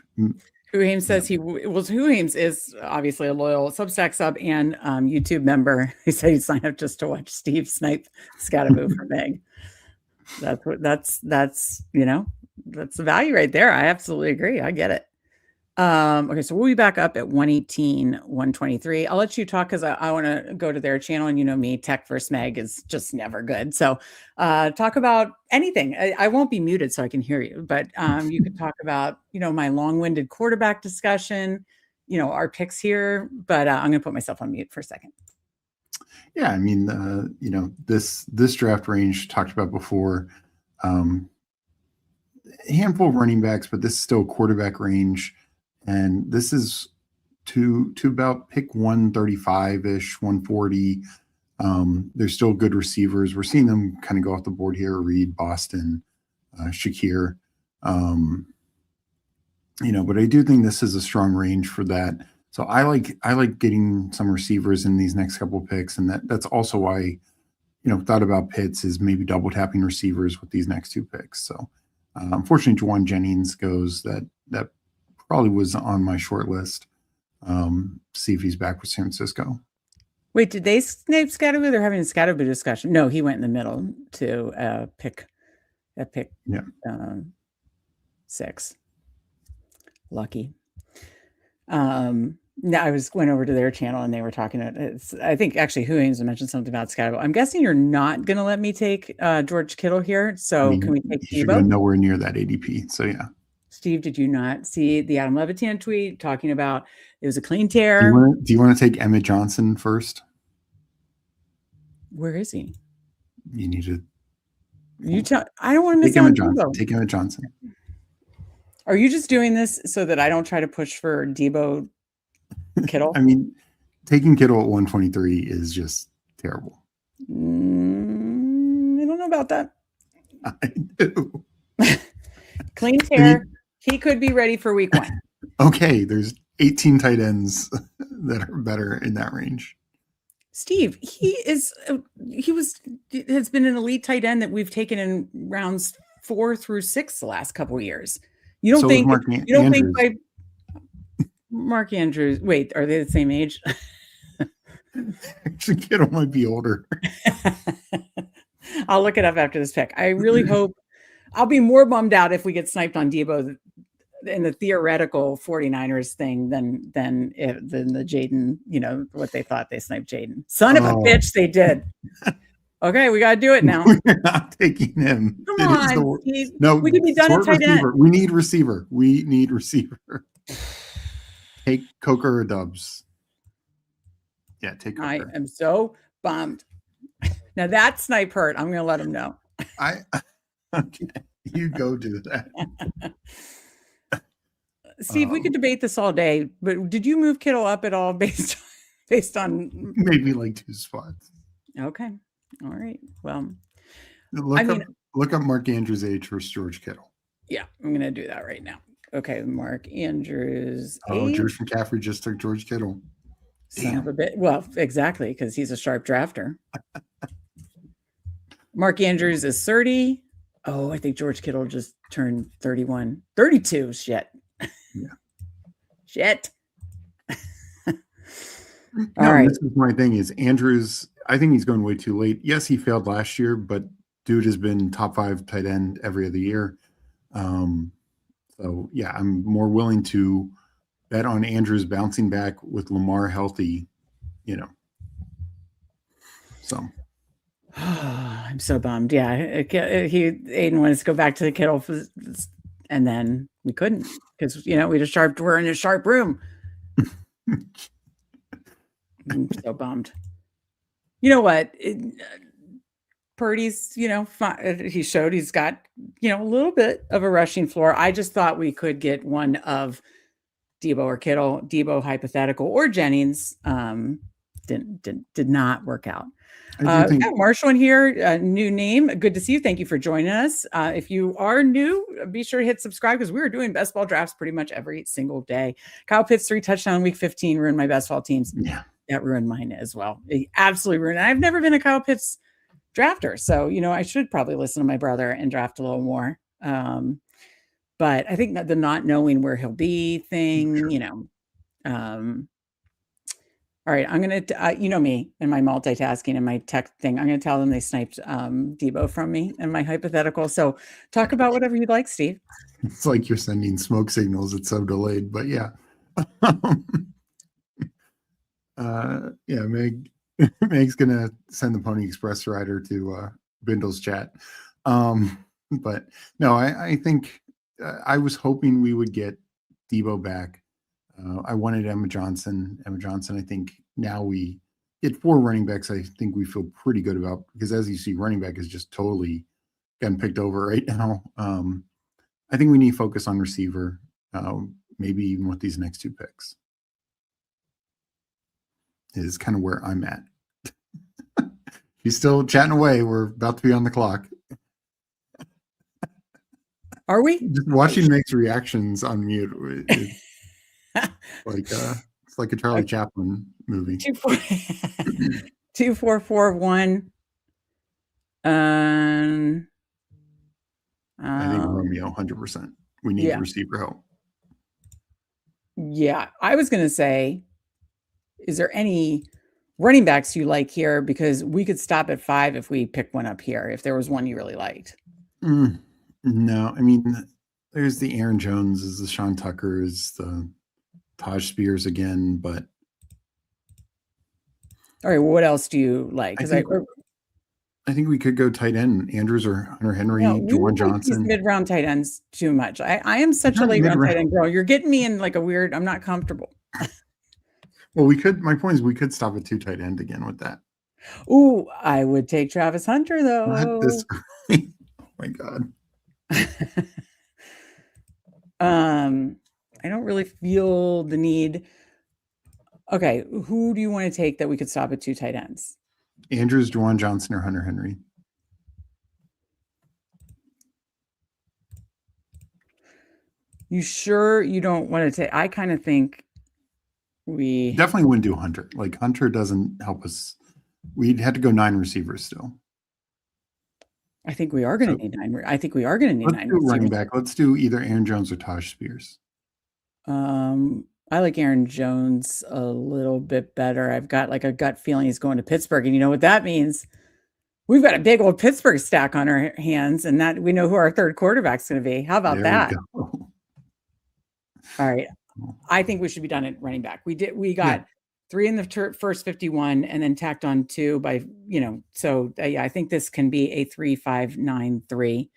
Who Hames says Who Hames is obviously a loyal Substack sub and YouTube member. He said he signed up just to watch Steve snipe Scataboo for Meg. That's the value right there. I absolutely agree. I get it. Okay, so we'll be back up at 118, 123. I'll let you talk because I want to go to their channel, and me, Tech versus Meg is just never good. So talk about anything. I won't be muted so I can hear you, but you could talk about, my long-winded quarterback discussion, our picks here, but I'm going to put myself on mute for a second. Yeah, I mean, this draft range talked about before, a handful of running backs, but this is still quarterback range. And this is to about pick 135-ish, 140. There's still good receivers. We're seeing them kind of go off the board here. Reed, Boston, Shakir. But I do think this is a strong range for that. So I like getting some receivers in these next couple of picks. And that's also why, thought about Pitts is maybe double tapping receivers with these next two picks. So unfortunately, Juwan Jennings goes. That probably was on my short list. See if he's back with San Francisco. Wait, did they snipe Scataboo? They're having a Scataboo discussion. No, he went in the middle to pick 6. Lucky. Now I went over to their channel and they were talking. I think actually Huings mentioned something about Scataboo. I'm guessing you're not going to let me take George Kittle here. So can we take You're going nowhere near that ADP. So yeah. Steve, did you not see the Adam Levitan tweet talking about it was a clean tear? Do you want to take Emmett Johnson first? Where is he? You need to. I don't want to miss take Emmett Johnson. Take Emmett Johnson. Are you just doing this so that I don't try to push for Debo Kittle? I mean, taking Kittle at 123 is just terrible. I don't know about that. I do. Clean tear. He could be ready for week 1. Okay, there's 18 tight ends that are better in that range. Steve, has been an elite tight end that we've taken in rounds 4 through 6 the last couple of years. You don't think by Mark Andrews? Wait, are they the same age? Actually, Kittle might be older. I'll look it up after this pick. I really hope. I'll be more bummed out if we get sniped on Debo in the theoretical 49ers thing than the Jaden, what they thought they sniped Jaden. Son of a bitch, they did. Okay, we got to do it now. We're not taking him. Come on, Steve. No, we could be done at tight end. We need receiver. Take Coker or Dubs. Yeah, take Coker. I am so bummed. Now that snipe hurt. I'm going to let him know. Okay, you go do that. Steve, we could debate this all day, but did you move Kittle up at all based on maybe like 2 spots? Okay. All right. Well, look up Mark Andrews' age versus George Kittle. Yeah, I'm going to do that right now. Okay, Mark Andrews. Oh, George McCaffrey just took George Kittle. Son of a bit. Well, exactly, because he's a sharp drafter. Mark Andrews is 30. Oh, I think George Kittle just turned 31. 32. Shit. Yeah. Shit. All right. This is my thing is Andrews. I think he's going way too late. Yes, he failed last year, but dude has been top 5 tight end every other year. So yeah, I'm more willing to bet on Andrews bouncing back with Lamar healthy, So I'm so bummed. Yeah, Aiden wanted to go back to the Kittle, and then we couldn't because we're in a sharp room. I'm so bummed. You know what? Purdy's, he showed he's got, a little bit of a rushing floor. I just thought we could get one of Debo or Kittle, Debo hypothetical or Jennings. Did not work out. I do think got Marshall in here, new name. Good to see you. Thank you for joining us. If you are new, be sure to hit subscribe because we're doing best ball drafts pretty much every single day. Kyle Pitts 3 touchdown week 15 ruined my best ball teams. Yeah, that ruined mine as well. It absolutely ruined. I've never been a Kyle Pitts drafter, so I should probably listen to my brother and draft a little more. But I think that the not knowing where he'll be thing, sure. All right, I'm going to, me and my multitasking and my tech thing. I'm going to tell them they sniped Debo from me and my hypothetical. So talk about whatever you'd like, Steve. It's like you're sending smoke signals. It's so delayed, but yeah. Meg's going to send the Pony Express rider to Bindle's chat. But no, I think I was hoping we would get Debo back. I wanted Emma Johnson. I think now we get 4 running backs. I think we feel pretty good about because as you see, running back is just totally gotten picked over right now. I think we need to focus on receiver, maybe even with these next 2 picks. Is kind of where I'm at. He's still chatting away. We're about to be on the clock. Are we? Just watching Meg's reactions on mute. It's like a Charlie Chaplin movie. 2441. I think Romeo 100%. We need receiver help. Yeah, I was going to say, is there any running backs you like here? Because we could stop at 5 if we pick one up here. If there was one you really liked. No, I mean, there's the Aaron Joneses, the Sean Tuckers, the Taj Spears again, but all right. Well, what else do you like? Because I think we could go tight end, Andrews or Hunter Henry, Juwan Johnson. Mid-round tight ends too much. I am such a late round tight end girl. You're getting me in like a weird. I'm not comfortable. Well, we could. My point is, we could stop at 2 tight end again with that. Ooh, I would take Travis Hunter though. Not this. Oh my God. I don't really feel the need. Okay, who do you want to take that we could stop at 2 tight ends? Andrews, Juwan Johnson, or Hunter Henry? You sure you don't want to take? I kind of think we definitely wouldn't do Hunter. Like Hunter doesn't help us. We'd have to go 9 receivers still. I think we are going to need 9. I think we are going to need 9 receivers. Running back. Let's do either Aaron Jones or Taj Spears. I like Aaron Jones a little bit better. I've got like a gut feeling he's going to Pittsburgh, and you know what that means? We've got a big old Pittsburgh stack on our hands, and that we know who our third quarterback's going to be. How about that? All right. I think we should be done at running back. We got 3 in the first 51 and then tacked on 2 by, so I think this can be a 3-5-9-3.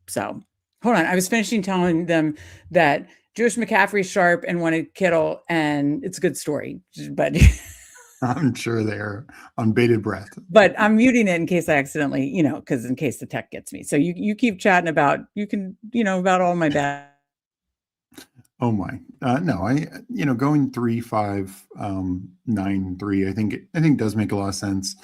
So hold on. I was finishing telling them that Jewish McCaffrey's sharp and wanted Kittle, and it's a good story, but I'm sure they're on bated breath. But I'm muting it in case I accidentally, because in case the tech gets me. So you keep chatting about, about all my bad. Oh my, no, going 3-5-9-3, I think does make a lot of sense.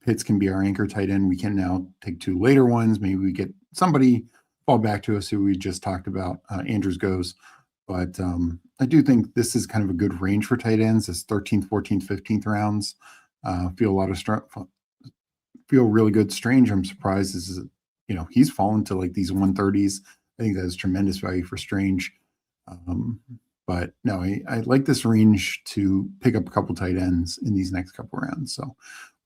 Pitts can be our anchor tight end. We can now take 2 later ones. Maybe we get somebody fall back to us who we just talked about. Andrews goes, but I do think this is kind of a good range for tight ends. This 13th, 14th, 15th rounds. Feel really good. Strange, I'm surprised is, he's fallen to like these 130s. I think that is tremendous value for Strange. But no, I like this range to pick up a couple tight ends in these next couple rounds. So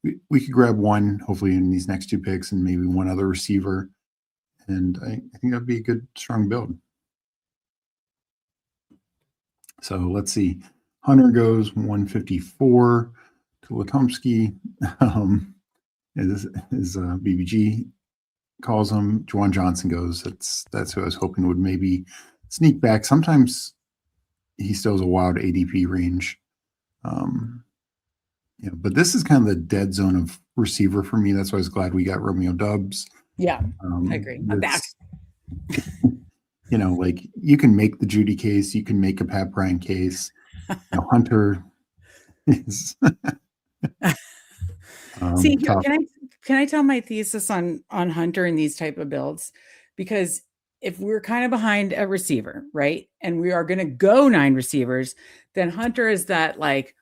we could grab one, hopefully in these next 2 picks, and maybe one other receiver. And I think that'd be a good, strong build. So let's see. Hunter goes 154 to Latomsky, as BBG calls him. Juwan Johnson goes. That's who I was hoping would maybe sneak back. Sometimes he still has a wild ADP range. But this is kind of the dead zone of receiver for me. That's why I was glad we got Romeo Dubs. Yeah, I agree. I'm back. Like you can make the Judy case, you can make a Pat Bryant case. Hunter is. See, can I tell my thesis on Hunter in these type of builds? Because if we're kind of behind a receiver, right, and we are going to go 9 receivers, then Hunter is that like,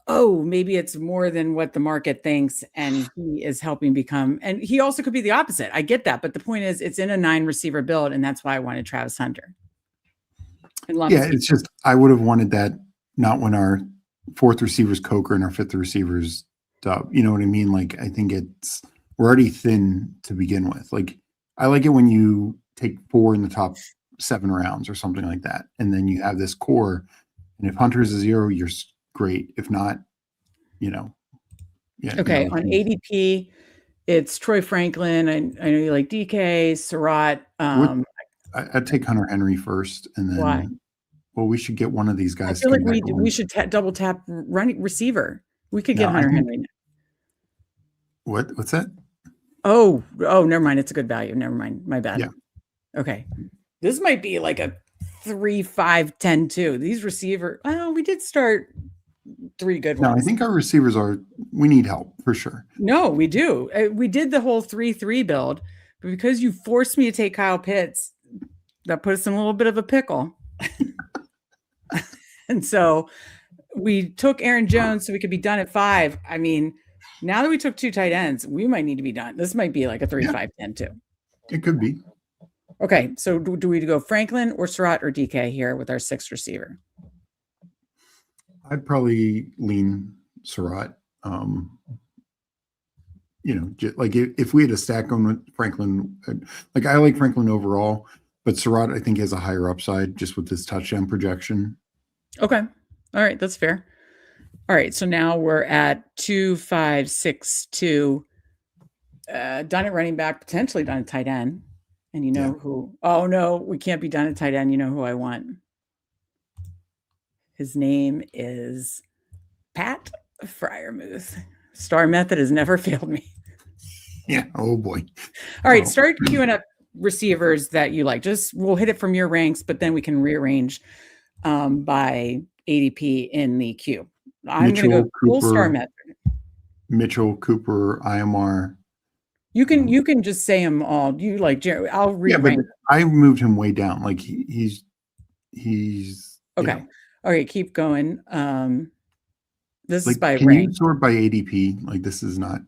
oh, maybe it's more than what the market thinks, and he is helping become. And he also could be the opposite. I get that, but the point is, it's in a 9 receiver build, and that's why I wanted Travis Hunter. It's just I would have wanted that not when our 4th receiver's Coker and our 5th receiver's Dub. You know what I mean? Like I think we're already thin to begin with. Like I like it when you take 4 in the top 7 rounds or something like that, and then you have this core. And if Hunter's a 0, you're great. If not, Okay, on ADP, it's Troy Franklin. I know you like DK, Surratt. I'd take Hunter Henry first, and then why? Well, we should get one of these guys. I feel like we should double tap running receiver. We could get Hunter Henry. What's that? Oh, never mind. It's a good value. Never mind. My bad. Yeah. Okay. This might be like a 3, 5, 10, 2. These receiver. Oh, we did start 3 good ones. No, I think our receivers we need help for sure. No, we do. We did the whole 3-3 build, but because you forced me to take Kyle Pitts, that put us in a little bit of a pickle. And so we took Aaron Jones so we could be done at 5. I mean, now that we took 2 tight ends, we might need to be done. This might be like a 3, 5, 10, 2. It could be. Okay, so do we go Franklin or Surratt or DK here with our 6th receiver? I'd probably lean Surratt. Like if we had a stack on with Franklin, like I like Franklin overall, but Surratt I think has a higher upside just with his touchdown projection. Okay. All right. That's fair. All right. So now we're at 2, 5, 6, 2. Done at running back, potentially done at tight end. And you know who? Oh, no, we can't be done at tight end. You know who I want? His name is Pat Freiermuth. Star method has never failed me. Yeah. Oh, boy. All right. Start queuing up receivers that you like. We'll hit it from your ranks, but then we can rearrange by ADP in the queue. I'm going to go full star method. Mitchell, Cooper, IMR. You can just say them all. You like Jerry? I'll read. Yeah, but I moved him way down. Like he's okay. All right, keep going. This is by rank. Can you sort by ADP? Like this is not.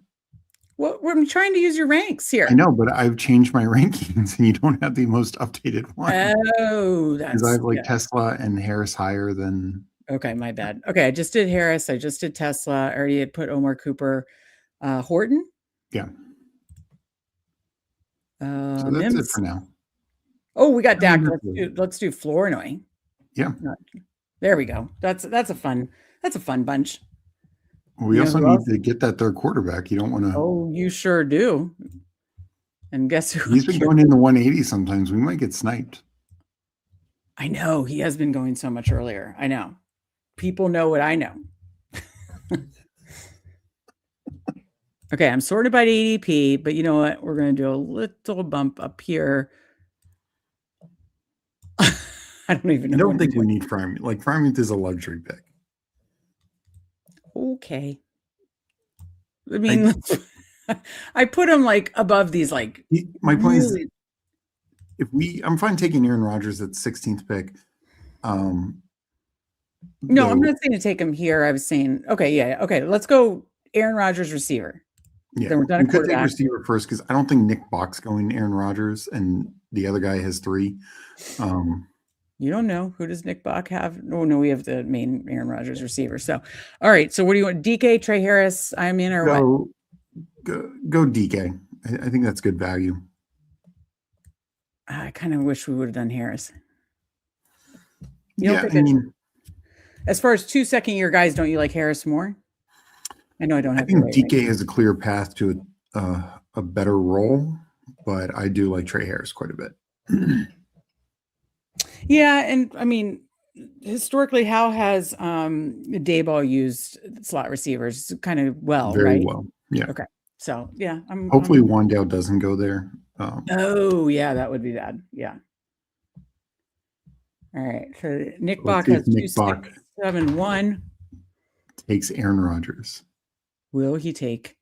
Well, I'm trying to use your ranks here. I know, but I've changed my rankings, and you don't have the most updated one. Oh, that's because I have Tesla and Harris higher than. Okay, my bad. Okay, I just did Harris. I just did Tesla. I already had put Omar Cooper, Horton. Yeah. So that's it for now. Oh, we got Dak. Let's do Flournoy. Yeah. There we go. That's a fun bunch. We also need to get that 3rd quarterback. You don't want to. Oh, you sure do. And guess who? He's been going in the 180 sometimes. We might get sniped. I know. He has been going so much earlier. I know. People know what I know. Okay, I'm sorted by ADP, but you know what? We're going to do a little bump up here. I don't even know. I don't think we need Freiermuth. Like Freiermuth is a luxury pick. Okay. I mean, I put him like above these. Like my point is, I'm fine taking Aaron Rodgers at 16th pick. No, I'm not saying to take him here. I was saying, okay, let's go Aaron Rodgers receiver. Yeah, then we're done. We could take receiver first because I don't think Nick Bach's going Aaron Rodgers, and the other guy has 3. You don't know. Who does Nick Bach have? Oh, no, we have the main Aaron Rodgers receiver. So, all right. So, what do you want? DK, Trey Harris, I'm in, or what? Go DK. I think that's good value. I kind of wish we would have done Harris. As far as 2 second-year guys, don't you like Harris more? I know I don't I have your think right DK has a clear path to a better role, but I do like Trey Harris quite a bit. Yeah, and I mean, historically, how has Dayball used slot receivers? Kind of well, Very right? well. Yeah. Okay, so yeah, Hopefully Wandale doesn't go there. Oh yeah, that would be bad. Yeah. All right. So Nick Let's Bach see has if Nick Bach 2671. takes Aaron Rodgers. Will he take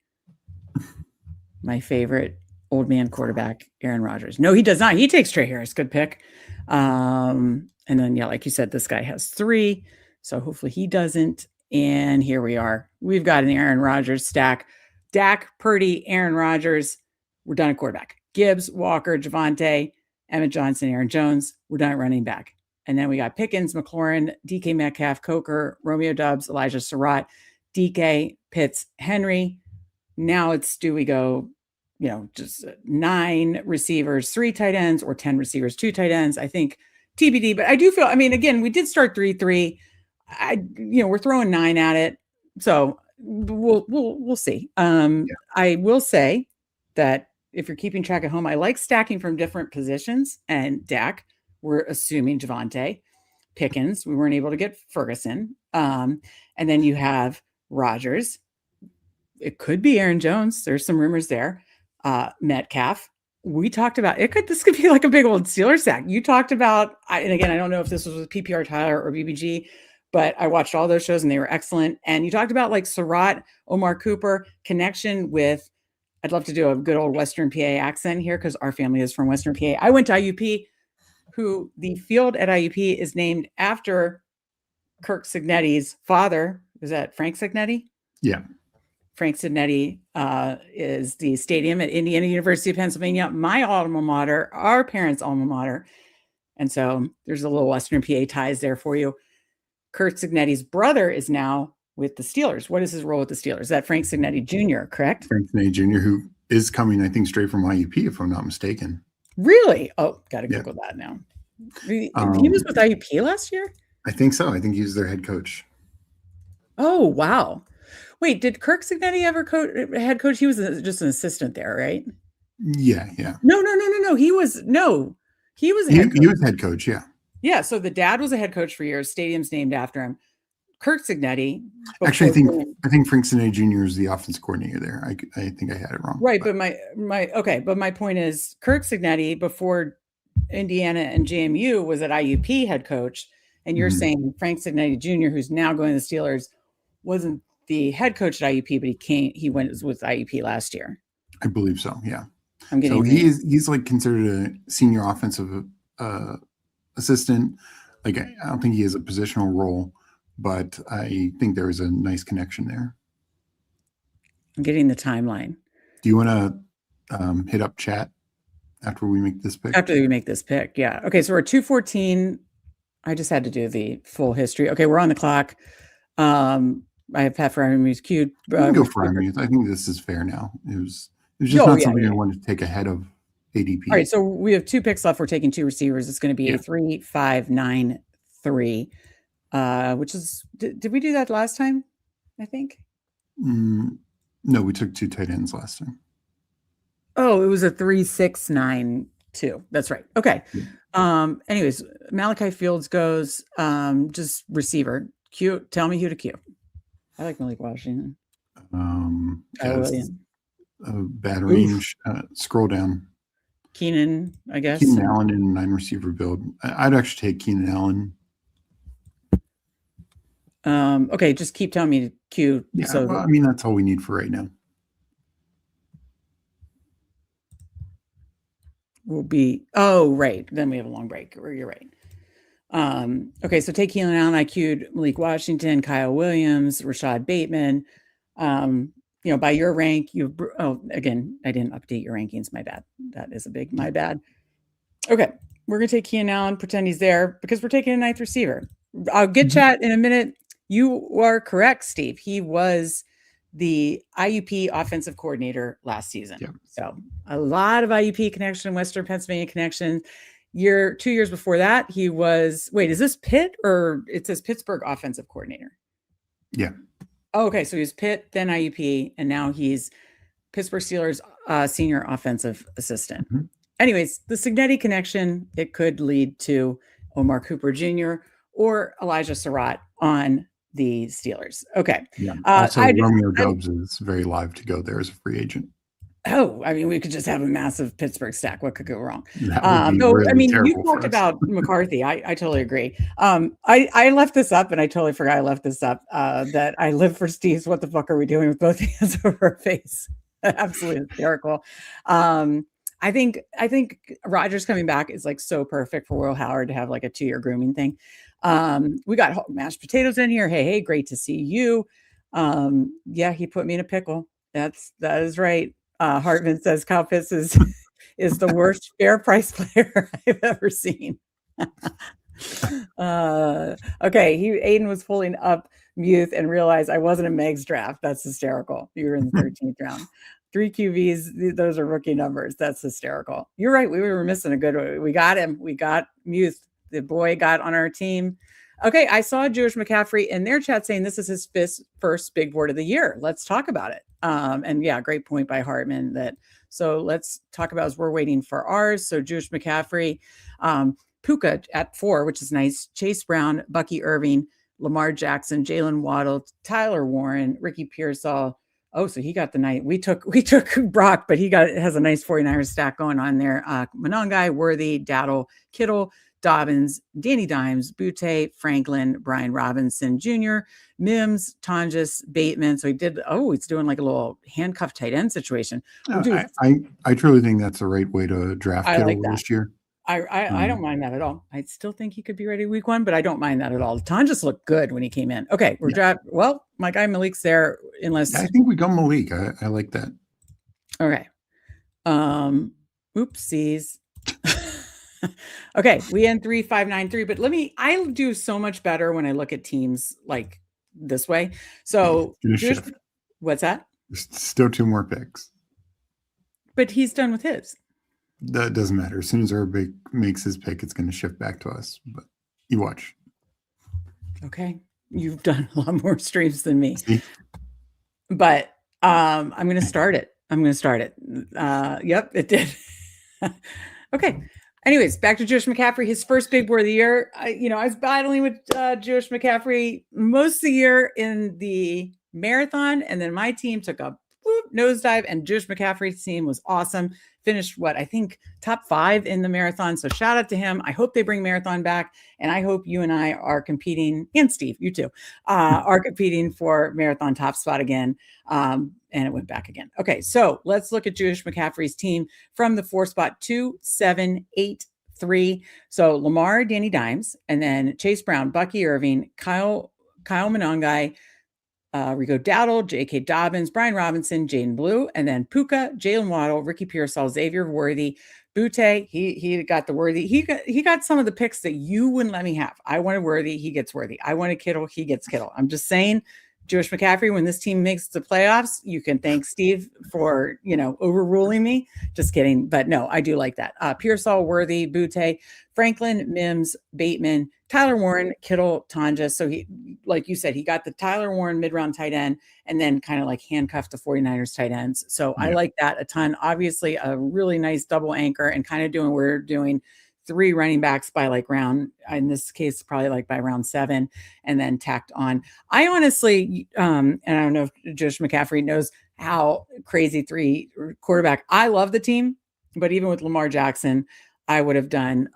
my favorite old man quarterback, Aaron Rodgers? No, he does not. He takes Trey Harris. Good pick. And then, yeah, like you said, this guy has 3. So hopefully he doesn't. And here we are. We've got an Aaron Rodgers stack. Dak, Purdy, Aaron Rodgers. We're done at quarterback. Gibbs, Walker, Javonte, Emmett Johnson, Aaron Jones. We're done at running back. And then we got Pickens, McLaurin, DK Metcalf, Coker, Romeo Doubs, Elijah Surratt, DK, Pitts, Henry. Now do we go, just 9 receivers, 3 tight ends, or 10 receivers, 2 tight ends? I think TBD, but I do feel, again, we did start 3-3. We're throwing 9 at it. So we'll see. I will say that if you're keeping track at home, I like stacking from different positions, and Dak, we're assuming Javonte. Pickens, we weren't able to get Ferguson. And then you have Rodgers. It could be Aaron Jones. There's some rumors there. Metcalf. We talked about this could be like a big old Steelers sack. You talked about, and again, I don't know if this was with PPR Tyler or BBG, but I watched all those shows and they were excellent. And you talked about like Surratt, Omar Cooper, connection with, I'd love to do a good old Western PA accent here because our family is from Western PA. I went to IUP, who the field at IUP is named after Kirk Signetti's father. Is that Frank Signetti? Yeah. Frank Signetti is the stadium at Indiana University of Pennsylvania, my alma mater, our parents' alma mater. And so there's a little Western PA ties there for you. Kurt Signetti's brother is now with the Steelers. What is his role with the Steelers? Is that Frank Signetti Jr., correct? Frank Signetti Jr., who is coming, I think, straight from IUP, if I'm not mistaken. Really? Oh, got to Google that now. He was with IUP last year? I think so. I think he was their head coach. Oh, wow. Wait, did Kirk Signetti ever head coach? He was just an assistant there, right? Yeah. No. He was head coach. Yeah. Yeah. So the dad was a head coach for years. Stadium's named after him. Kirk Signetti. Actually, I think Frank Signetti Jr. is the offense coordinator there. I think I had it wrong. Right, but my point is Kirk Signetti before Indiana and JMU was at IUP head coach, and you're saying Frank Signetti Jr., who's now going to the Steelers, wasn't the head coach at IUP, but he went with IUP last year. I believe so. Yeah. So he's like considered a senior offensive assistant. Like I don't think he has a positional role, but I think there is a nice connection there. I'm getting the timeline. Do you want to hit up chat after we make this pick? After we make this pick, yeah. Okay, so we're 214. I just had to do the full history. Okay, we're on the clock. I have Pat Fryermuth queued. Go Fryermuth. I think this is fair now. It was just not something I wanted to take ahead of ADP. All right, so we have 2 picks left. We're taking 2 receivers. It's going to be a 3, 5, 9, 3, which is, did we do that last time? I think. No, we took 2 tight ends last time. Oh, it was a 3, 6, 9, 2. That's right. Okay. Anyways, Malachi Fields goes just receiver. Q. Tell me who to Q. I like Malik Washington. Bad range. Scroll down. Keenan, I guess. Keenan Allen in 9 receiver build. I'd actually take Keenan Allen. Okay, just keep telling me to Q. Yeah, so that's all we need for right now. Will be right. Then we have a long break. You're right. Okay, so take Keenan Allen. I queued Malik Washington, Kyle Williams, Rashad Bateman. By your rank, again, I didn't update your rankings. My bad. That is a big my bad. Okay, we're gonna take Keenan Allen, pretend he's there because we're taking a 9th receiver. I'll get chat in a minute. You are correct, Steve. He was the IUP offensive coordinator last season. Yeah. So a lot of IUP connection, Western Pennsylvania connection. 2 years before that, he was, is this Pitt or it says Pittsburgh offensive coordinator? Yeah. Oh, okay, so he was Pitt, then IUP, and now he's Pittsburgh Steelers senior offensive assistant. Mhm. Anyways, the Cignetti connection, it could lead to Omar Cooper Jr. or Elijah Surratt on the Steelers. Okay. Yeah. Also, I, Romeo I Doubs is very live to go there as a free agent. Oh, I mean, we could just have a massive Pittsburgh stack. What could go wrong? That would be Though, I really mean, you terrible talked for us. about McCarthy. I totally agree. I left this up and I totally forgot I left this up, that I live for Steve's. What the fuck are we doing with both hands over our face? Absolutely hysterical. I think Rogers coming back is like so perfect for Will Howard to have like a 2-year grooming thing. We got mashed potatoes in here. Hey, great to see you. Yeah, he put me in a pickle. That is right. Hartman says Kyle Pitts is the worst fair price player I've ever seen. Okay, Aiden was pulling up Muth and realized I wasn't in Meg's draft. That's hysterical. You were in the 13th round. 3 QBs, those are rookie numbers. That's hysterical. You're right. We were missing a good one. We got him. We got Muth. The boy got on our team. Okay, I saw Jewish McCaffrey in their chat saying this is his first big board of the year. Let's talk about it. And yeah, great point by Hartman. So let's talk about as we're waiting for ours. So Jewish McCaffrey, Puka at 4, which is nice. Chase Brown, Bucky Irving, Lamar Jackson, Jalen Waddle, Tyler Warren, Ricky Pearsall. Oh, so he got the night. We took Brock, but has a nice 49ers stack going on there. Monongai, Worthy, Daddle, Kittle, Dobbins, Danny Dimes, Butte, Franklin, Brian Robinson Jr., Mims, Tonjes, Bateman. So he's doing like a little handcuff tight end situation. I truly think that's the right way to draft Kittle this year. I don't mind that at all. I still think he could be ready week 1, but I don't mind that at all. Tonjes looked good when he came in. Okay, well, my guy Malik's there unless I think we go Malik. I like that. Okay. Oopsies. Okay, we end 3-5-9-3, but I'll do so much better when I look at teams like this way. So what's that? There's still 2 more picks. But he's done with his. That doesn't matter. As soon as Urbic makes his pick, it's going to shift back to us. But you watch. Okay. You've done a lot more streams than me. See? But I'm going to start it. Yep, it did. Okay. Anyways, back to Jewish McCaffrey, his first big board of the year. I was battling with Jewish McCaffrey most of the year in the marathon, and then my team took a nosedive, and Jewish McCaffrey's team was awesome. Finished I think top 5 in the marathon. So shout out to him. I hope they bring marathon back, and I hope you and I are competing, and Steve, you too, are competing for marathon top spot again. And it went back again. Okay, so let's look at Jewish McCaffrey's team from the 4 spot 2, 7, 8, 3. So Lamar, Danny Dimes, and then Chase Brown, Bucky Irving, Kyle Monongai, Rico Dowdle, J.K. Dobbins, Brian Robinson, Jaden Blue, and then Puka, Jalen Waddle, Ricky Pearsall, Xavier Worthy, Butte. He got the Worthy. He got some of the picks that you wouldn't let me have. I wanted Worthy. He gets Worthy. I wanted Kittle. He gets Kittle. I'm just saying, Jewish McCaffrey, when this team makes the playoffs, you can thank Steve for, overruling me. Just kidding. But no, I do like that. Pearsall, Worthy, Butte, Franklin, Mims, Bateman, Tyler Warren, Kittle, Tonjes. So he, like you said, he got the Tyler Warren mid-round tight end and then kind of like handcuffed the 49ers tight ends. So I like that a ton. Obviously a really nice double anchor and kind of doing, we're doing 3 running backs by like round, in this case, probably like by round 7, and then tacked on. I honestly, and I don't know if Josh McCaffrey knows how crazy 3 quarterback. I love the team, but even with Lamar Jackson, I would have done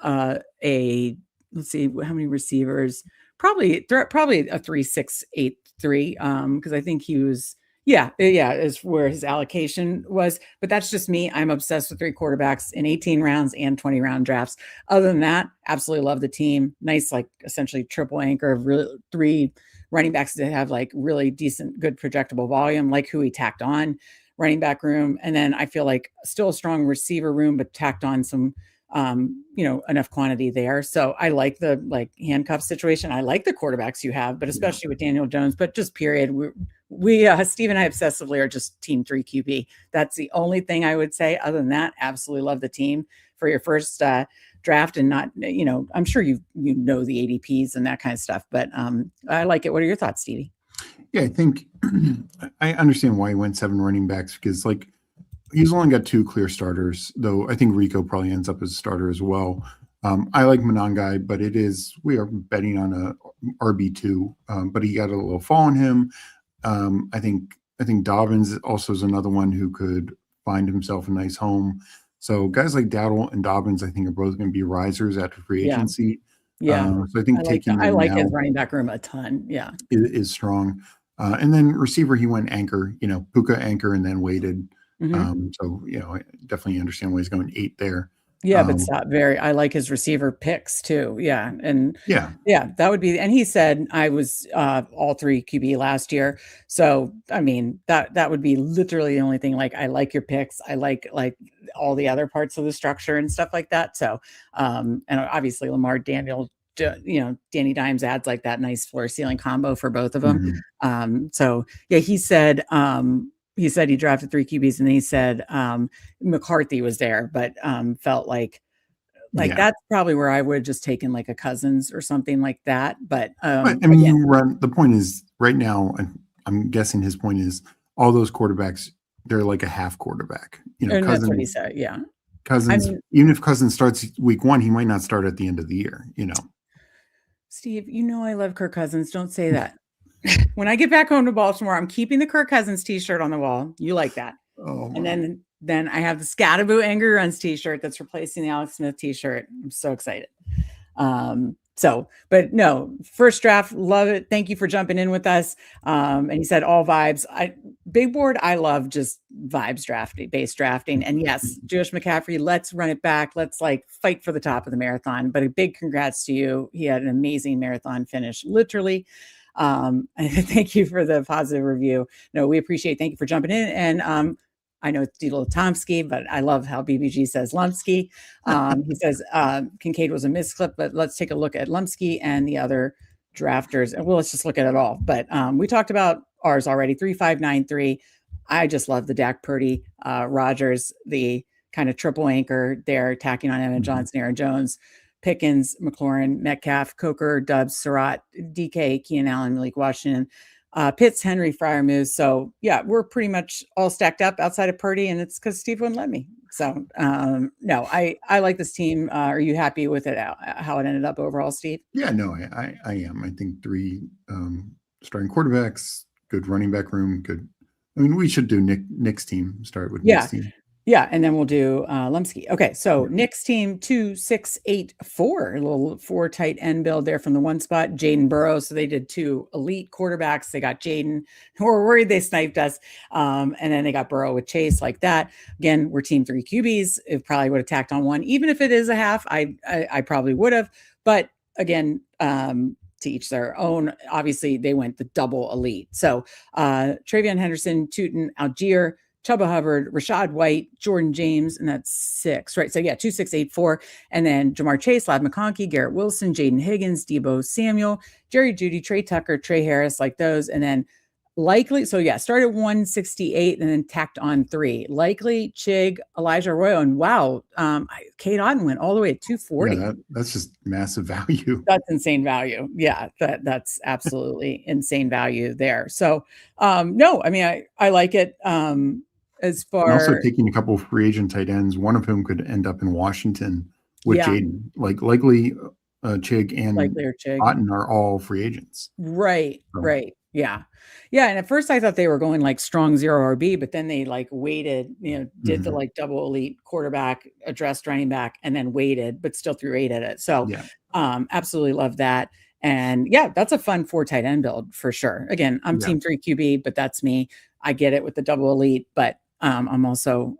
let's see, how many receivers? Probably a 3-6-8-3, because I think he was, is where his allocation was. But that's just me. I'm obsessed with 3 quarterbacks in 18 rounds and 20 round drafts. Other than that, absolutely love the team. Nice, like essentially triple anchor of 3 running backs that have like really decent, good projectable volume, like who he tacked on running back room. And then I feel like still a strong receiver room, but tacked on some enough quantity there. So I like the handcuff situation. I like the quarterbacks you have, but especially with Daniel Jones, but just period. We Steve and I obsessively are just team 3 QB. That's the only thing I would say. Other than that, absolutely love the team for your first draft, and not, I'm sure you know the ADPs and that kind of stuff, but I like it. What are your thoughts, Stevie? Yeah, I think I understand why he went 7 running backs because like he's only got 2 clear starters, though I think Rico probably ends up as a starter as well. I like Monangai, but we are betting on a RB2, but he got a little fall on him. I think Dobbins also is another one who could find himself a nice home. So guys like Dowdle and Dobbins, I think, are both going to be risers after free Yeah. agency. Yeah. So I think taking them like his now running back room a ton. Yeah. is strong. And then receiver, he went anchor, Puka anchor and then waited. So, I definitely understand why he's going 8 there. Yeah, but I like his receiver picks too. Yeah. And yeah, that would be, and he said I was all 3 QB last year. So, I mean, that would be literally the only thing. Like, I like your picks. I like all the other parts of the structure and stuff like that. So, and obviously Lamar Daniel, Danny Dimes adds like that nice floor ceiling combo for both of them. So yeah, he said he drafted 3 QBs and then he said McCarthy was there, but felt like that's probably where I would have just taken like a Cousins or something like that. But I mean, the point is right now, I'm guessing his point is all those quarterbacks, they're like a half quarterback. Cousins, that's what he said. Yeah. Cousins, even if Cousins starts week 1, he might not start at the end of the year, Steve, I love Kirk Cousins. Don't say that. When I get back home to Baltimore, I'm keeping the Kirk Cousins t-shirt on the wall. You like that. Oh, and then I have the Scatterboo Angry Runs t-shirt that's replacing the Alex Smith t-shirt. I'm so excited. But no, first draft, love it. Thank you for jumping in with us. And he said all vibes. Big board, I love just vibes based drafting. And yes, Jewish McCaffrey, let's run it back. Let's fight for the top of the marathon. But a big congrats to you. He had an amazing marathon finish, literally. Thank you for the positive review. No, we appreciate. Thank you for jumping in. And I know it's Dilo Tomsky, but I love how BBG says Lumpsky. He says Kincaid was a misclip, but let's take a look at Lumpsky and the other drafters. And let's just look at it all. But we talked about ours already, 3593. I just love the Dak Purdy, Rodgers, the kind of triple anchor there, tacking on Evan Johnson, Aaron Jones, Pickens, McLaurin, Metcalf, Coker, Dubs, Surratt, DK, Keenan Allen, Malik Washington, Pitts, Henry, Freiermuth. So yeah, we're pretty much all stacked up outside of Purdy, and it's because Steve wouldn't let me. So no, I like this team. Are you happy with it? How it ended up overall, Steve? Yeah, no, I am. I think 3 starting quarterbacks, good running back room, good. I mean, we should do Nick's team. Start with Nick's team. Yeah, and then we'll do Lumpsky. Okay, so Nick's team 2-6-8-4, a little 4 tight end build there from the one spot. Jaden Burrow. So they did 2 elite quarterbacks. They got Jaden. We're worried they sniped us. And then they got Burrow with Chase like that. Again, we're team 3 QBs. It probably would have tacked on 1, even if it is a half. I probably would have. But again, to each their own. Obviously, they went the double elite. So Travion Henderson, Tootin, Algier, Chuba Hubbard, Rashad White, Jordan James, and that's 6, right? So yeah, 2-6-8-4. And then Jamar Chase, Ladd McConkey, Garrett Wilson, Jaden Higgins, Debo Samuel, Jerry Jeudy, Trey Tucker, Trey Harris, like those. And then likely, so yeah, started 168 and then tacked on 3. Likely, Chig, Elijah Arroyo, and wow, Kate Otten went all the way at 240. Yeah, that's just massive value. That's insane value. Yeah, that's absolutely insane value there. So no, I mean, I like it. As far and also taking a couple of free agent tight ends, one of whom could end up in Washington with Jaden. Likely Chig and Otten are all free agents. Right, right. Yeah. And at first I thought they were going strong 0 RB, but then they waited, did the double elite quarterback, addressed running back, and then waited, but still threw 8 at it. So absolutely love that. And yeah, that's a fun 4 tight end build for sure. Again, I'm team 3 QB, but that's me. I get it with the double elite, but I'm also,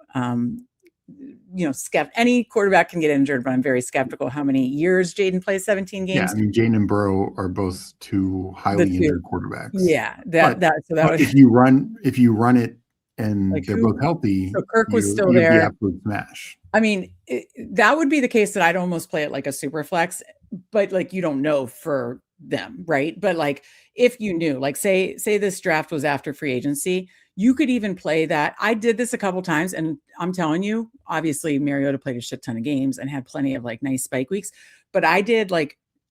any quarterback can get injured, but I'm very skeptical how many years Jaden plays 17 games. Yeah, I mean, Jaden and Burrow are both 2 highly injured quarterbacks. Yeah, if you run it and they're both healthy, so Kirk was still there. The absolute smash. I mean, that would be the case that I'd almost play it like a super flex, but you don't know for them, right? But if you knew, say this draft was after free agency, you could even play that. I did this a couple times, and I'm telling you, obviously Mariota played a shit ton of games and had plenty of nice spike weeks, but I did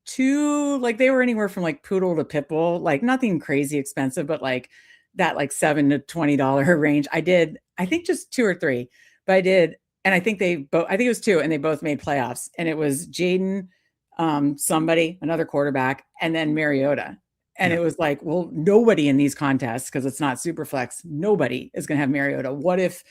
two, like they were anywhere from like poodle to pit bull, like nothing crazy expensive, but like that like $7 to $20 range. I think just two or three, but I did. And I think I think it was two, and they both made playoffs. And it was Jaden, somebody, another quarterback, and then Mariota. And it was like, well, nobody in these contests, because it's not super flex, nobody is going to have Mariota. What if,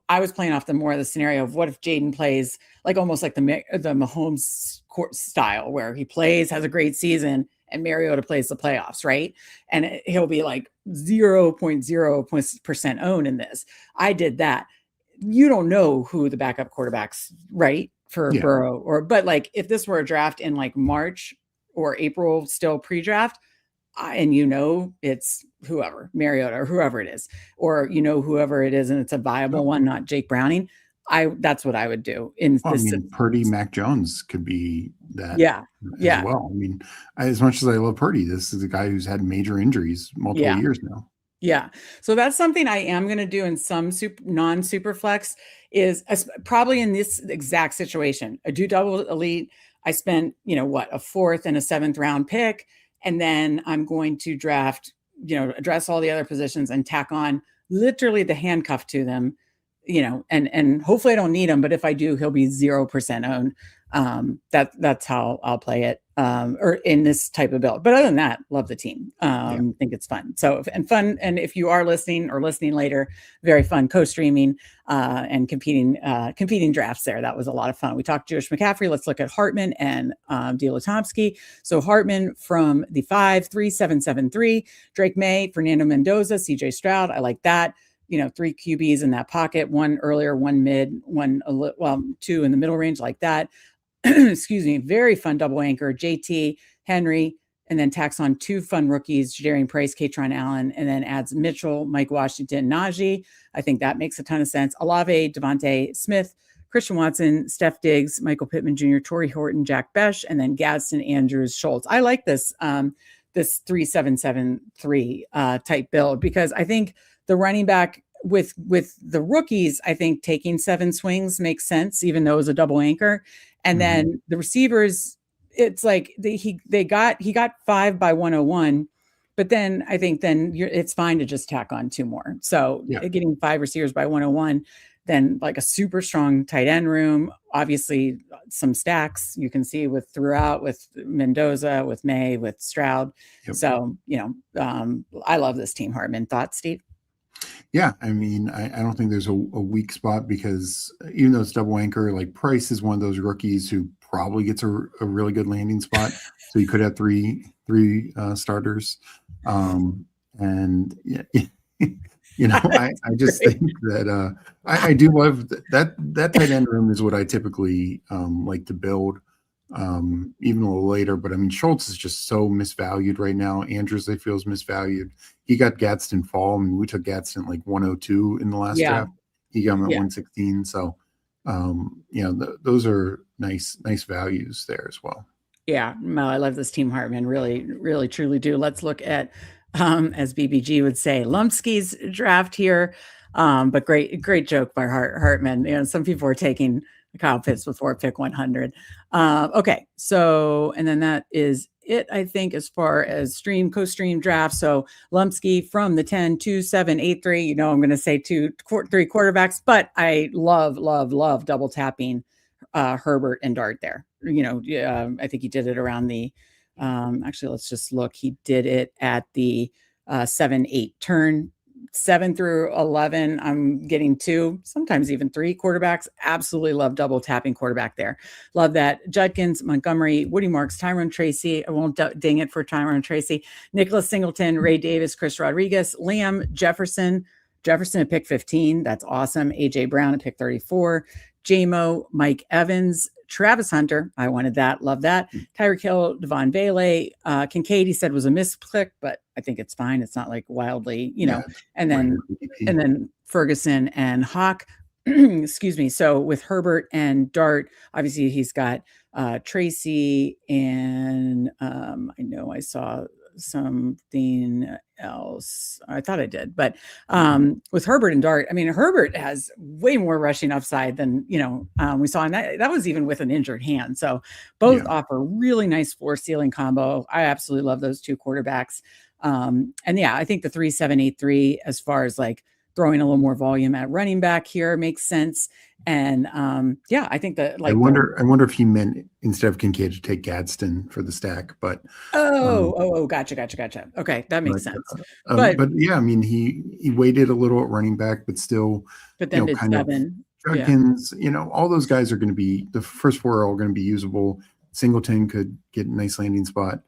I was playing off more of the scenario of what if Jaden plays like almost like the Mahomes style, where he plays, has a great season, and Mariota plays the playoffs, right? And he'll be like 0.0% owned in this. I did that. You don't know who the backup quarterbacks, right, for Burrow, but like if this were a draft in like March or April, still pre-draft, and it's whoever, Mariota or whoever it is, or whoever it is, and it's a viable one, not Jake Browning. That's what I would do in this. Purdy, Mac Jones could be that. As well. I mean, as much as I love Purdy, this is a guy who's had major injuries multiple years now. Yeah. So that's something I am going to do in some non-super flex, is probably in this exact situation. I do double elite. I spent, a fourth and a seventh round pick. And then I'm going to draft, address all the other positions and tack on literally the handcuff to them, and hopefully I don't need him, but if I do, he'll be 0% owned. That's how I'll play it, or in this type of build. But other than that, love the team. Think it's fun. And if you are listening later, very fun co-streaming and competing drafts there. That was a lot of fun. We talked Jewish McCaffrey. Let's look at Hartman and Dielotomsky. So Hartman from the 5-3-7-7-3, Drake May, Fernando Mendoza, CJ Stroud. I like that. 3 QBs in that pocket, one earlier, one mid, two in the middle range, like that. Excuse me. Very fun double anchor, JT, Henry, and then tacks on 2 fun rookies, Jadarian Price, Katron Allen, and then adds Mitchell, Mike Washington, Najee. I think that makes a ton of sense. Olave, Devontae Smith, Christian Watson, Steph Diggs, Michael Pittman Jr., Torrey Horton, Jack Besh, and then Gadsden, Andrews, Schultz. I like this 3-7-7-3 type build, because I think the running back with the rookies, I think taking 7 swings makes sense, even though it was a double anchor. And then the receivers, it's like he got 5 by 101, but then I think it's fine to just tack on 2 more. So getting 5 receivers by 101, then like a super strong tight end room, obviously some stacks you can see with Mendoza, with May, with Stroud. So, I love this team, Hartman. Thoughts, Steve? Yeah, I mean, I don't think there's a weak spot, because even though it's double anchor, like Price is one of those rookies who probably gets a really good landing spot. So you could have three starters. And I just think that I do love that tight end room is what I typically like to build, even a little later. But I mean, Schultz is just so misvalued right now. Andrews, I feel, is misvalued. He got Gadsden fall. I mean, we took Gadsden like 102 in the last draft. He got him at 116. So, those are nice values there as well. Yeah, Mel, I love this team, Hartman. Really, really, truly do. Let's look at, as BBG would say, Lumpsky's draft here. But great joke by Hartman. Some people are taking Kyle Pitts before pick 100. Okay, so, and then that is it, I think, as far as co-stream draft. So Lumpsky from the 10-2-7-8-3. I'm going to say 3 quarterbacks, but I love double tapping Herbert and Dart there. I think he did it around the actually, let's just look. He did it at the 7-8 turn. 7 through 11, I'm getting 2, sometimes even 3 quarterbacks. Absolutely love double tapping quarterback there. Love that. Judkins, Montgomery, Woody Marks, Tyrone Tracy. I won't ding it for Tyrone Tracy. Nicholas Singleton, Ray Davis, Chris Rodriguez, Liam Jefferson at pick 15. That's awesome. AJ Brown at pick 34. JMO, Mike Evans, Travis Hunter. I wanted that. Love that. Tyreek Hill, Devon Bailey. Kincaid, he said, was a misclick, but I think it's fine. It's not like wildly, and then Ferguson and Hawk. Excuse me. So with Herbert and Dart, obviously he's got Tracy and I know I saw something else. I thought I did, but with Herbert and Dart, I mean, Herbert has way more rushing upside than, we saw, and that was even with an injured hand. So both offer really nice floor ceiling combo. I absolutely love those two quarterbacks. And yeah, I think the 3-7-8-3, as far as like throwing a little more volume at running back here, makes sense. And I think that, like, I wonder if he meant instead of Kincaid to take Gadsden for the stack, but gotcha. Okay, that makes sense. But yeah, I mean, he waited a little at running back, but still, but then did seven. Judkins, all those guys are going to be, the first four are all going to be usable. Singleton could get a nice landing spot,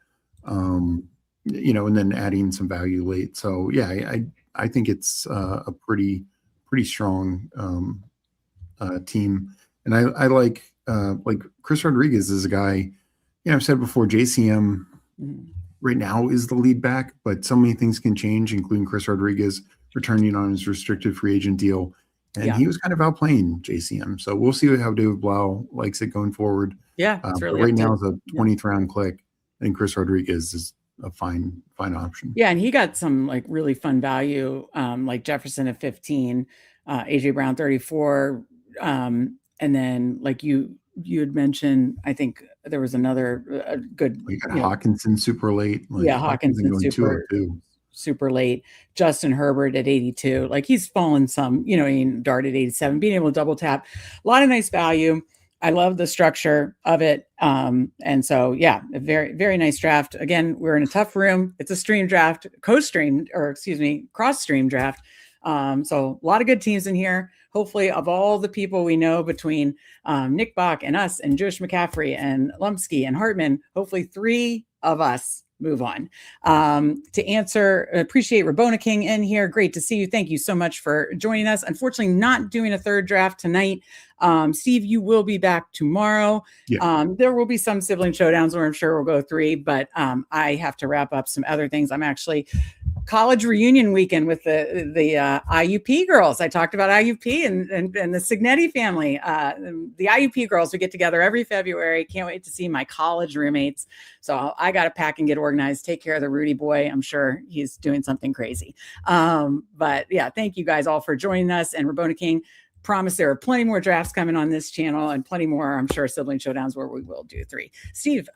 and then adding some value late. So yeah, I think it's a pretty strong team, and I like Chris Rodriguez is a guy. I've said before, JCM right now is the lead back, but so many things can change, including Chris Rodriguez returning on his restricted free agent deal, and he was kind of outplaying JCM. So we'll see how David Blau likes it going forward. Yeah, it's really right now is a 20th round click, and Chris Rodriguez is a fine option. Yeah, and he got some like really fun value, like Jefferson at 15, AJ Brown 34, and then like you had mentioned, I think there was another good. We got Hawkinson super late. Hawkinson going super late. Justin Herbert at 82, like he's fallen some. Dart at 87, being able to double tap, a lot of nice value. I love the structure of it. And so, yeah, a very, very nice draft. Again, we're in a tough room. It's a stream draft, cross-stream draft. So a lot of good teams in here. Hopefully, of all the people we know between Nick Bach and us and Josh McCaffrey and Lumpsky and Hartman, hopefully 3 of us move on. To answer, appreciate Rabona King in here. Great to see you. Thank you so much for joining us. Unfortunately, not doing a third draft tonight. Steve, you will be back tomorrow. Yeah. There will be some sibling showdowns where I'm sure we'll go 3, but I have to wrap up some other things. I'm actually college reunion weekend with the IUP girls. I talked about IUP and the Signetti family. The IUP girls, we get together every February. Can't wait to see my college roommates. So I got to pack and get organized, take care of the Rudy boy. I'm sure he's doing something crazy. But yeah, thank you guys all for joining us. And Rabona King, promise there are plenty more drafts coming on this channel and plenty more, I'm sure, sibling showdowns where we will do 3. Steve,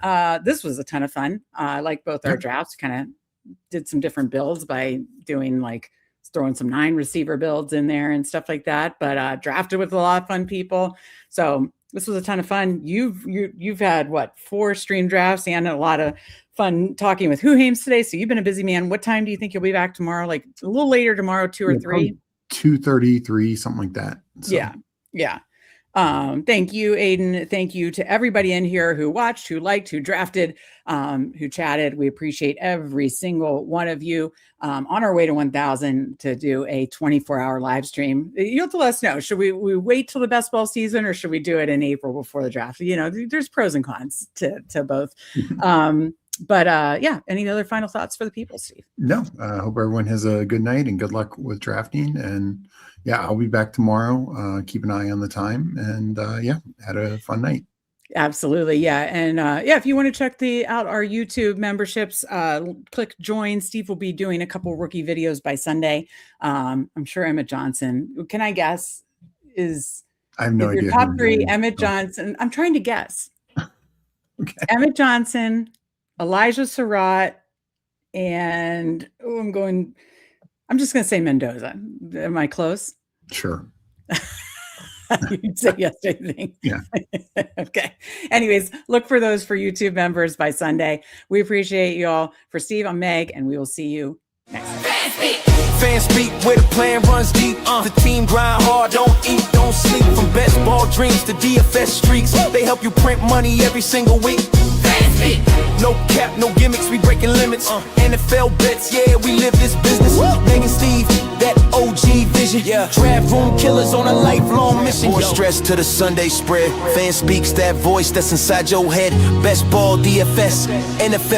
this was a ton of fun. I like both our drafts. Kind of did some different builds by doing throwing some 9 receiver builds in there and stuff like that, but drafted with a lot of fun people. So this was a ton of fun. You've had 4 stream drafts and a lot of fun talking with Hames today. So you've been a busy man. What time do you think you'll be back tomorrow? Like a little later tomorrow, 2 or 3? 2:33, something like that. So. Yeah. Thank you, Aiden. Thank you to everybody in here who watched, who liked, who drafted, who chatted. We appreciate every single one of you. On our way to 1,000 to do a 24-hour live stream. You have to let us know. Should we wait till the best ball season, or should we do it in April before the draft? There's pros and cons to both. But any other final thoughts for the people, Steve? No, hope everyone has a good night and good luck with drafting. And yeah, I'll be back tomorrow. Keep an eye on the time, and had a fun night. Absolutely. Yeah. And if you want to check out our YouTube memberships, click join. Steve will be doing a couple rookie videos by Sunday. I'm sure Emmett Johnson, can I guess, I have no idea. Your top 3, Emmett Johnson. I'm trying to guess. Okay. Emmett Johnson, Elijah Surratt, and I'm just going to say Mendoza. Am I close? Sure. You'd say yes to anything. Yeah. Okay. Anyways, look for those for YouTube members by Sunday. We appreciate you all. For Steve, I'm Meg, and we will see you next time. Fanspeak, where the plan runs deep. The team grind hard, don't eat, don't sleep. From best ball dreams to DFS streaks, they help you print money every single week. No cap, no gimmicks, we breaking limits. NFL bets, yeah, we live this business. Meg and Steve, that OG vision. Draft room killers on a lifelong mission. More stress to the Sunday spread. Fan speaks that voice that's inside your head. Best ball DFS, NFL.